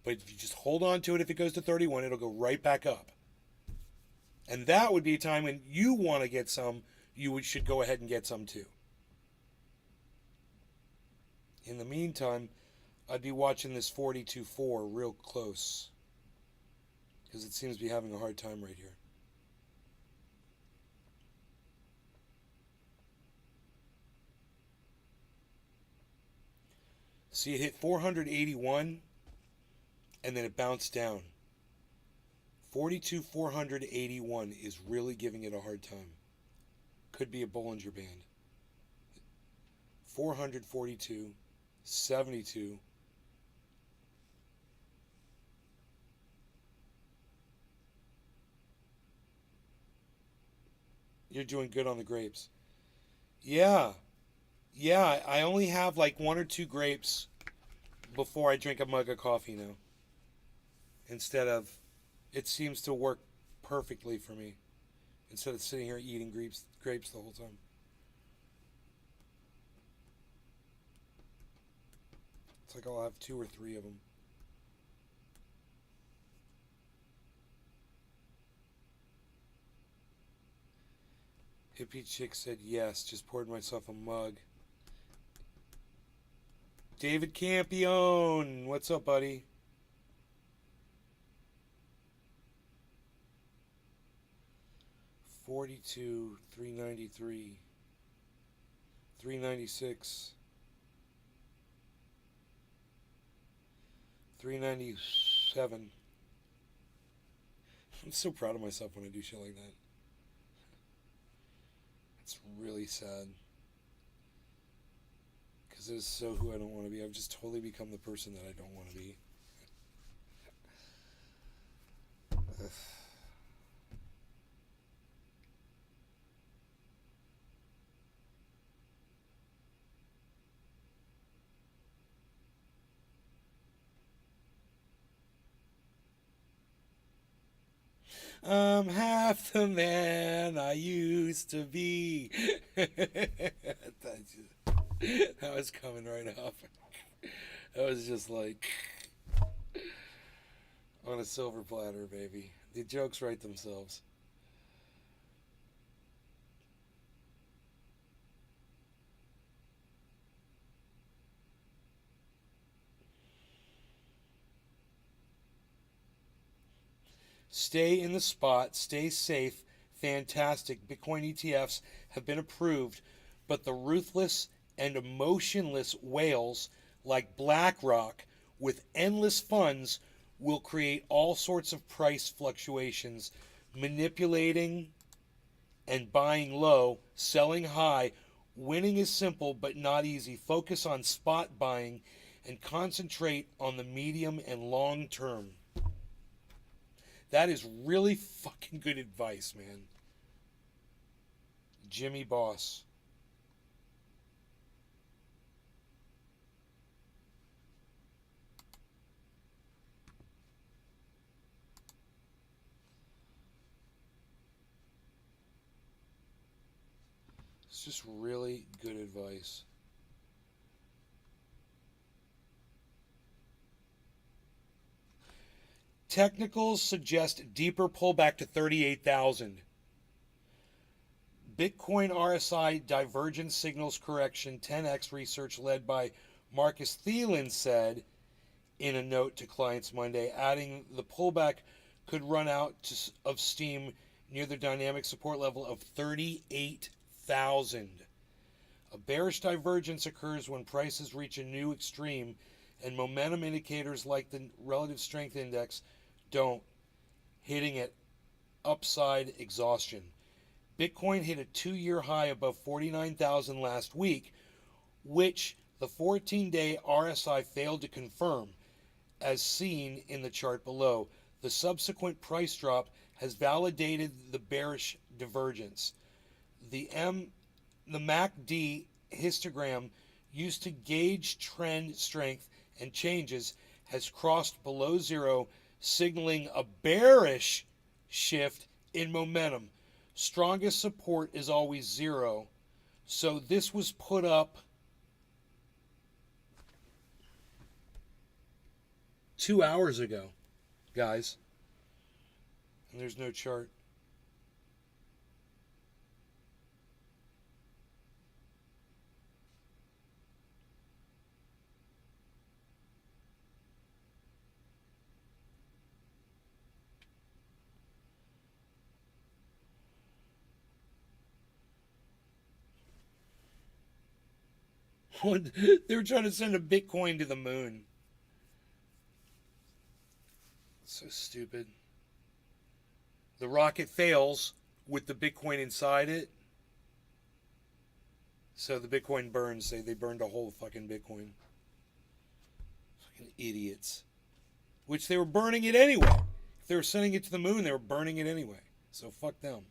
But if you just hold on to it, if it goes to 31, it'll go right back up. And that would be a time when you want to get some, should go ahead and get some too. In the meantime, I'd be watching this 42.4 real close because it seems to be having a hard time right here. See, it hit 481 and then it bounced down. 42,481 is really giving it a hard time. Could be a Bollinger Band. 442, 72. You're doing good on the grapes. Yeah. Yeah, I only have like one or two grapes before I drink a mug of coffee now. Instead of, it seems to work perfectly for me. Instead of sitting here eating grapes the whole time. It's like I'll have two or three of them. Hippie Chick said yes, just poured myself a mug. David Campione, what's up, buddy? $42, $3.93, $3.96, $3.97. I'm so proud of myself when I do shit like that. It's really sad. Because it is so who I don't want to be. I've just totally become the person that I don't want to be. I'm half the man I used to be. That was coming right off. That was just like on a silver platter, baby. The jokes write themselves. Stay in the spot, stay safe, fantastic. Bitcoin ETFs have been approved, but the ruthless and emotionless whales like BlackRock with endless funds will create all sorts of price fluctuations, manipulating and buying low, selling high. Winning is simple but not easy. Focus on spot buying and concentrate on the medium and long term. That is really fucking good advice, man. Jimmy Boss. It's just really good advice. Technicals suggest deeper pullback to 38,000. Bitcoin RSI divergence signals correction 10x research led by Marcus Thielen said in a note to clients Monday, adding the pullback could run out of steam near the dynamic support level of 38,000. A bearish divergence occurs when prices reach a new extreme and momentum indicators like the relative strength index don't, hitting at upside exhaustion. Bitcoin hit a 2-year high above 49,000 last week, which the 14-day RSI failed to confirm, as seen in the chart below. The subsequent price drop has validated the bearish divergence. The MACD histogram used to gauge trend strength and changes has crossed below zero, signaling a bearish shift in momentum. Strongest support is always zero. So this was put up 2 hours ago, guys. And there's no chart. They were trying to send a Bitcoin to the moon. So stupid. The rocket fails with the Bitcoin inside it. So the Bitcoin burns. They burned a whole fucking Bitcoin. Fucking idiots. Which they were burning it anyway. If they were sending it to the moon, they were burning it anyway. So fuck them.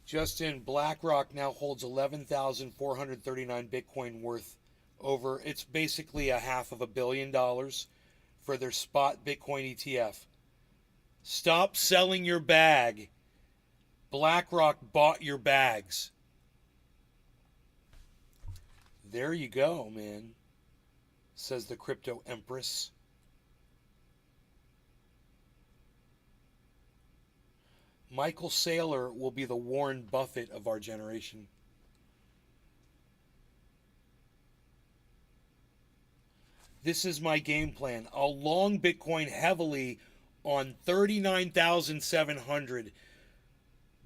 Justin, BlackRock now holds 11,439 Bitcoin worth over, it's basically $500 million for their spot Bitcoin ETF. Stop selling your bag. BlackRock bought your bags. There you go, man, says the crypto empress. Michael Saylor will be the Warren Buffett of our generation. This is my game plan. I'll long Bitcoin heavily on 39,700.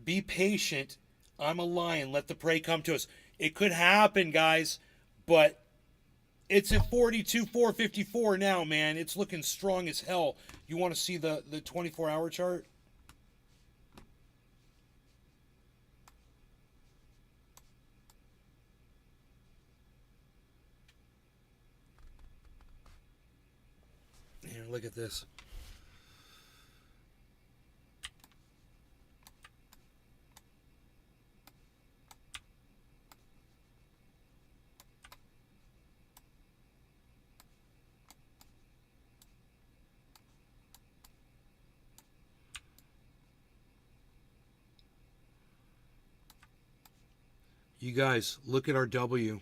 Be patient. I'm a lion. Let the prey come to us. It could happen, guys, but it's at 42,454 now, man. It's looking strong as hell. You want to see the 24-hour chart? Here, look at this. You guys, look at our W.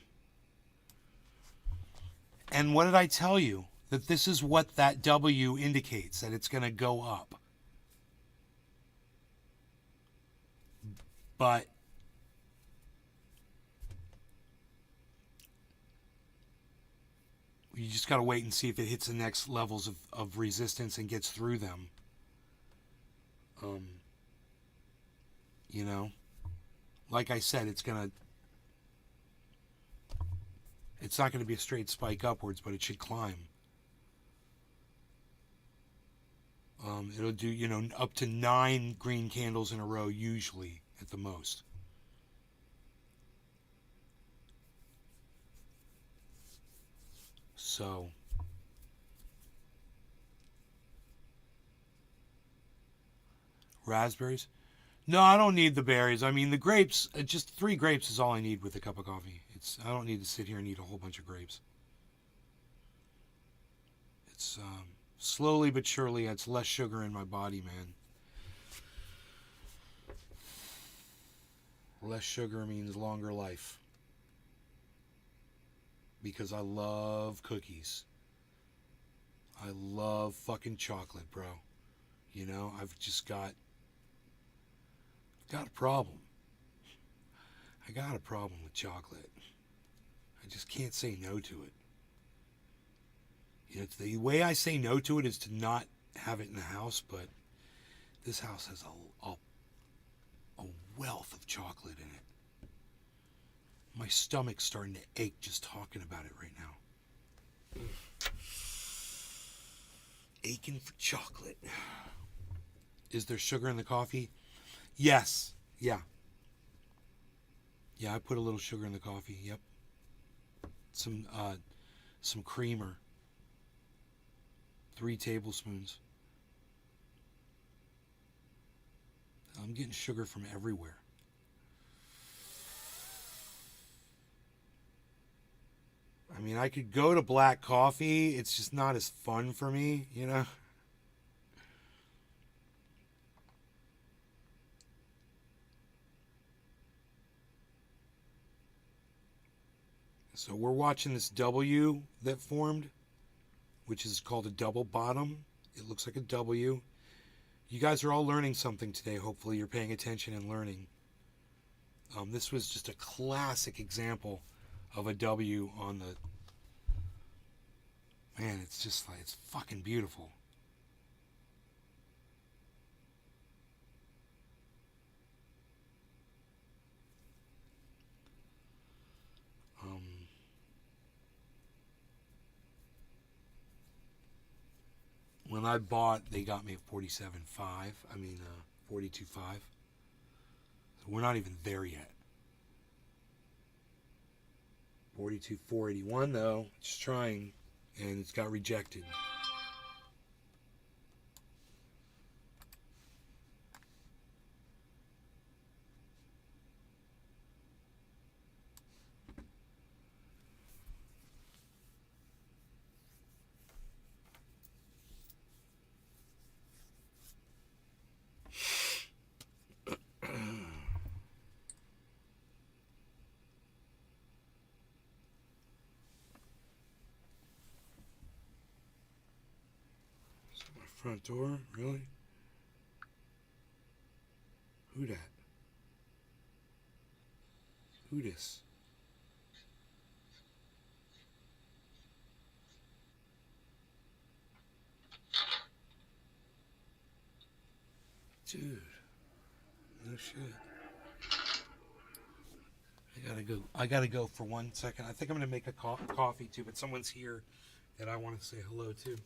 And what did I tell you? That this is what that W indicates, that it's going to go up. But you just got to wait and see if it hits the next levels of resistance and gets through them. You know, like I said, it's not going to be a straight spike upwards, but it should climb. It'll do, up to 9 green candles in a row, usually, at the most. So, raspberries? No, I don't need the berries. I mean, the grapes, just 3 grapes is all I need with a cup of coffee. I don't need to sit here and eat a whole bunch of grapes. It's, slowly but surely, it's less sugar in my body, man. Less sugar means longer life. Because I love cookies. I love fucking chocolate, bro. I've just got a problem. I got a problem with chocolate. I just can't say no to it. It's the way I say no to it is to not have it in the house, but this house has a wealth of chocolate in it. My stomach's starting to ache just talking about it right now. Aching for chocolate. Is there sugar in the coffee? Yes. Yeah. Yeah, I put a little sugar in the coffee. Yep. Some creamer. 3 tablespoons. I'm getting sugar from everywhere. I mean, I could go to black coffee. It's just not as fun for me, So we're watching this W that formed, which is called a double bottom. It looks like a W. You guys are all learning something today. Hopefully you're paying attention and learning. This was just a classic example of a W on the. Man, it's just like, it's fucking beautiful. Um, when I bought, they got me at 47.5. I mean, 42.5. So we're not even there yet. 42.481 though. Just trying, and it's got rejected. My front door, really? Who that? Who this? Dude, no shit. I gotta go for 1 second. I think I'm gonna make a coffee too, but someone's here that I want to say hello to.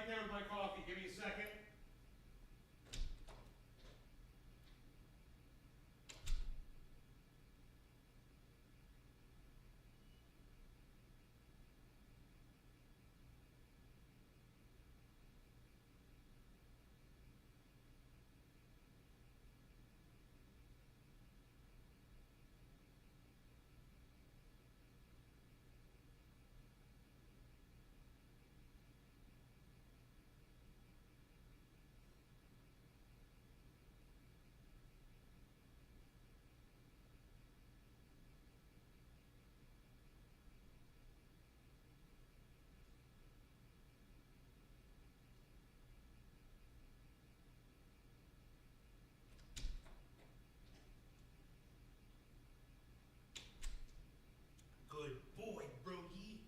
right there with my coffee. Give me a second. Good boy, Brody.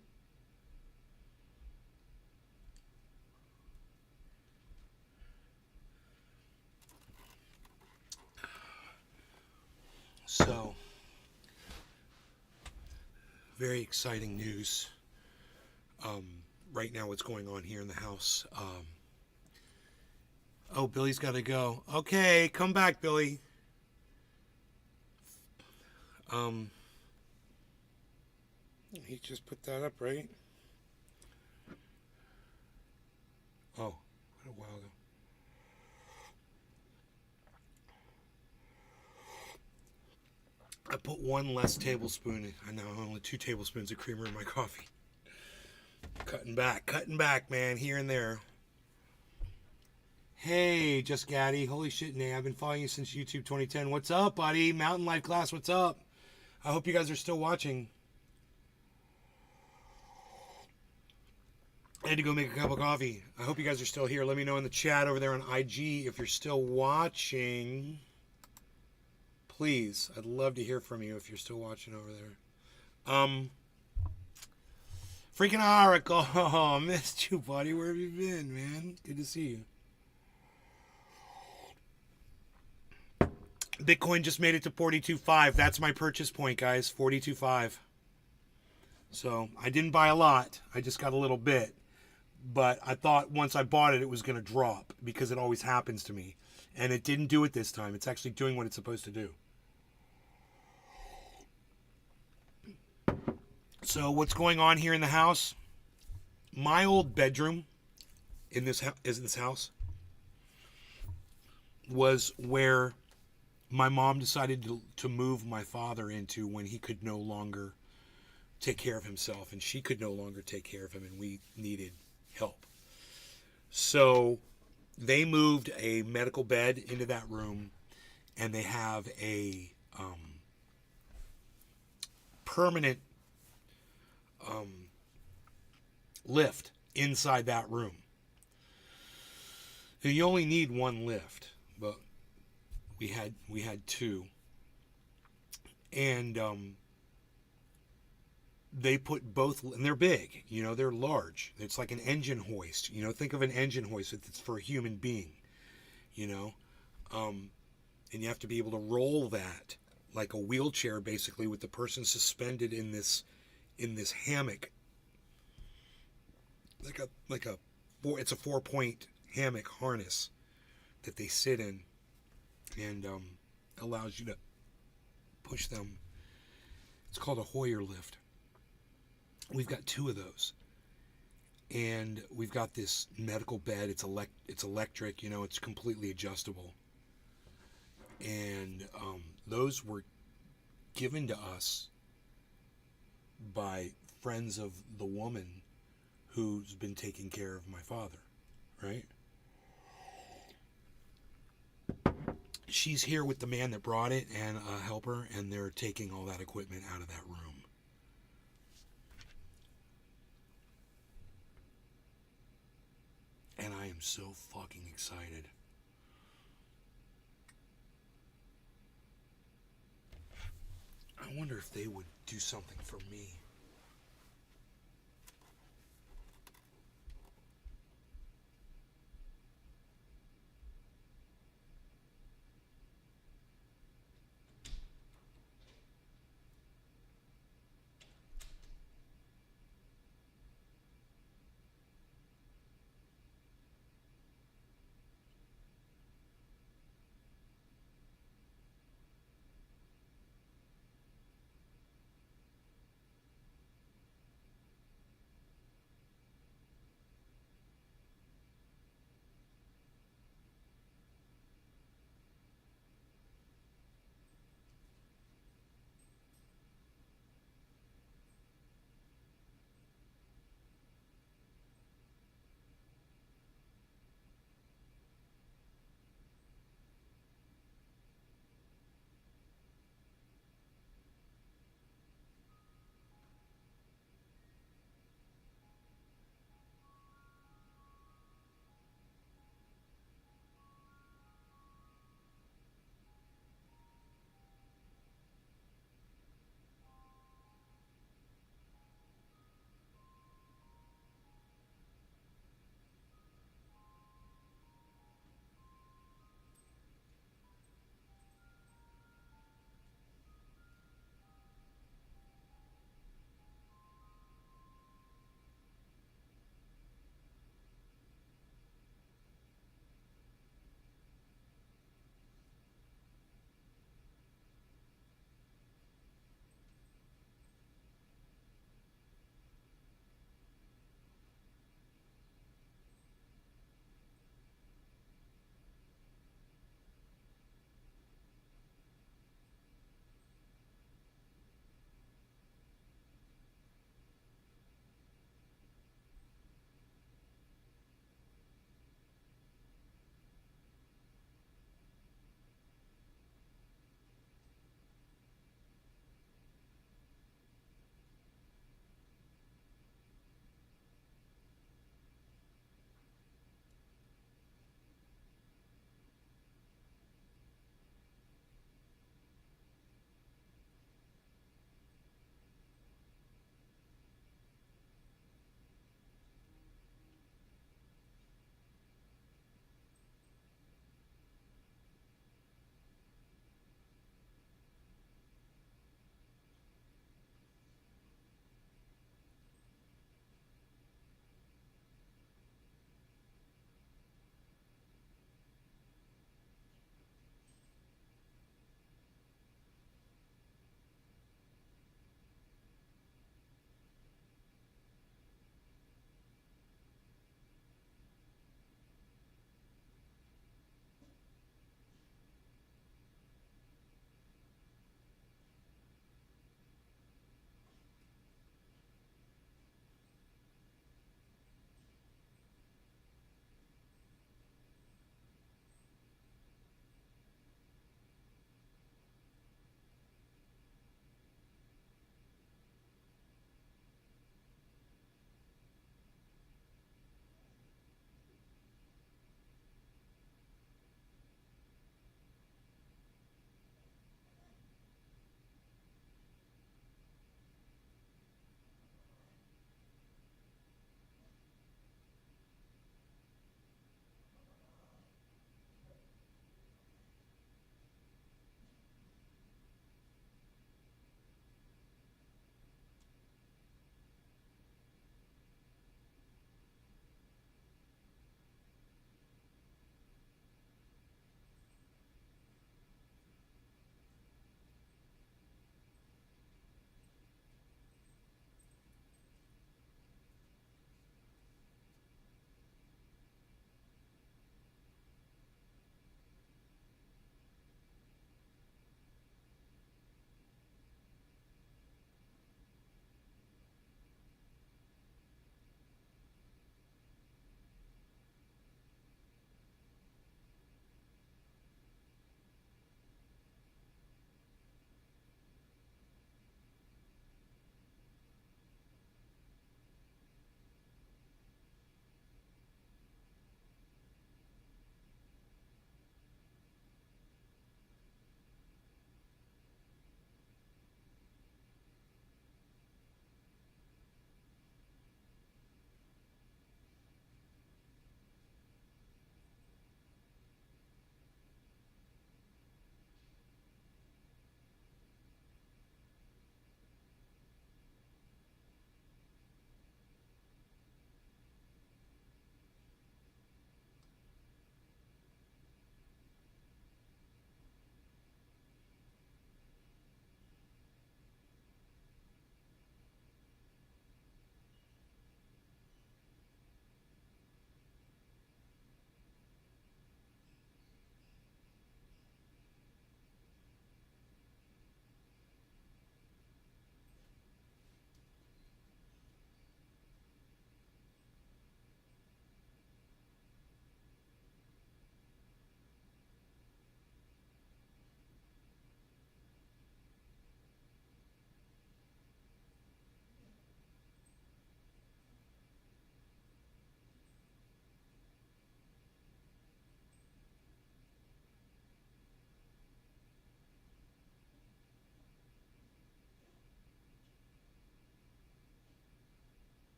So, very exciting news. Right now, what's going on here in the house. Oh, Billy's got to go. Okay, come back, Billy. He just put that up, right? Oh, what a while ago. I put one less tablespoon. I know only 2 tablespoons of creamer in my coffee. Cutting back, man, here and there. Hey, Just Gaddy. Holy shit, Nay. I've been following you since YouTube 2010. What's up, buddy? Mountain Life Class, what's up? I hope you guys are still watching. I had to go make a cup of coffee. I hope you guys are still here. Let me know in the chat over there on IG if you're still watching. Please, I'd love to hear from you if you're still watching over there. Freaking Oracle. Oh, missed you, buddy. Where have you been, man? Good to see you. Bitcoin just made it to 42.5. That's my purchase point, guys. 42.5. So I didn't buy a lot. I just got a little bit. But I thought once I bought it, it was going to drop because it always happens to me. And it didn't do it this time. It's actually doing what it's supposed to do. So what's going on here in the house? My old bedroom in this house was where my mom decided to move my father into when he could no longer take care of himself and she could no longer take care of him and we needed help. So they moved a medical bed into that room and they have a permanent lift inside that room. Now, you only need one lift, but we had 2, and they put both, and they're big, they're large. It's like an engine hoist, think of an engine hoist. It's for a human being, and you have to be able to roll that like a wheelchair, basically, with the person suspended in this hammock, it's a 4-point hammock harness that they sit in, and allows you to push them. It's called a Hoyer lift. We've got 2 of those, and we've got this medical bed. It's electric, it's completely adjustable, and those were given to us by friends of the woman who's been taking care of my father, right? She's here with the man that brought it and a helper, and they're taking all that equipment out of that room. And I am so fucking excited. I wonder if they would do something for me.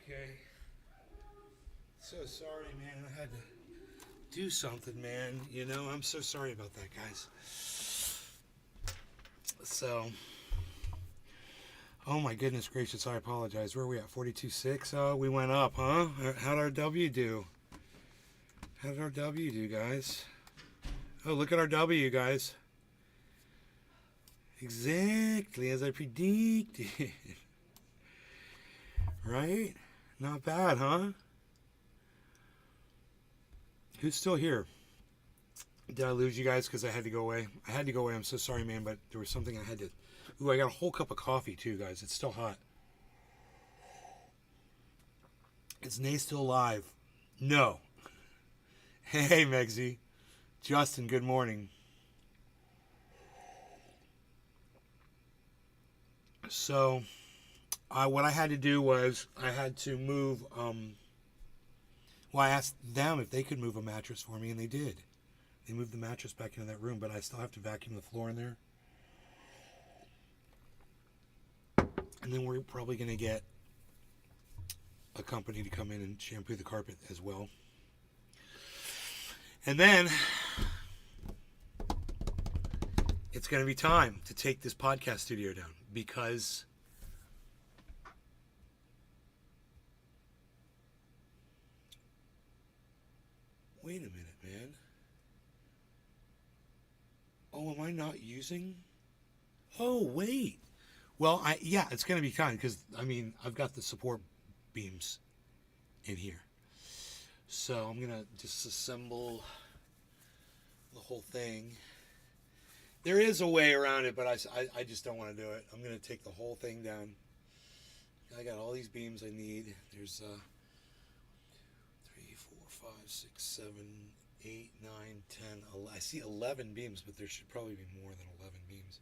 Okay. So sorry, man. I had to do something, man. You know, I'm so sorry about that, guys. So, oh my goodness gracious, I apologize. Where are we at? 42.6? Oh, we went up, huh? How'd our W do? How did our W do, guys? Oh, look at our W, guys. Exactly as I predicted. Right? Not bad, huh? Who's still here? Did I lose you guys because I had to go away? I had to go away. I'm so sorry, man, but there was something I had to... Ooh, I got a whole cup of coffee, too, guys. It's still hot. Is Nay still alive? No. Hey, Megsy. Justin, good morning. So, what I had to do was I had to move... well, I asked them if they could move a mattress for me, and they did. They moved the mattress back into that room, but I still have to vacuum the floor in there. And then we're probably going to get a company to come in and shampoo the carpet as well. And then it's going to be time to take this podcast studio down because wait a minute, man. Oh, am I not using? Oh, wait. Well, yeah, it's going to be time because, I mean, I've got the support beams in here. So I'm going to disassemble the whole thing. There is a way around it, but I just don't want to do it. I'm going to take the whole thing down. I got all these beams I need. There's 3, 4, 5, 6, 7, 8, 9, 10, 11. I see 11 beams, but there should probably be more than 11 beams.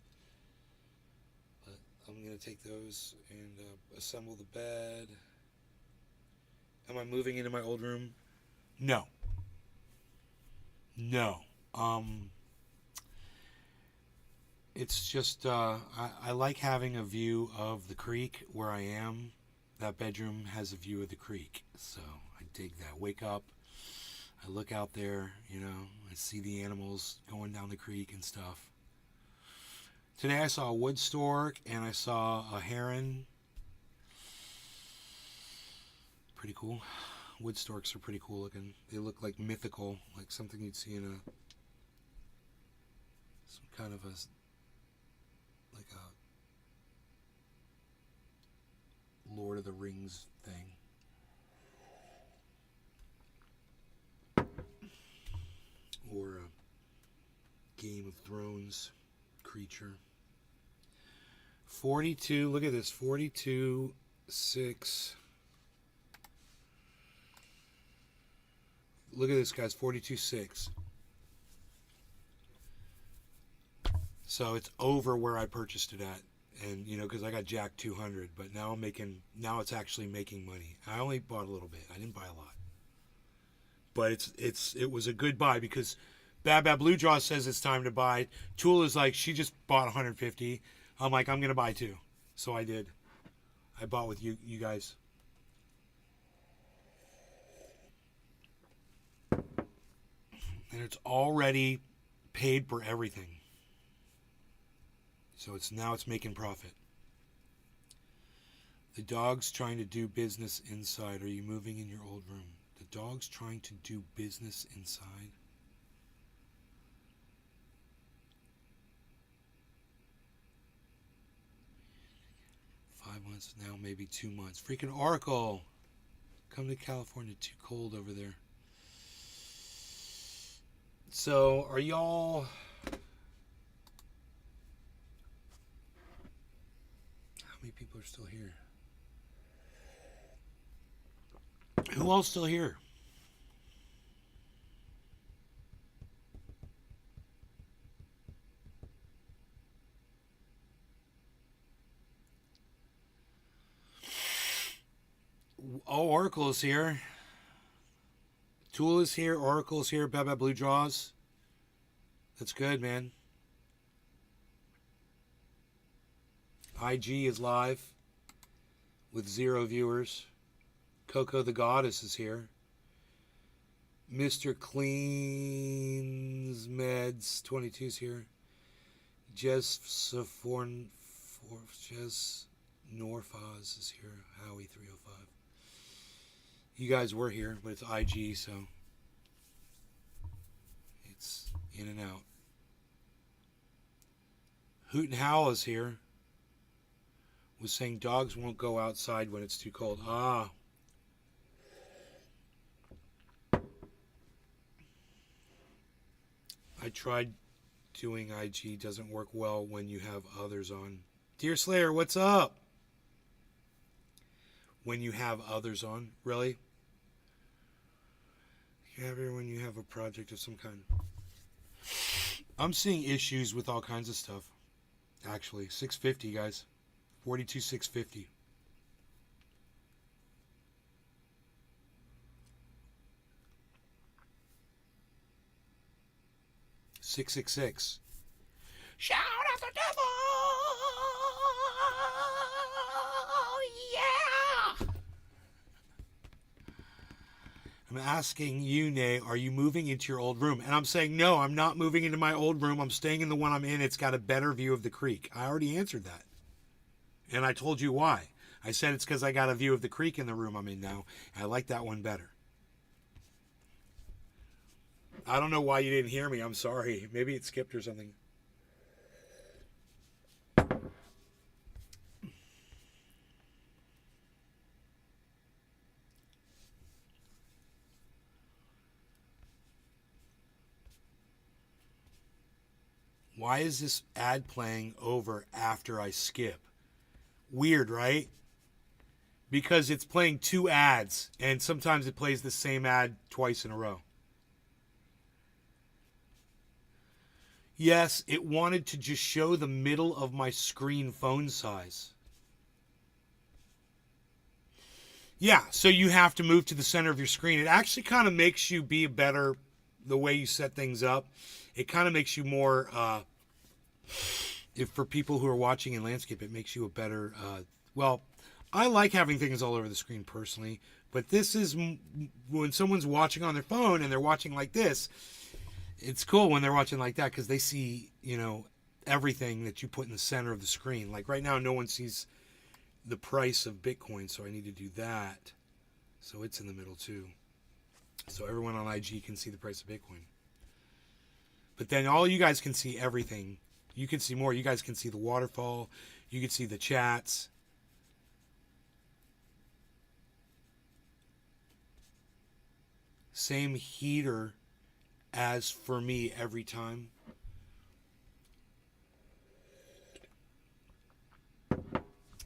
But I'm going to take those and assemble the bed. Am I moving into my old room? No. No. It's just, I like having a view of the creek where I am. That bedroom has a view of the creek. So I dig that. Wake up. I look out there, you know, I see the animals going down the creek and stuff. Today I saw a wood stork and I saw a heron. Pretty cool. Wood storks are pretty cool looking. They look like mythical, like something you'd see in some kind of like a Lord of the Rings thing. Or a Game of Thrones creature. 42, look at this, 42, 6. Look at this, guys, 42, 6. So it's over where I purchased it at. And, you know, because I got Jack 200, but now now it's actually making money. I only bought a little bit. I didn't buy a lot. But it was a good buy because Bad Blue Jaw says it's time to buy. Tool is like, she just bought 150. I'm like, I'm going to buy 2. So I did. I bought with you guys. And it's already paid for everything. So now it's making profit. The dog's trying to do business inside. Are you moving in your old room? The dog's trying to do business inside. Five months now, maybe 2 months. Freaking Oracle. Come to California, too cold over there. So, are y'all... How many people are still here? Who all's still here? Oh, Oracle is here. Tool is here. Oracle is here. Baba Blue Jaws. That's good, man. IG is live with 0 viewers. Coco the Goddess is here. Mr. Cleans Meds 22 is here. Jess Norfaz is here. Howie 305. You guys were here, but it's IG, so it's in and out. Hoot and Howl is here. Was saying dogs won't go outside when it's too cold. Ah. I tried doing IG. Doesn't work well when you have others on. Dear Slayer, what's up? When you have others on? Really? You're happier when you have a project of some kind. I'm seeing issues with all kinds of stuff. Actually, 650, guys. 42,650. $666. Shout at the devil! Yeah! I'm asking you, Nay, are you moving into your old room? And I'm saying, no, I'm not moving into my old room. I'm staying in the one I'm in. It's got a better view of the creek. I already answered that. And I told you why. I said it's because I got a view of the creek in the room I'm in now. And I like that one better. I don't know why you didn't hear me. I'm sorry. Maybe it skipped or something. Why is this ad playing over after I skip? Weird, right? Because it's playing two ads, and sometimes it plays the same ad twice in a row. Yes, it wanted to just show the middle of my screen phone size. Yeah, so you have to move to the center of your screen. It actually kind of makes you be better the way you set things up. It kind of makes you more, if for people who are watching in landscape, it makes you a better, well, I like having things all over the screen personally, but this is when someone's watching on their phone and they're watching like this, it's cool when they're watching like that because they see, you know, everything that you put in the center of the screen. Like right now, no one sees the price of Bitcoin, so I need to do that. So it's in the middle too. So everyone on IG can see the price of Bitcoin. But then all you guys can see everything. You can see more. You guys can see the waterfall. You can see the chats. Same heater as for me every time.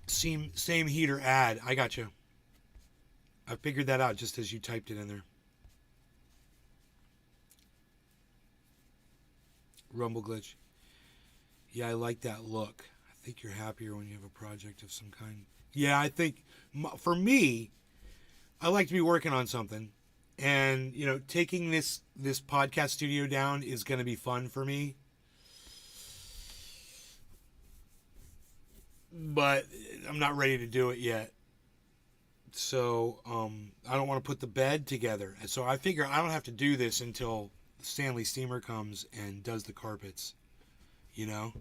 Same heater ad. I got you. I figured that out just as you typed it in there. Rumble glitch. Yeah, I like that look. I think you're happier when you have a project of some kind. Yeah, I think for me, I like to be working on something. And, you know, taking this podcast studio down is going to be fun for me. But I'm not ready to do it yet. So, I don't want to put the bed together. So I figure I don't have to do this until Stanley Steamer comes and does the carpets. You know?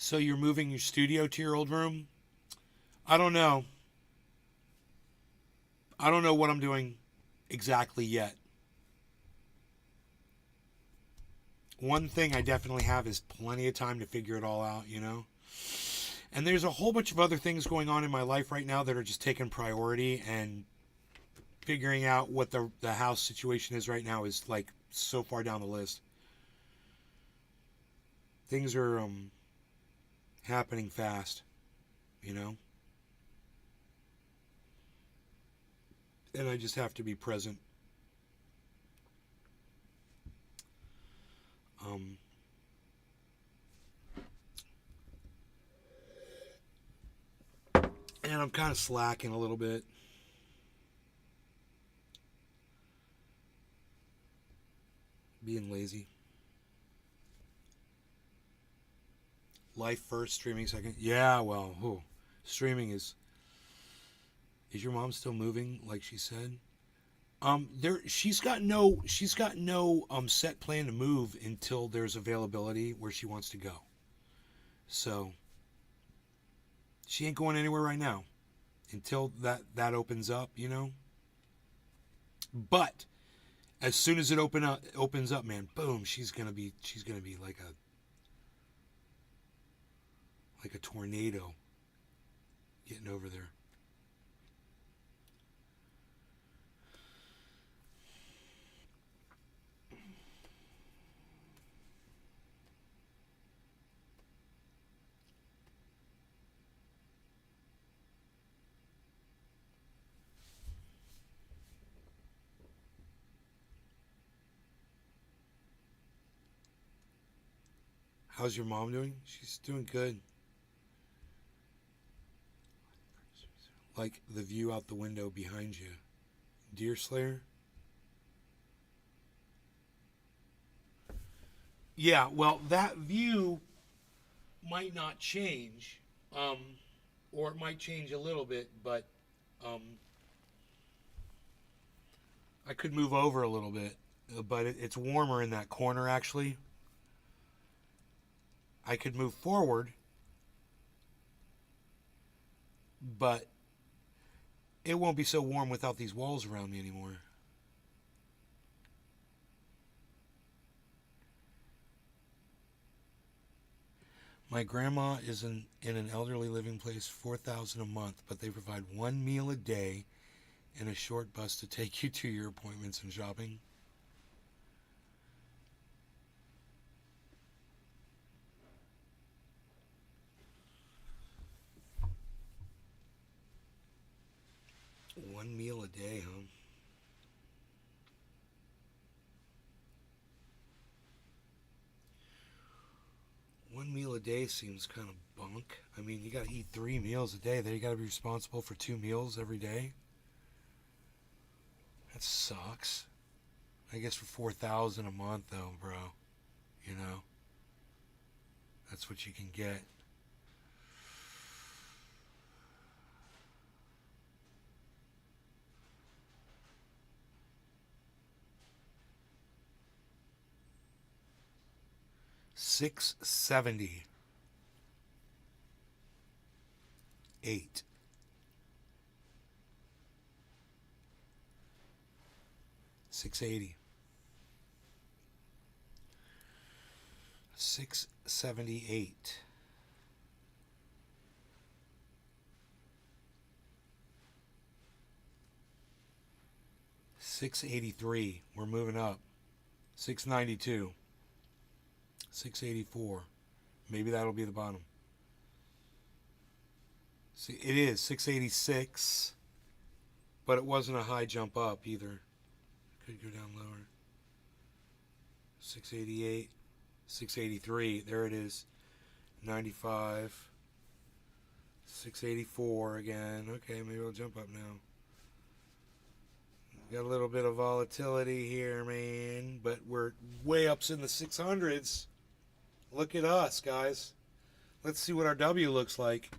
So you're moving your studio to your old room? I don't know. I don't know what I'm doing exactly yet. One thing I definitely have is plenty of time to figure it all out, you know? And there's a whole bunch of other things going on in my life right now that are just taking priority, and figuring out what the house situation is right now is like so far down the list. things are happening fast, you know? And I just have to be present. And I'm kind of slacking a little bit. Being lazy. Life first, streaming second. Yeah, well, streaming is. Is your mom still moving like she said? She's got no set plan to move until there's availability where she wants to go. So she ain't going anywhere right now until that opens up, you know. But as soon as it opens up, man, boom, she's gonna be like a tornado getting over there. How's your mom doing? She's doing good. Like the view out the window behind you. Deer Slayer? Yeah, well, that view might not change. Or it might change a little bit, but I could move over a little bit. But it's warmer in that corner, actually. I could move forward, but it won't be so warm without these walls around me anymore. My grandma is in an elderly living place, $4,000 a month, but they provide one meal a day and a short bus to take you to your appointments and shopping. One meal a day, huh? One meal a day seems kind of bunk. I mean, you got to eat 3 meals a day. Then you got to be responsible for 2 meals every day. That sucks. I guess for 4,000 a month, though, bro. You know, that's what you can get. $678. 680. 678. $683. We're moving up. $692. $684. Maybe that'll be the bottom. See, it is $686, but it wasn't a high jump up either. Could go down lower. $688. $683. There it is. $95. $684 again. Okay, maybe I'll jump up now. Got a little bit of volatility here, man, but we're way ups in the 600s. Look at us, guys. Let's see what our W looks like.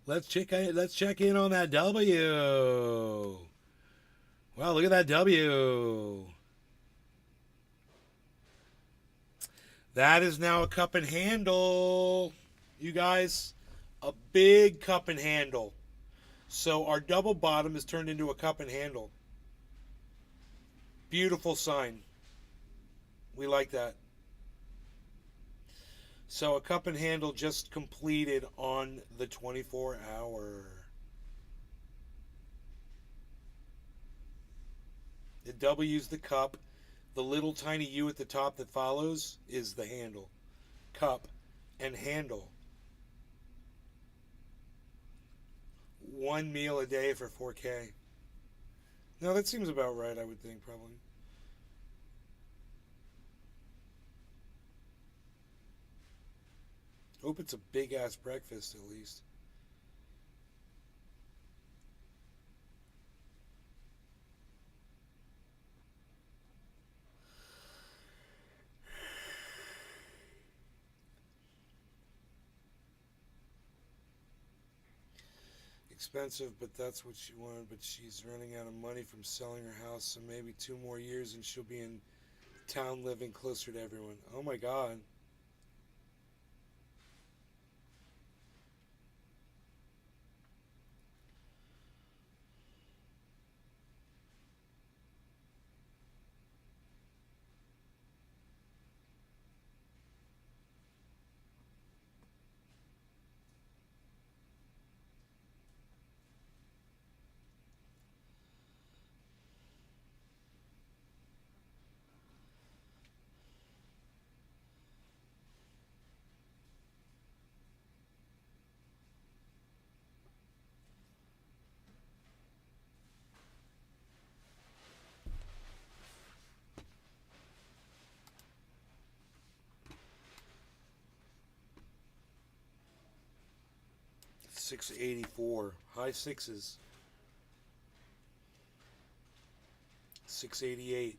Let's check in on that W. Wow, look at that W. That is now a cup and handle, you guys. A big cup and handle. So our double bottom is turned into a cup and handle. Beautiful sign. We like that. So a cup and handle just completed on the 24 hour. The W's the cup. The little tiny U at the top that follows is the handle. Cup and handle. One meal a day for 4K. No, that seems about right, I would think, probably. Hope it's a big ass breakfast at least. Expensive, but that's what she wanted. But she's running out of money from selling her house, so maybe 2 more years and she'll be in town living closer to everyone. Oh my god. $684. High sixes. $688.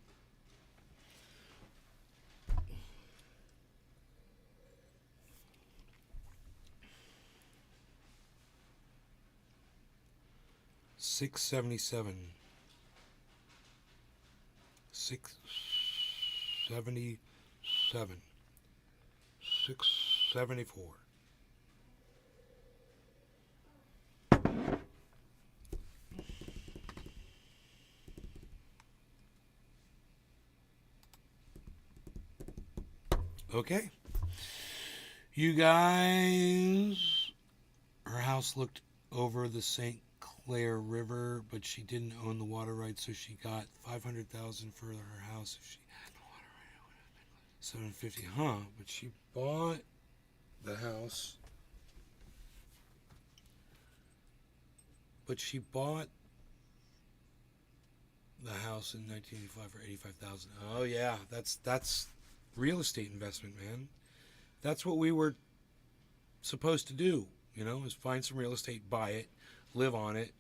$677. $677. $674. Okay. You guys, her house looked over the St. Clair River, but she didn't own the water rights, so she got $500,000 for her house if she had the water rights. $750, huh? But she bought the house. But she bought the house in 1985 for $85,000. Oh yeah, that's real estate investment, man. That's what we were supposed to do, you know, is find some real estate, buy it, live on it,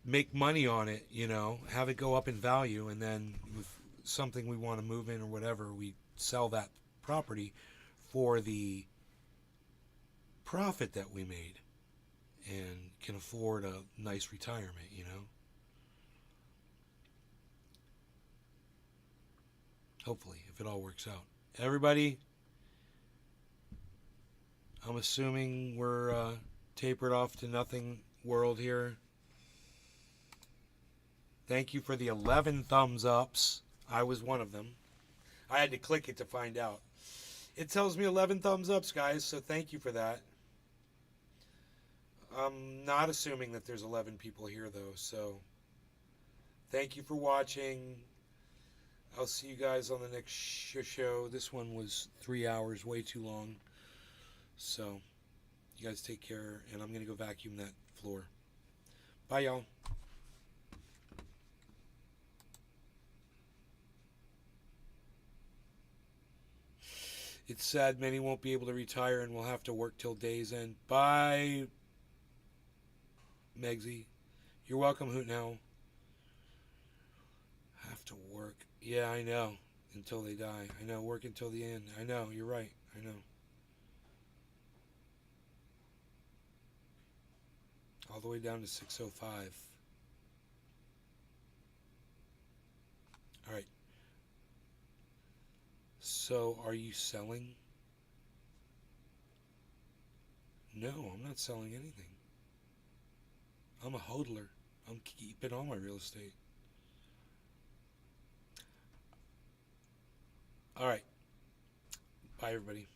make money on it, you know, have it go up in value, and then if something we want to move in or whatever, we sell that property for the profit that we made and can afford a nice retirement, you know. Hopefully, if it all works out. Everybody, I'm assuming we're tapered off to nothing world here. Thank you for the 11 thumbs ups. I was one of them. I had to click it to find out. It tells me 11 thumbs ups, guys, so thank you for that. I'm not assuming that there's 11 people here, though, so thank you for watching. I'll see you guys on the next show. This one was 3 hours, way too long. So, you guys take care, and I'm going to go vacuum that floor. Bye, y'all. It's sad many won't be able to retire and will have to work till day's end. Bye, Megsy. You're welcome, Hoot Now. Have to work. Yeah, I know. Until they die. I know. Work until the end. I know. You're right. I know. All the way down to 605. All right. So, are you selling? No, I'm not selling anything. I'm a hodler. I'm keeping all my real estate. All right. Bye, everybody.